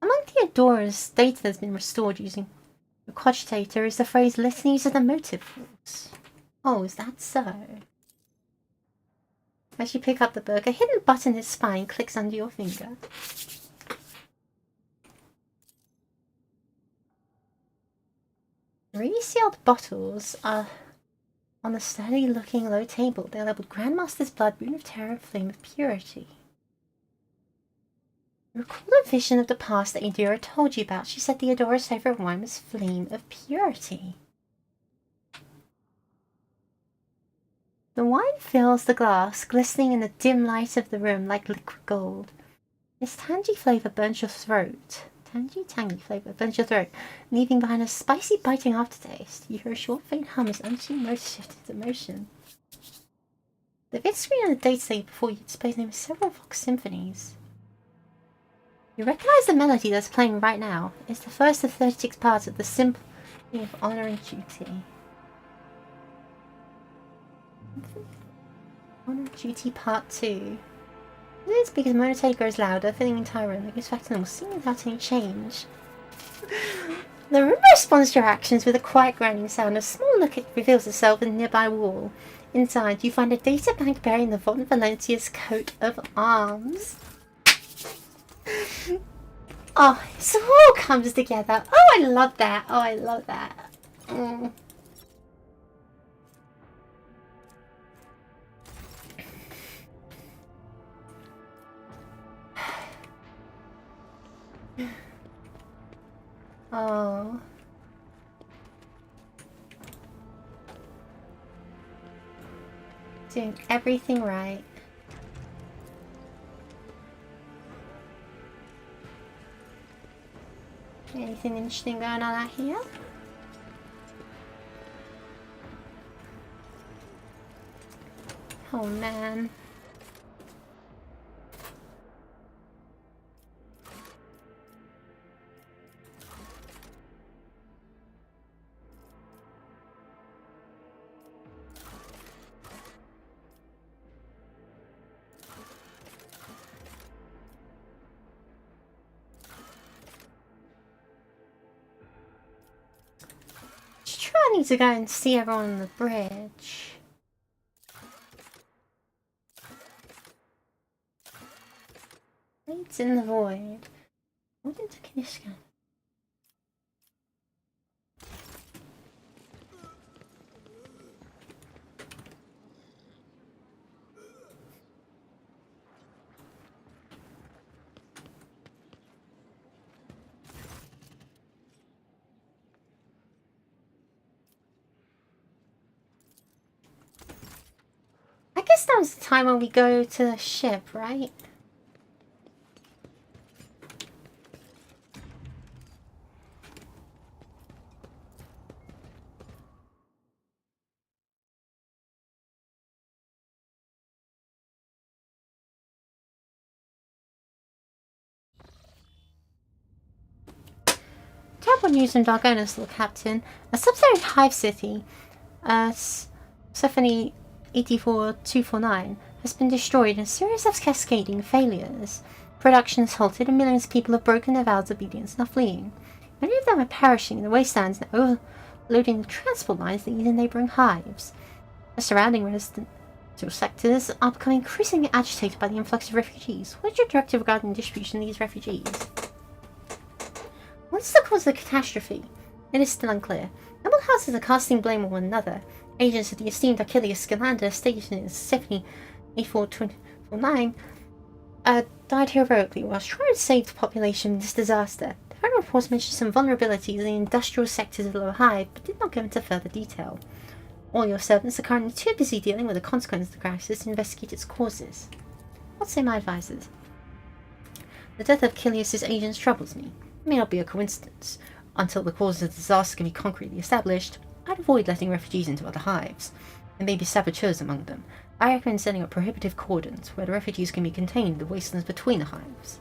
Among Theodora's data that's been restored using the cogitator is the phrase litanies of the motive force. Oh, is that so? As you pick up the book, a hidden button in its spine clicks under your finger. Resealed bottles are On the sturdy-looking low table, they labeled Grandmaster's Blood, Boon of Terror, Flame of Purity. You recall a vision of the past that Eudora told you about. She said Theodora's favorite wine was Flame of Purity. The wine fills the glass, glistening in the dim light of the room like liquid gold. Its tangy flavour burns your throat. Tangy flavour burns your throat, leaving behind a spicy, biting aftertaste. You hear a short, faint hum as unseen notes shift into motion. The vid screen on the datascape before you displays the name of several Vox symphonies. You recognise the melody that's playing right now. It's the first of 36 parts of the Symphony of Honor and Duty. Honor and Duty Part 2. It's because monotone grows louder, filling the entire room. It goes back to normal, singing without any change. The room responds to your actions with a quiet grinding sound. A small nook reveals itself in a nearby wall. Inside, you find a data bank bearing the Von Valentia's coat of arms. Oh, it all comes together. Oh, I love that. Oh, I love that. Oh. Doing everything right. Anything interesting going on out here? Oh man. I need to go and see everyone on the bridge. It's in the void. What did Kanishka? I guess that was the time when we go to the ship, right? Terrible news from Dargonis, little captain. A sub-Saharan hive city, Symphony 84249, has been destroyed in a series of cascading failures. Production is halted and millions of people have broken their vows of obedience and are fleeing. Many of them are perishing in the wastelands and overloading the transport lines that lead to neighbouring hives. The surrounding residential sectors are becoming increasingly agitated by the influx of refugees. What is your directive regarding the distribution of these refugees? What is the cause of the catastrophe? It is still unclear. Noble houses are casting blame on one another. Agents of the esteemed Achilles Scamander stationed in Symphony 84249 died heroically whilst trying to save the population from this disaster. The final reports mentioned some vulnerabilities in the industrial sectors of the Lower Hive, but did not go into further detail. All your servants are currently too busy dealing with the consequences of the crisis to investigate its causes. What say my advisors? The death of Achilles' agents troubles me. It may not be a coincidence. Until the cause of the disaster can be concretely established, I'd avoid letting refugees into other hives. There may be saboteurs among them. I recommend setting up prohibitive cordons where the refugees can be contained in the wastelands between the hives.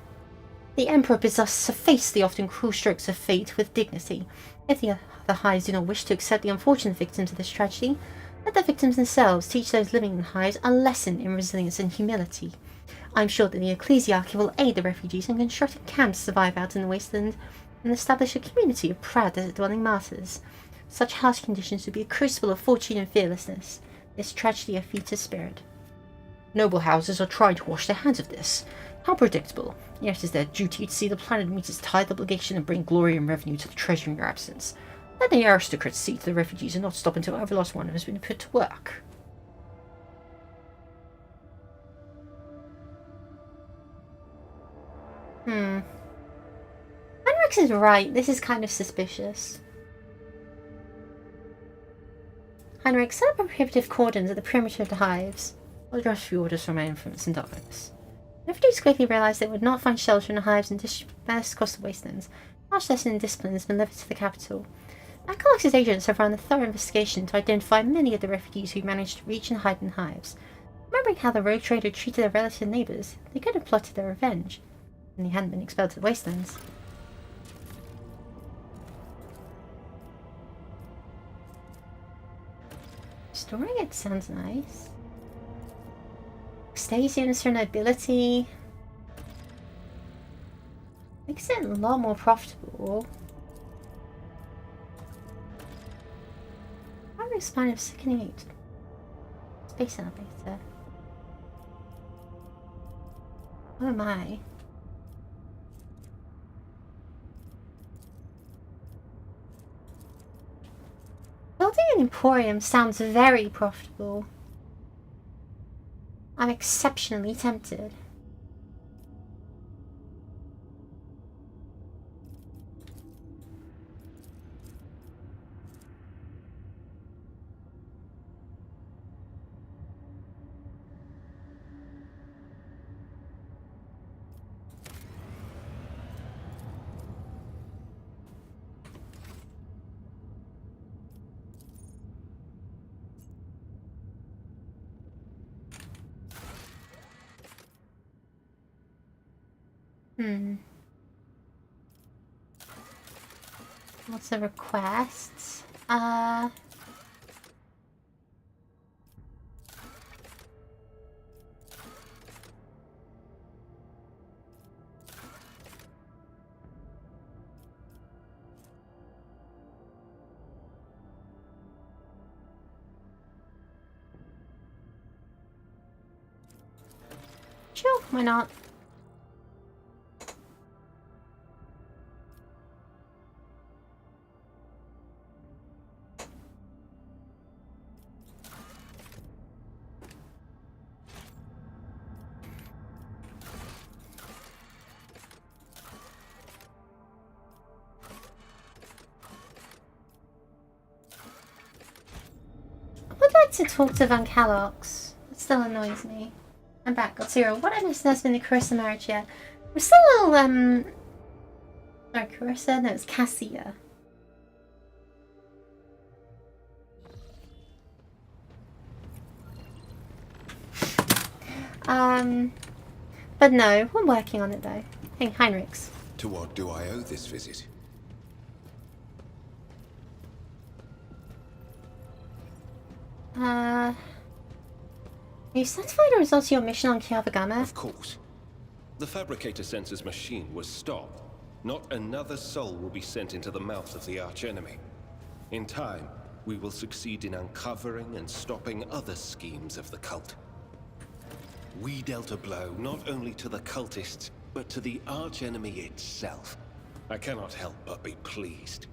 The Emperor bids us to face the often cruel strokes of fate with dignity. If the other hives do not wish to accept the unfortunate victims of this tragedy, let the victims themselves teach those living in the hives a lesson in resilience and humility. I am sure that the Ecclesiarchy will aid the refugees in constructing camps to survive out in the wasteland and establish a community of proud desert-dwelling martyrs. Such harsh conditions would be a crucible of fortune and fearlessness. This tragedy of fetus spirit. Noble houses are trying to wash their hands of this. How predictable. Yet it is their duty to see the planet meet its tithe obligation and bring glory and revenue to the treasury in your absence. Let the aristocrats see to the refugees and not stop until every last one has been put to work. Heinrichs is right. This is kind of suspicious. Heinrich, set up prohibitive cordons at the perimeter of the hives. I'll draft few orders from my influence in darkness. Refugees quickly realised they would not find shelter in the hives and dispersed across the wastelands. Harsh lesson in discipline has been levied to the capital. Ankalox's agents have run a thorough investigation to identify many of the refugees who managed to reach and hide in hives. Remembering how the rogue trader treated their relative neighbours, they could have plotted their revenge, and they hadn't been expelled to the wastelands. Storing it sounds nice. Stasiums for nobility. Makes it a lot more profitable. Primary spine of sickening eight. Space elevator. Oh my. Building an emporium sounds very profitable. I'm exceptionally tempted. What's the requests? Sure, why not? To talk to Van Calox. It still annoys me. I'm back, got 0. What I missed has been the Carissa marriage yet. We're still a little, sorry, Carissa? No, it's Cassia. But no, we're working on it though. Hey, Heinrichs. To what do I owe this visit? Are you satisfied with the results of your mission on Kiavagama? Of course. The Fabricator Sensor's machine was stopped. Not another soul will be sent into the mouth of the archenemy. In time, we will succeed in uncovering and stopping other schemes of the cult. We dealt a blow not only to the cultists, but to the archenemy itself. I cannot help but be pleased.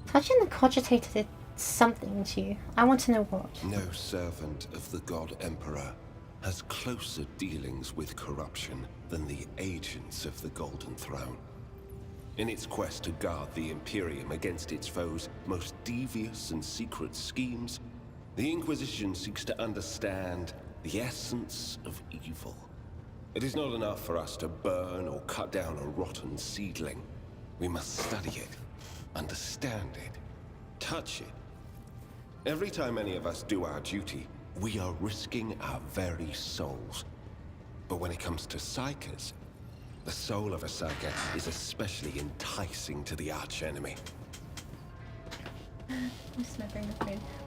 Touching the cogitator did something to you. I want to know what. No servant of the God Emperor has closer dealings with corruption than the agents of the Golden Throne. In its quest to guard the Imperium against its foes' most devious and secret schemes, the Inquisition seeks to understand the essence of evil. It is not enough for us to burn or cut down a rotten seedling. We must study it, understand it, touch it. Every time any of us do our duty, we are risking our very souls. But when it comes to Psykers, the soul of a Psyker is especially enticing to the archenemy.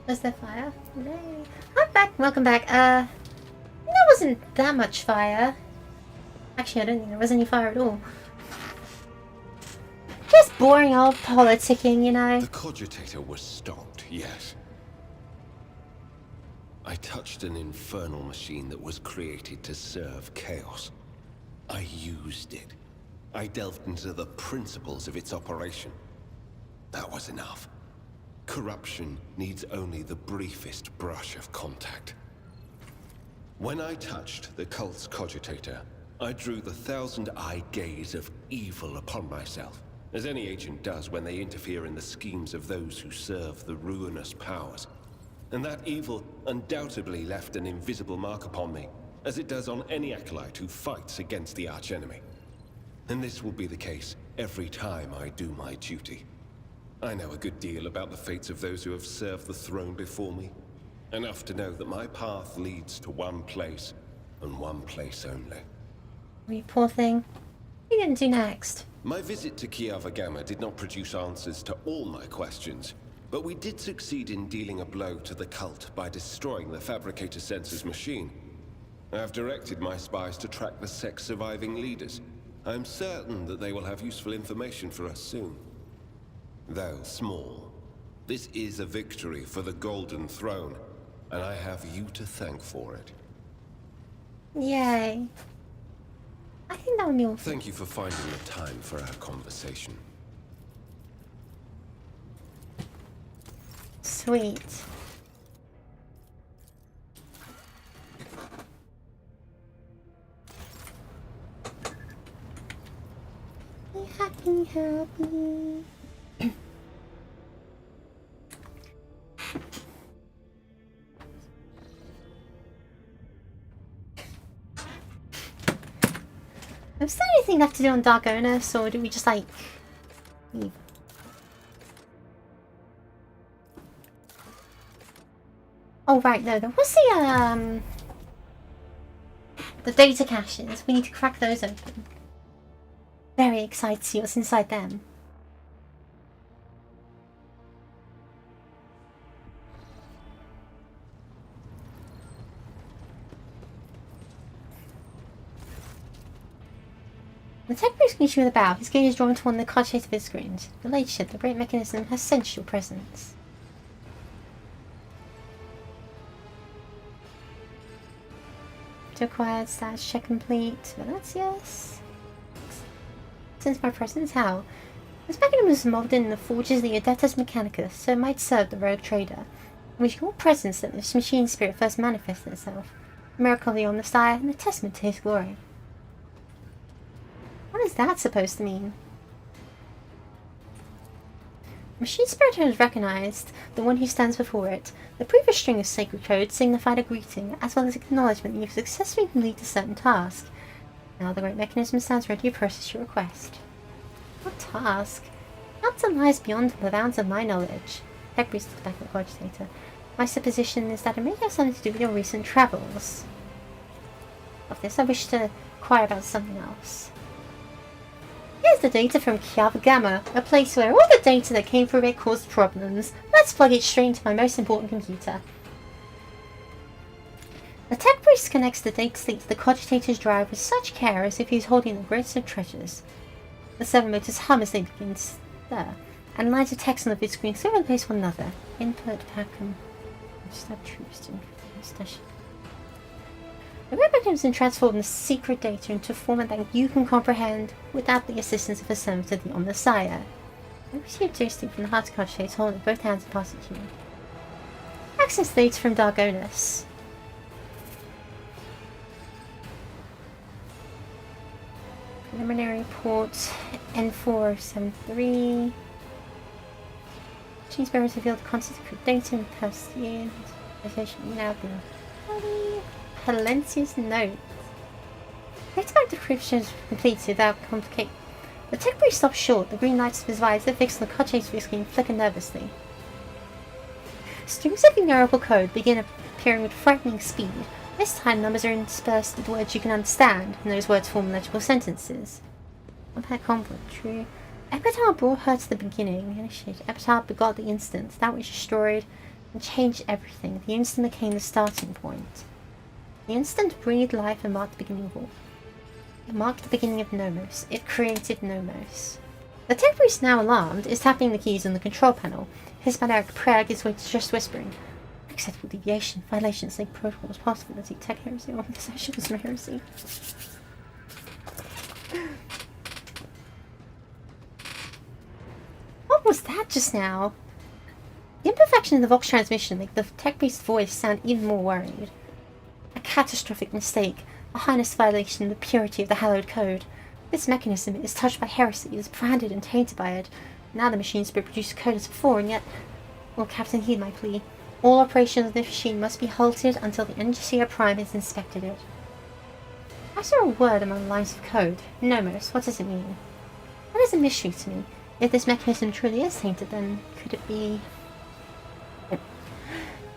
Was there fire? Yay. I'm back. Welcome back. There wasn't that much fire. Actually, I don't think there was any fire at all. Just boring old politicking, you know. The cogitator was stopped, yes. I touched an infernal machine that was created to serve chaos. I used it. I delved into the principles of its operation. That was enough. corruption needs only the briefest brush of contact. When I touched the cult's cogitator, I drew the thousand-eye gaze of evil upon myself, as any agent does when they interfere in the schemes of those who serve the ruinous powers. And that evil undoubtedly left an invisible mark upon me, as it does on any acolyte who fights against the archenemy. And this will be the case every time I do my duty. I know a good deal about the fates of those who have served the throne before me. Enough to know that my path leads to one place, and one place only. You poor thing. What are you going to do next? My visit to Kiava Gamma did not produce answers to all my questions, but we did succeed in dealing a blow to the cult by destroying the Fabricator Sensor's machine. I have directed my spies to track the sect's surviving leaders. I am certain that they will have useful information for us soon. Though small, this is a victory for the Golden Throne, and I have you to thank for it. Yay. I think that would be awesome. Thank you for finding the time for our conversation. Sweet. Be happy, happy. Is there anything left to do on Dargonus, or do we just like leave? Oh right, no, there was the data caches. We need to crack those open. Very excited to see what's inside them. The tech priest greets you with a bow. His gaze is drawn toward the cogitator of his screens. Your ladyship, the great mechanism has sensed your presence. To acquired status check complete. Well, that's yes. Since my presence, how? This mechanism is molded in the forges of the Adeptus Mechanicus, so it might serve the rogue trader. It was your presence that this machine spirit first manifested itself. A miracle of the Omnissiah and a testament to his glory. What is that supposed to mean? Machine Spirit has recognized the one who stands before it. The previous string of sacred code signified a greeting, as well as acknowledgement that you have successfully completed a certain task. Now the great mechanism stands ready to process your request. What task? The answer lies beyond the bounds of my knowledge. Tech Priest looks back at the cogitator. My supposition is that it may have something to do with your recent travels. Of this, I wish to inquire about something else. Here's the data from Kiava Gamma, a place where all the data that came through it caused problems. Let's plug it straight into my most important computer. The tech priest connects the data slate to the cogitator's drive with such care as if he was holding the greatest of treasures. The servo motors hum as they begin to stir, and lines of text on the vid screen slowly replace one another. Input, Packham, Stab Troops, Stash. The web mechanism transforms the secret data into a format that you can comprehend without the assistance of a servant of the Omnissiah. I received joystick from the hard cogitator holding both hands and pass it to you. Access data from Dargonus. Preliminary report N4073. Machine Spirit revealed the content of data in the past year. Location now being Palencia's note. Data decryption is completed without complicate. The tech priest stops short. The green lights of his visor fixed on the cogitator's screen flicker nervously. Strings of ignorable code begin appearing with frightening speed. This time numbers are interspersed with words you can understand, and those words form legible sentences. Compare conflict, true. Epitaph brought her to the beginning. Initiated. Epitaph begot the instant, that which destroyed and changed everything. The instant became the starting point. The instant breathed life and marked the beginning of all. It marked the beginning of Nomos. It created Nomos. The tech priest, now alarmed, is tapping the keys on the control panel. His barbaric prayer gives way to just whispering. Acceptable deviation, violations, like protocols, possibility, tech heresy, or possessions of heresy. What was that just now? The imperfection of the Vox transmission make the tech-based voice sound even more worried. A catastrophic mistake, a heinous violation of the purity of the hallowed code. This mechanism is touched by heresy, is branded and tainted by it. Now the machine spirit produced code as before, and yet... Well, Captain, heed my plea. All operations of this machine must be halted until the Engineer Prime has inspected it. I saw a word among the lines of code. Nomos, what does it mean? That is a mystery to me. If this mechanism truly is tainted, then could it be...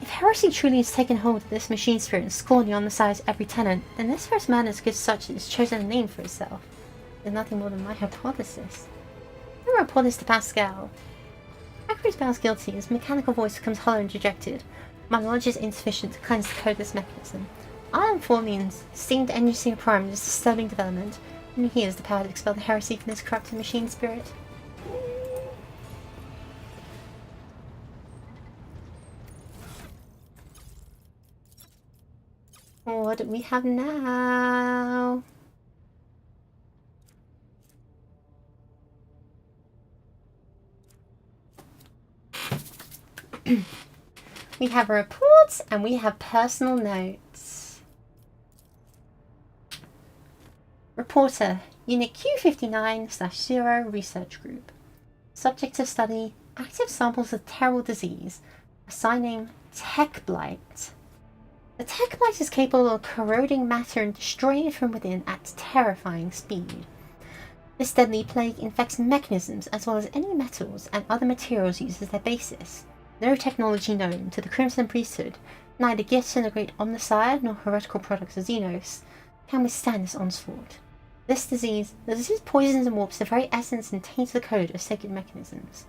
If heresy truly has taken hold of this machine spirit and scorning on the sides of every tenant, then this first man as good such has chosen a name for itself. It's nothing more than my hypothesis. I report this to Pascal. Acris bows guilty, his mechanical voice becomes hollow and dejected. My knowledge is insufficient to cleanse the code of this mechanism. I am for means, esteemed Engineer Prime is a disturbing development, and he has the power to expel the heresy from this corrupted machine spirit. What do we have now? We have reports and we have personal notes. Reporter, Unit Q59/0 Research Group. Subject of study, active samples of terrible disease. Assigning Tech Blight. The Tech Blight is capable of corroding matter and destroying it from within at terrifying speed. This deadly plague infects mechanisms as well as any metals and other materials used as their basis. No technology known to the Crimson Priesthood, neither gifts in the great Omnissiah nor heretical products of Xenos, can withstand this onslaught. The disease poisons and warps the very essence and taints the code of sacred mechanisms.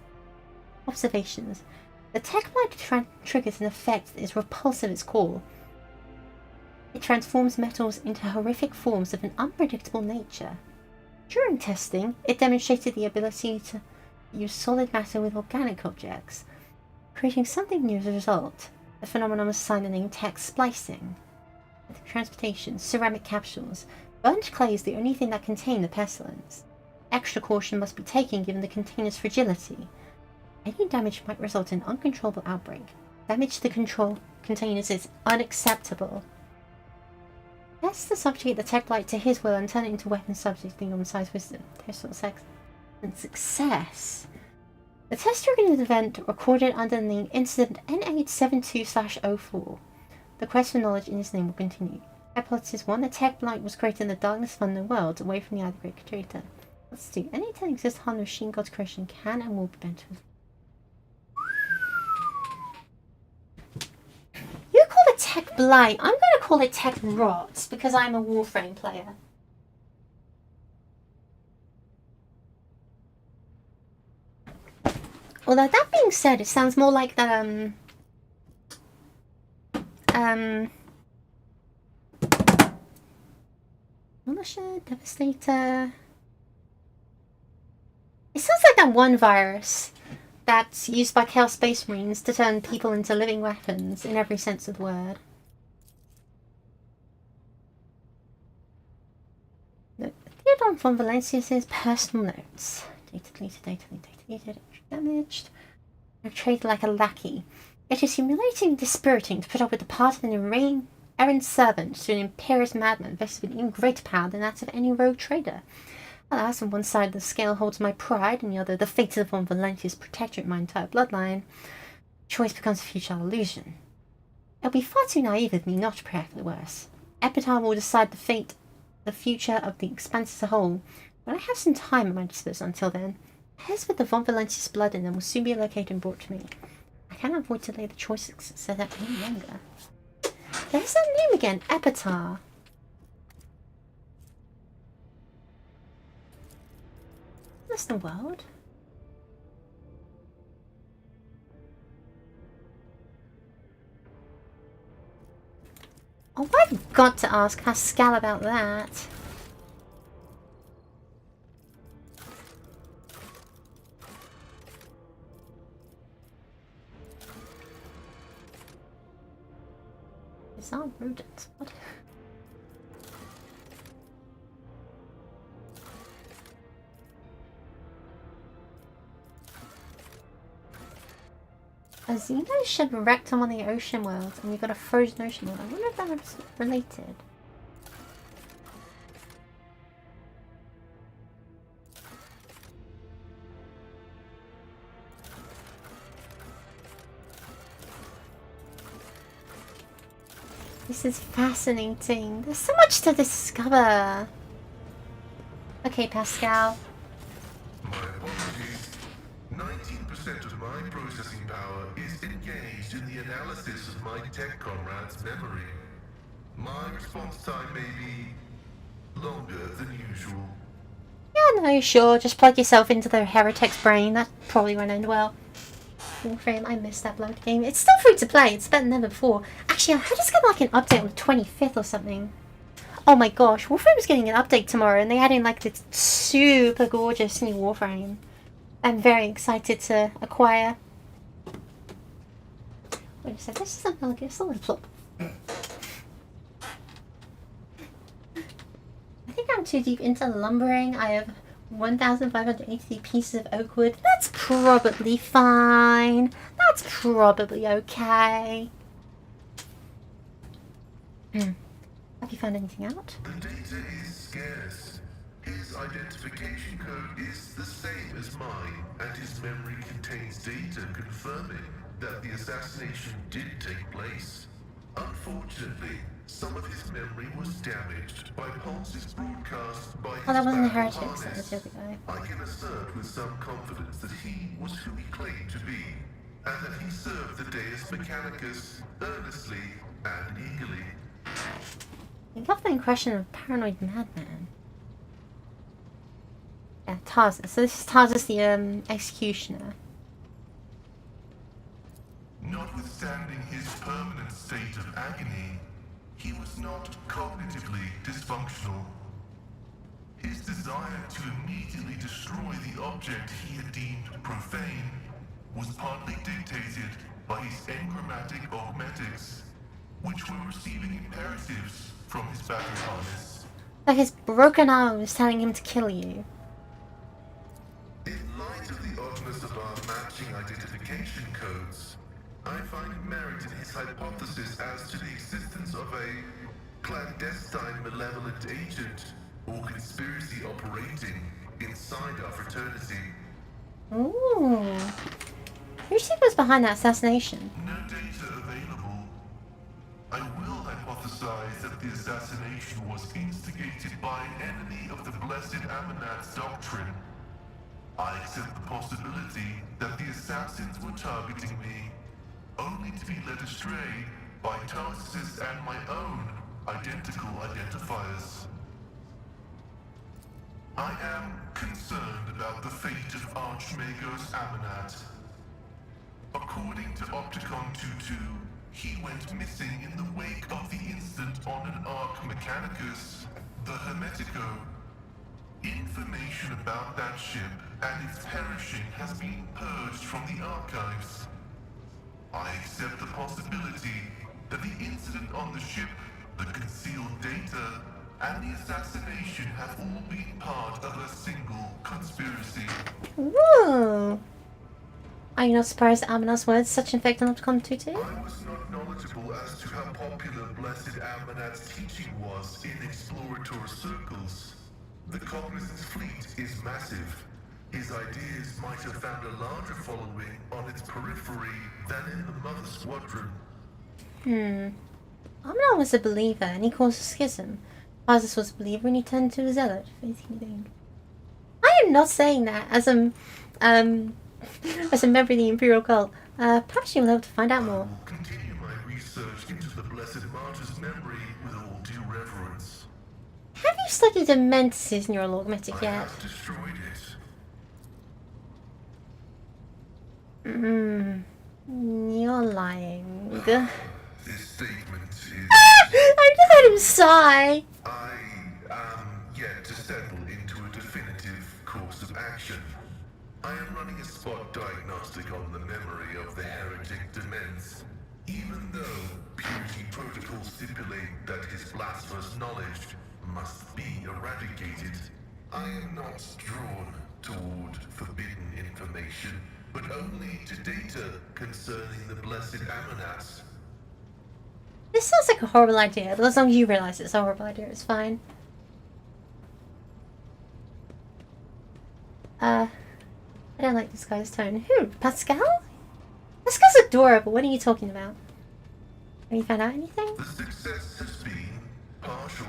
Observations. The Tech Blight triggers an effect that is repulsive at its core. It transforms metals into horrific forms of an unpredictable nature. During testing, it demonstrated the ability to use solid matter with organic objects, creating something new as a result. The phenomenon was assigned the name tech splicing. With transportation, ceramic capsules. Burnt clay is the only thing that contain the pestilence. Extra caution must be taken given the container's fragility. Any damage might result in uncontrollable outbreak. Damage to the containers is unacceptable. Test the subject the tech blight to his will and turn it into weapon subject being on size wisdom. Personal sex and success. The test triggered an event recorded under the name Incident N872/04. The quest for knowledge in his name will continue. Hypothesis 1. The tech blight was created in the darkness of unknown worlds, away from the other creator. Let's do. Any time exists harm the machine god's creation can and will be bent with. You call it tech blight. I'm going to call it tech rot because I'm a Warframe player. Although that being said, it sounds more like that Militia, Devastator. It sounds like that one virus that's used by Chaos Space Marines to turn people into living weapons in every sense of the word. Theodon von Valencius's personal notes. Data deleted, damaged. You're treated like a lackey. It is humiliating and dispiriting to put up with the part of an errant servant to an imperious madman vested with even greater power than that of any rogue trader. Alas, on one side of the scale holds my pride, and the other the fate of von Valentius protectorate my entire bloodline. Choice becomes a futile illusion. It would be far too naive of me not to prepare for the worst. Epitar will decide the future of the Expanse as a whole, but I have some time at my disposal until then. Hairs with the von Valentius blood in them will soon be located and brought to me. I cannot avoid to lay the choice set up any longer. There's that name again, Epitar. That's the world. Oh, I've got to ask Pascal about that. These are rodents. What? A Xeno ship wrecked on one of the ocean worlds, and you got a frozen ocean world. I wonder if that's related. This is fascinating. There's so much to discover. Okay, Pascal. My apologies. 19% of my processing power is engaged in the analysis of my tech comrade's memory. My response time may be longer than usual. Yeah, no, sure. Just plug yourself into the heretic's brain. That probably won't end well. Warframe, I missed that bloody game. It's still free to play. It's better than ever before. Actually, I heard it's got like an update on the 25th or something. Oh my gosh, Warframe's getting an update tomorrow, and they add in like this super gorgeous new Warframe. I'm very excited to acquire. Wait a sec, this is something like it's a little plop. I think I'm too deep into lumbering. I have 1,580 pieces of oak wood. That's probably fine. That's probably okay. Have you found anything out? The data is scarce. His identification code is the same as mine, and his memory contains data confirming that the assassination did take place. Unfortunately, some of his memory was damaged by pulses broadcast by his that wasn't the battle heretics, that was harness. the other guy. I can assert with some confidence that he was who he claimed to be, and that he served the Deus Mechanicus earnestly and eagerly. You got the impression of a paranoid madman. Yeah, Tarsus. So this is Tarsus the executioner. Notwithstanding his permanent state of agony, he was not cognitively dysfunctional. His desire to immediately destroy the object he had deemed profane was partly dictated by his enchromatic augmetics, which were receiving imperatives from his battle harness. Like his broken arm was telling him to kill you. In light of the oddness of our matching identification codes, I find merit in his hypothesis as to the existence of a clandestine malevolent agent or conspiracy operating inside our fraternity. Ooh. Who do you think was behind that assassination? No data available. I will hypothesize that the assassination was instigated by an enemy of the Blessed Amanat's doctrine. I accept the possibility that the assassins were targeting me, only to be led astray by Tarsus and my own identical identifiers. I am concerned about the fate of Archmagos Amanat. According to Opticon 22, he went missing in the wake of the incident on an Arc Mechanicus, the Hermetico. Information about that ship and its perishing has been purged from the archives. I accept the possibility that the incident on the ship, the concealed data, and the assassination have all been part of a single conspiracy. Ooh. Are you not surprised that Amanat's words such an effect on Opticon 22? I was not knowledgeable as to how popular Blessed Amanat's teaching was in exploratory circles. The Cognizant's fleet is massive. His ideas might have found a larger following on its periphery than in the Mother Squadron. Amanat was a believer and he caused a schism. Tarsus was a believer and he turned to a zealot. Anything. I am not saying that as a member of the Imperial cult. Perhaps you'll have to find out more. I will continue my research into the Blessed Martyr's memory with all due reverence. Have you studied the Mentis in your logmatic I yet? have destroyed it. You're lying. This statement is... I just heard him sigh. I am yet to settle into a definitive course of action. I am running a spot diagnostic on the memory of the heretic Demens. Even though purity protocols stipulate that his blasphemous knowledge must be eradicated, I am not drawn toward forbidden information. but only to data concerning the blessed Amanat. This sounds like a horrible idea, but as long as you realize it's a horrible idea, it's fine. I don't like this guy's tone. Who? Pascal? This guy's adorable. What are you talking about? Have you found out anything? The success has been partial.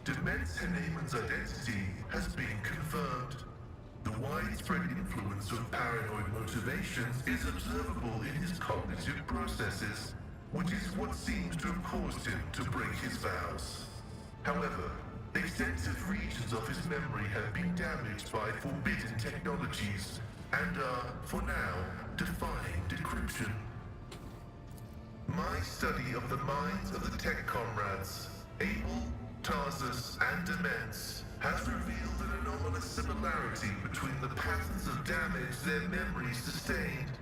Dement's Haneman's identity has been confirmed. The widespread influence of paranoid motivations is observable in his cognitive processes, which is what seems to have caused him to break his vows. However, extensive regions of his memory have been damaged by forbidden technologies and are, for now, defying decryption. My study of the minds of the tech comrades, Abel, Tarsus, and Demence, has revealed an anomalous similarity between the patterns of damage their memories sustained.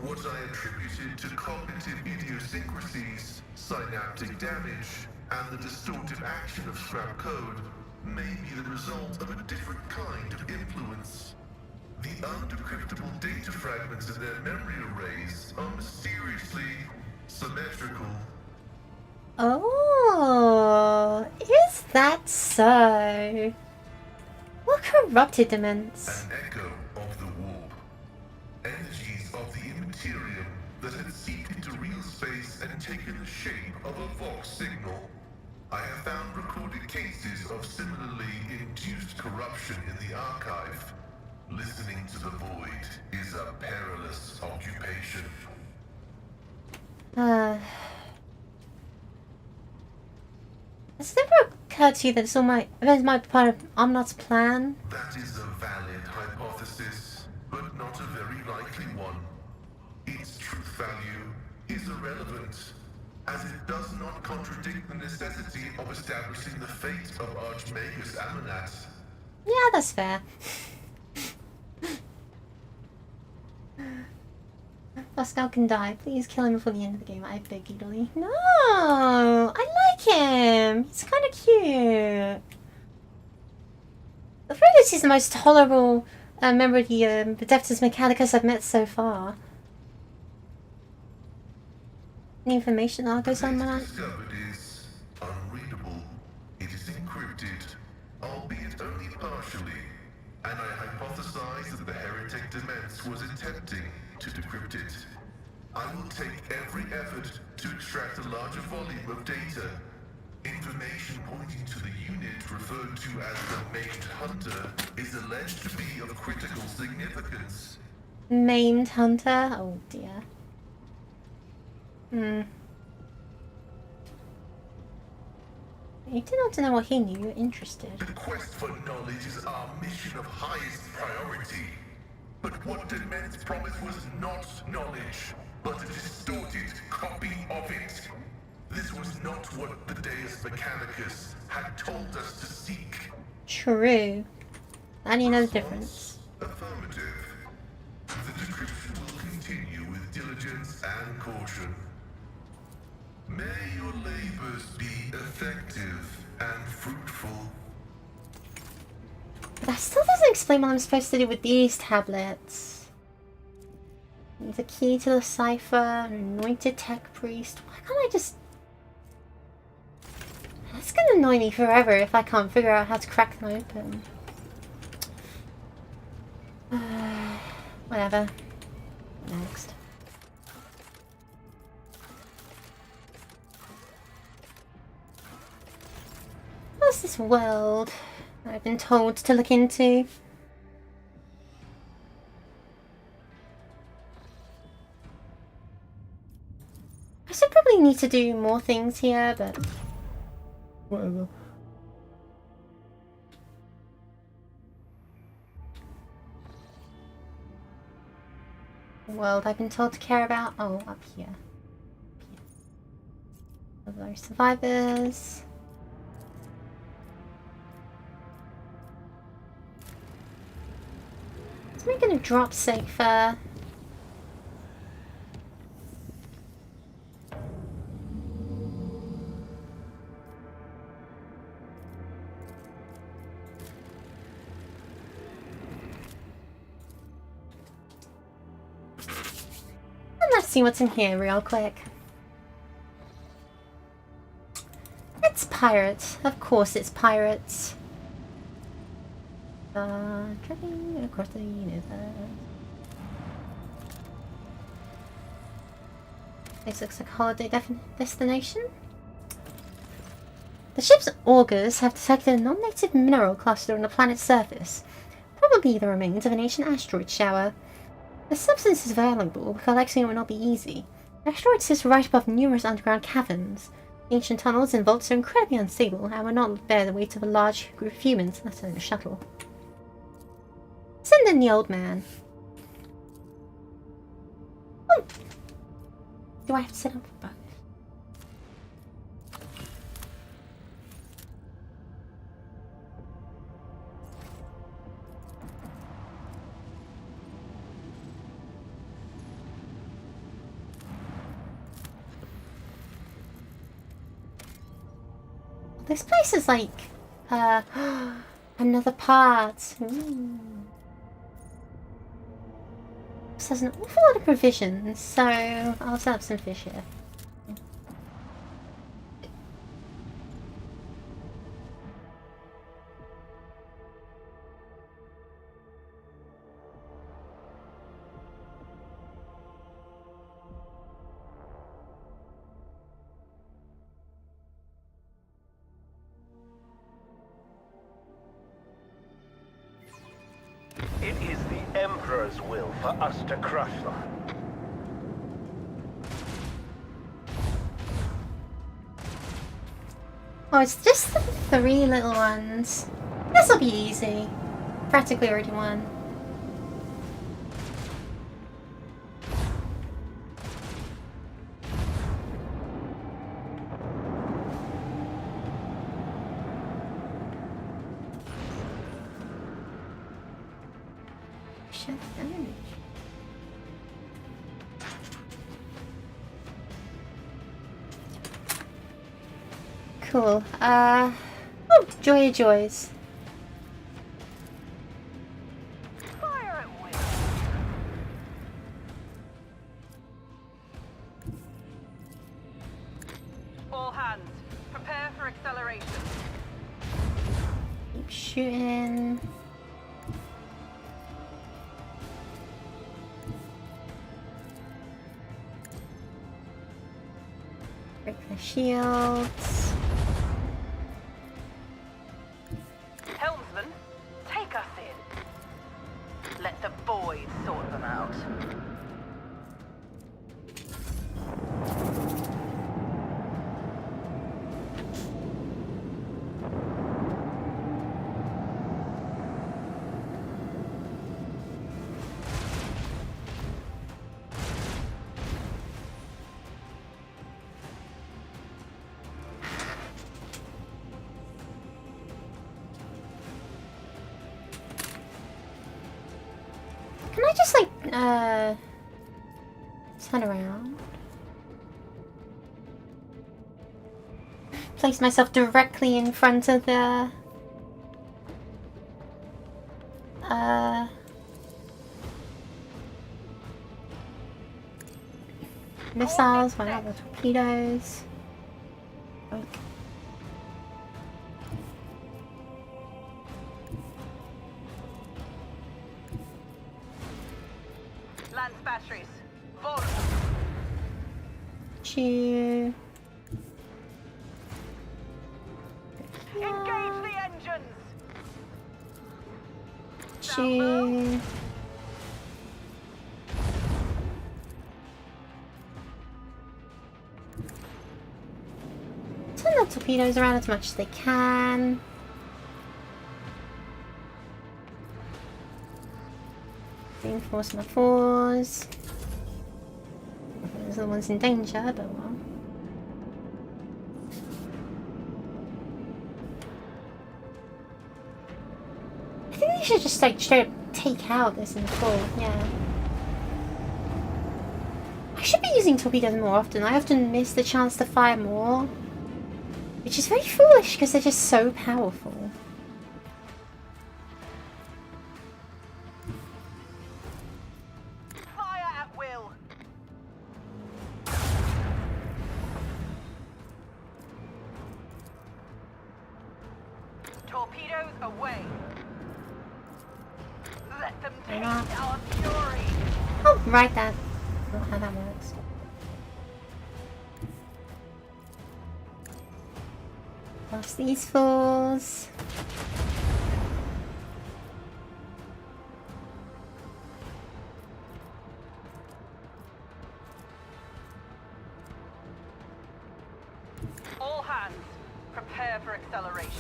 What I attributed to cognitive idiosyncrasies, synaptic damage, and the distortive action of scrap code may be the result of a different kind of influence. The undecryptable data fragments in their memory arrays are mysteriously symmetrical. Oh, is that so? What corrupted Demence? An echo of the warp. Energies of the immaterium that had seeped into real space and taken the shape of a Vox signal. I have found recorded cases of similarly induced corruption in the archive. Listening to the void is a perilous occupation. Has it ever occurred to you that this might be part of Omnot's plan? That is a valid hypothesis, but not a very likely one. Its truth value is irrelevant, as it does not contradict the necessity of establishing the fate of Archmagus Amanat. Yeah, that's fair. Pascal can die. Please kill him before the end of the game. I beg you, Dolly. No! I like him! He's kind of cute. I feel this is the most tolerable member of the Adeptus Mechanicus I've met so far. Any information that goes on that? Discovered is unreadable. It is encrypted, albeit only partially, and I hypothesize that the heretic Demence was attempting to decrypt it. I will take every effort to extract a larger volume of data. Information pointing to the unit referred to as the Maimed Hunter is alleged to be of critical significance. Maimed Hunter? Oh dear. You did not know what he knew. You're interested. The quest for knowledge is our mission of highest priority. But what Demence promised was not knowledge, but a distorted copy of it. This was not what the Deus Mechanicus had told us to seek. True. How do you know the difference? Affirmative. The decryption will continue with diligence and caution. May your labors be effective and fruitful. But that still doesn't explain what I'm supposed to do with these tablets. Need a key to the cipher, an anointed tech priest. Why can't I just... That's gonna annoy me forever if I can't figure out how to crack them open. Whatever. Next. What's this world I've been told to look into? I should probably need to do more things here, but whatever. World I've been told to care about. Oh, up here. Other survivors. Is we gonna drop safer? see what's in here real quick. It's pirates. Of course it's pirates. Traveling across the universe. This looks like a holiday destination. The ship's augurs have detected a non-native mineral cluster on the planet's surface. Probably the remains of an ancient asteroid shower. The substance is valuable, but collecting it will not be easy. The asteroid sits right above numerous underground caverns. Ancient tunnels and vaults are incredibly unstable and will not bear the weight of a large group of humans, let alone a shuttle. Send in the old man. Oh. Do I have to set up for both? This place is like, another part. Ooh. This has an awful lot of provisions, so I'll set up some fish here. It is the Emperor's will for us to crush them. Oh, it's just the 3 little ones. This'll be easy. Practically already won. Shut down. Cool. Oh, joy of joys. Fire at will. All hands, prepare for acceleration. Keep shooting. Break the shields. Helmsman, take us in. Let the boys sort them out. Can I just, like, turn around? Place myself directly in front of the... missiles, one of the torpedoes. Oink. Lance batteries. Vol. Chew. Engage the engines. Chew. Turn the torpedoes around as much as they can. Reinforce my fours. Those are the ones in danger, but well. I think they should just like straight up take out this in full, yeah. I should be using torpedoes more often. I often miss the chance to fire more. Which is very foolish because they're just so powerful. Torpedoes away. Let them Hang taste on. our fury. Oh, right, that's not how that works. Past these fools. All hands, prepare for acceleration.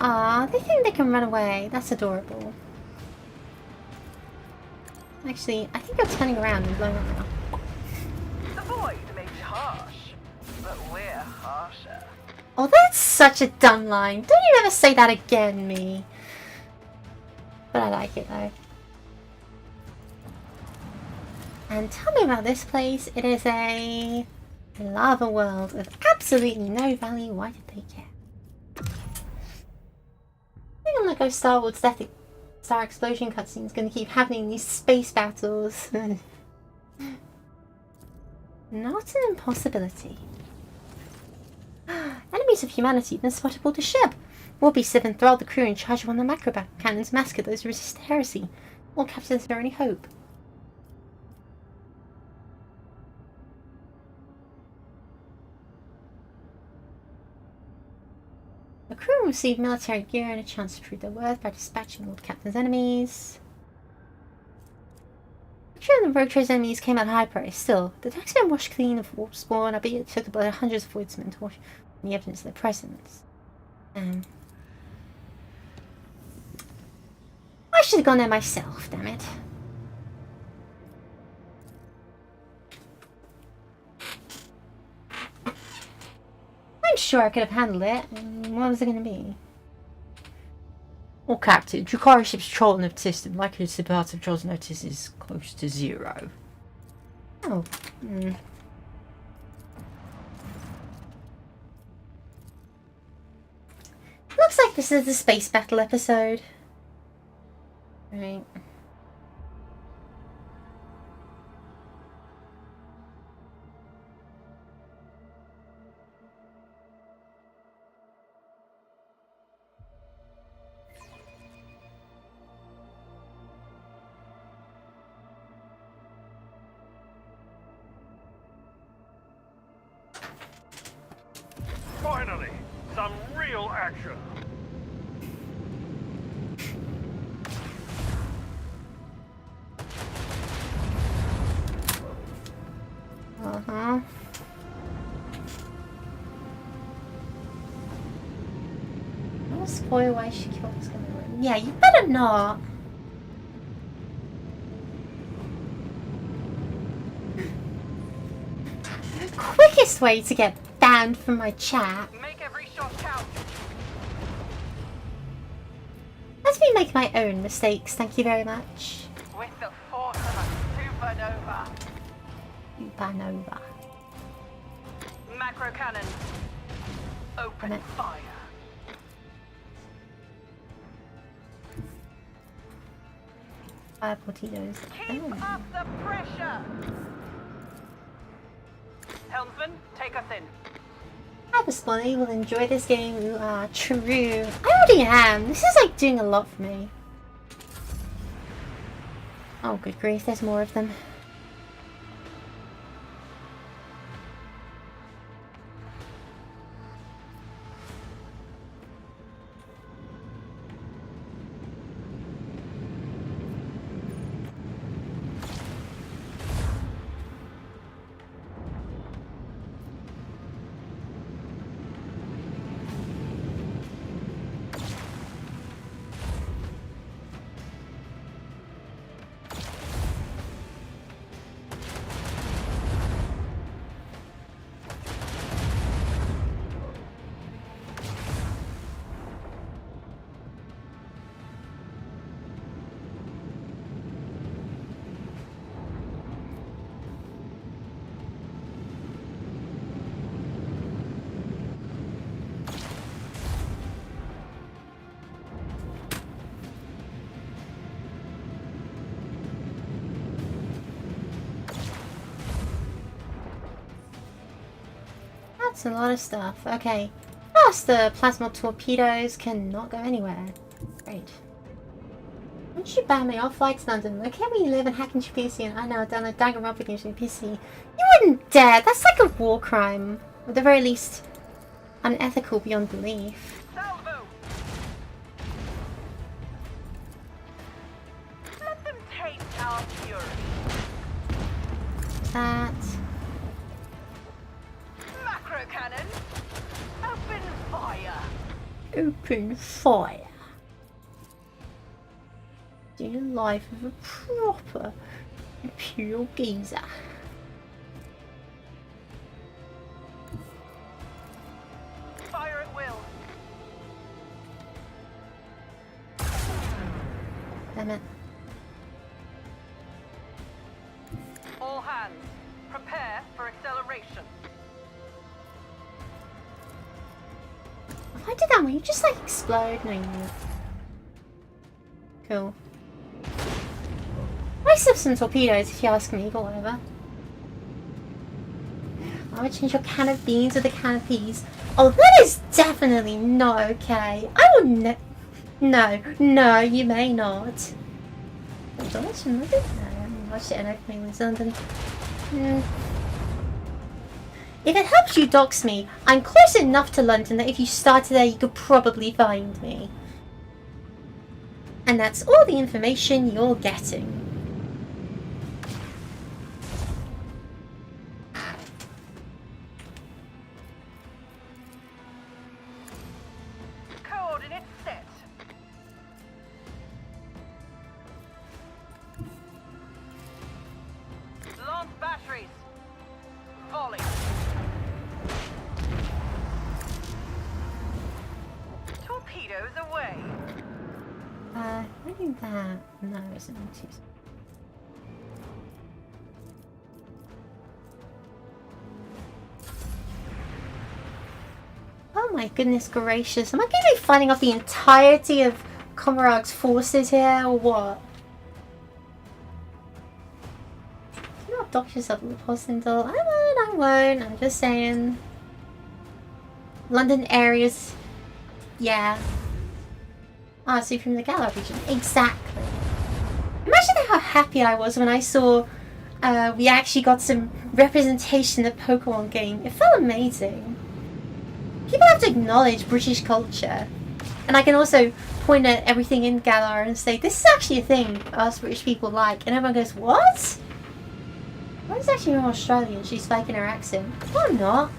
Aw, they think they can run away. That's adorable. Actually, I think they're turning around and blowing up now. The void may be harsh, but we're harsher. Oh, that's such a dumb line. Don't you ever say that again, me. But I like it though. And tell me about this place. It is a lava world with absolutely no value. Why did they care? I think I'm like Star Wars Death Star Explosion cutscenes gonna keep happening in these space battles. Not an impossibility. Enemies of humanity have been spotted aboard the ship. Warbeasts have enthralled the crew in charge of one of the macro cannons, massacred those who resist heresy. All captains have only hope. The crew will receive military gear and a chance to prove their worth by dispatching all the captain's enemies. The crew of the Rogue Trader's enemies came at a high price. Still, the decks have been washed clean of warp spawn, albeit it took the blood of hundreds of woodsmen to wash the evidence of their presence. I should have gone there myself, damn it. I'm sure I could have handled it. What was it going to be? Oh, Captain, Drukhari ship's troll notice system. Likelihood to part of troll's notice is close to 0. Oh. Looks like this is the space battle episode. Right. Finally, some real action. Uh-huh. I'll spoil why she killed this guy. Yeah, you better not. Quickest way to get banned from my chat. Make every shot count. Let me make my own mistakes, thank you very much. With the force of a supernova. Supernova. Macro cannon. Open fire. Fire torpedoes. Keep up the pressure. Helmsman, take us in. I was Bonnie will enjoy this game. Ooh, true. I already am. This is like doing a lot for me. Oh, good grief, there's more of them. That's a lot of stuff. Okay. plus the plasma torpedoes cannot go anywhere. Great. Once you ban me, I'll fly to London. Look how we live and hack into your PC, and I know I've done a dagger up against your PC. You wouldn't dare! That's like a war crime. Or at the very least, unethical beyond belief. Salvo! Let them taste our fury. That. Macro cannon! Open fire! Open fire. The life of a proper imperial geezer. Fire at will. Damn it. All hands, prepare for acceleration. If I did that, will you just like explode? No, you won't. Cool. I still have some torpedoes if you ask me, but whatever. I would change your can of beans with a can of peas. Oh, that is definitely not okay. I will no, you may not. Hold on, that's from London? No, I shit, I know from London. If it helps you dox me, I'm close enough to London that if you started there, you could probably find me. And that's all the information you're getting. Coordinates set. Launch batteries. Volley. Torpedoes away. I think that... No, isn't it? Oh my goodness gracious. Am I going to be fighting off the entirety of Comarag's forces here, or what? Do not dock yourself with Posendal. I won't. I'm just saying. London areas. Yeah. Ah, so from the Galar region. Exactly. Imagine how happy I was when I saw we actually got some representation of Pokemon game. It felt amazing. People have to acknowledge British culture. And I can also point at everything in Galar and say, this is actually a thing us British people like. And everyone goes, what? What is actually from Australia? She's faking her accent. No, I'm not.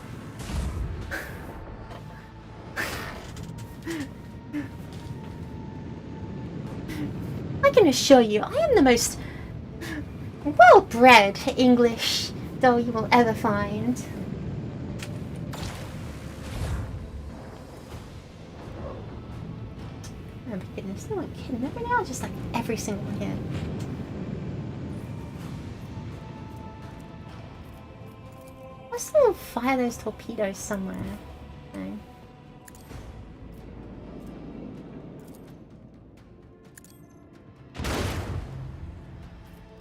I can assure you, I am the most well-bred English doll you will ever find. Oh my goodness, no one kidding. Every now, just like every single one here. Let's still fire those torpedoes somewhere. No.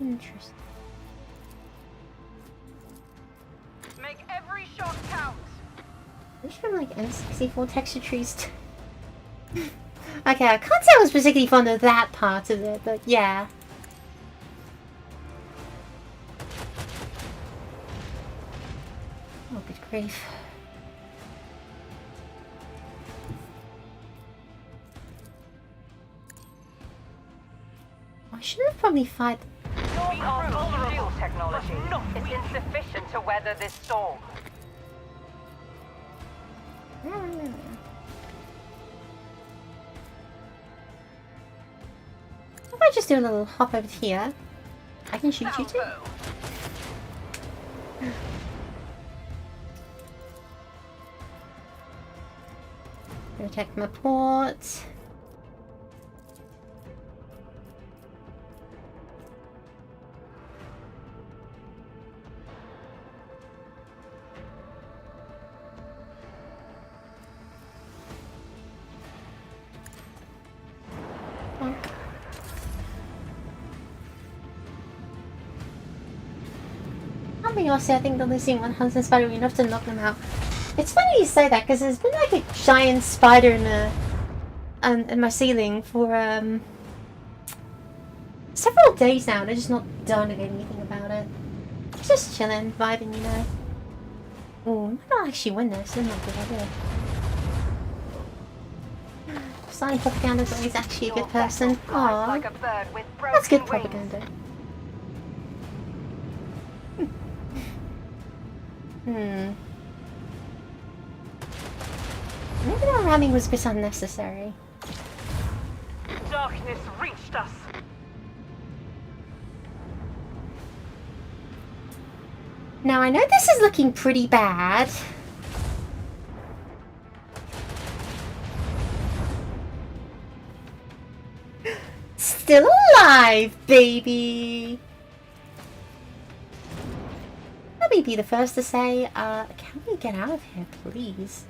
Interesting. Make every shot count. There's from like N64 texture trees. Okay, I can't say I was particularly fond of that part of it, but yeah. Oh, good grief. I should have probably fired. We are vulnerable technology. It's insufficient to weather this storm. If I just do a little hop over here, I can shoot you too. Gonna check my port. Honestly, I think the losing 100 spider enough to knock them out. It's funny you say that because there's been like a giant spider in my ceiling for several days now, and I just not done anything about it. Just chilling, vibing, you know. Oh, I might not actually win this. That's not a good idea. Signing propaganda that he's actually a good person. Aww. Like a bird with That's good broken propaganda. Maybe that ramming was a bit unnecessary. Darkness reached us. Now I know this is looking pretty bad. Still alive, baby! Let me be the first to say, can we get out of here, please?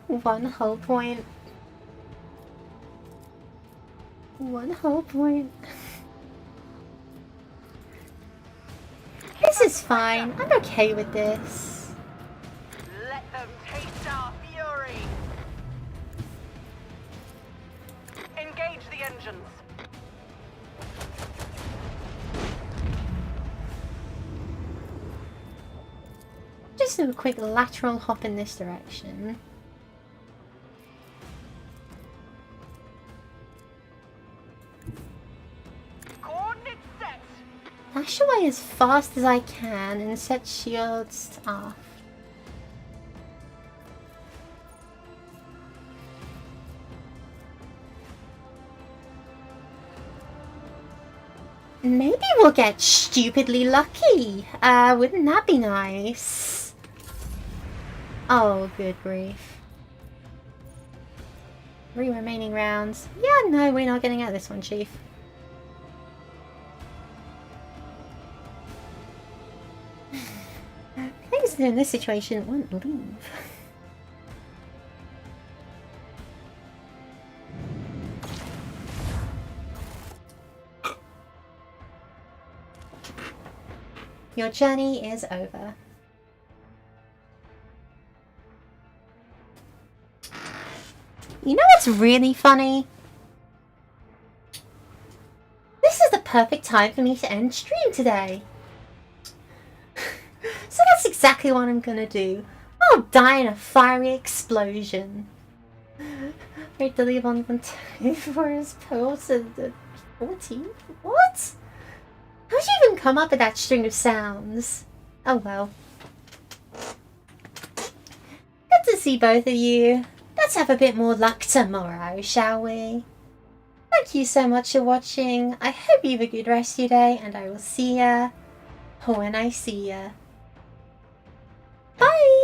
One whole point. One whole point. This is fine. I'm okay with this. Let them taste our fury. Engage the engines. Just do a quick lateral hop in this direction. Coordinates set. Dash away as fast as I can and set shields off. Maybe we'll get stupidly lucky. Wouldn't that be nice? Oh, good grief. 3 remaining rounds. Yeah, no, we're not getting out of this one, Chief. Things in this situation won't leave. Your journey is over. You know what's really funny? This is the perfect time for me to end stream today. So that's exactly what I'm gonna do. I'll die in a fiery explosion. Wait to leave on for his post at the 14th? What? How'd you even come up with that string of sounds? Oh well. Good to see both of you. Let's have a bit more luck tomorrow, shall we? Thank you so much for watching. I hope you have a good rest of your day, and I will see ya when I see ya. Bye!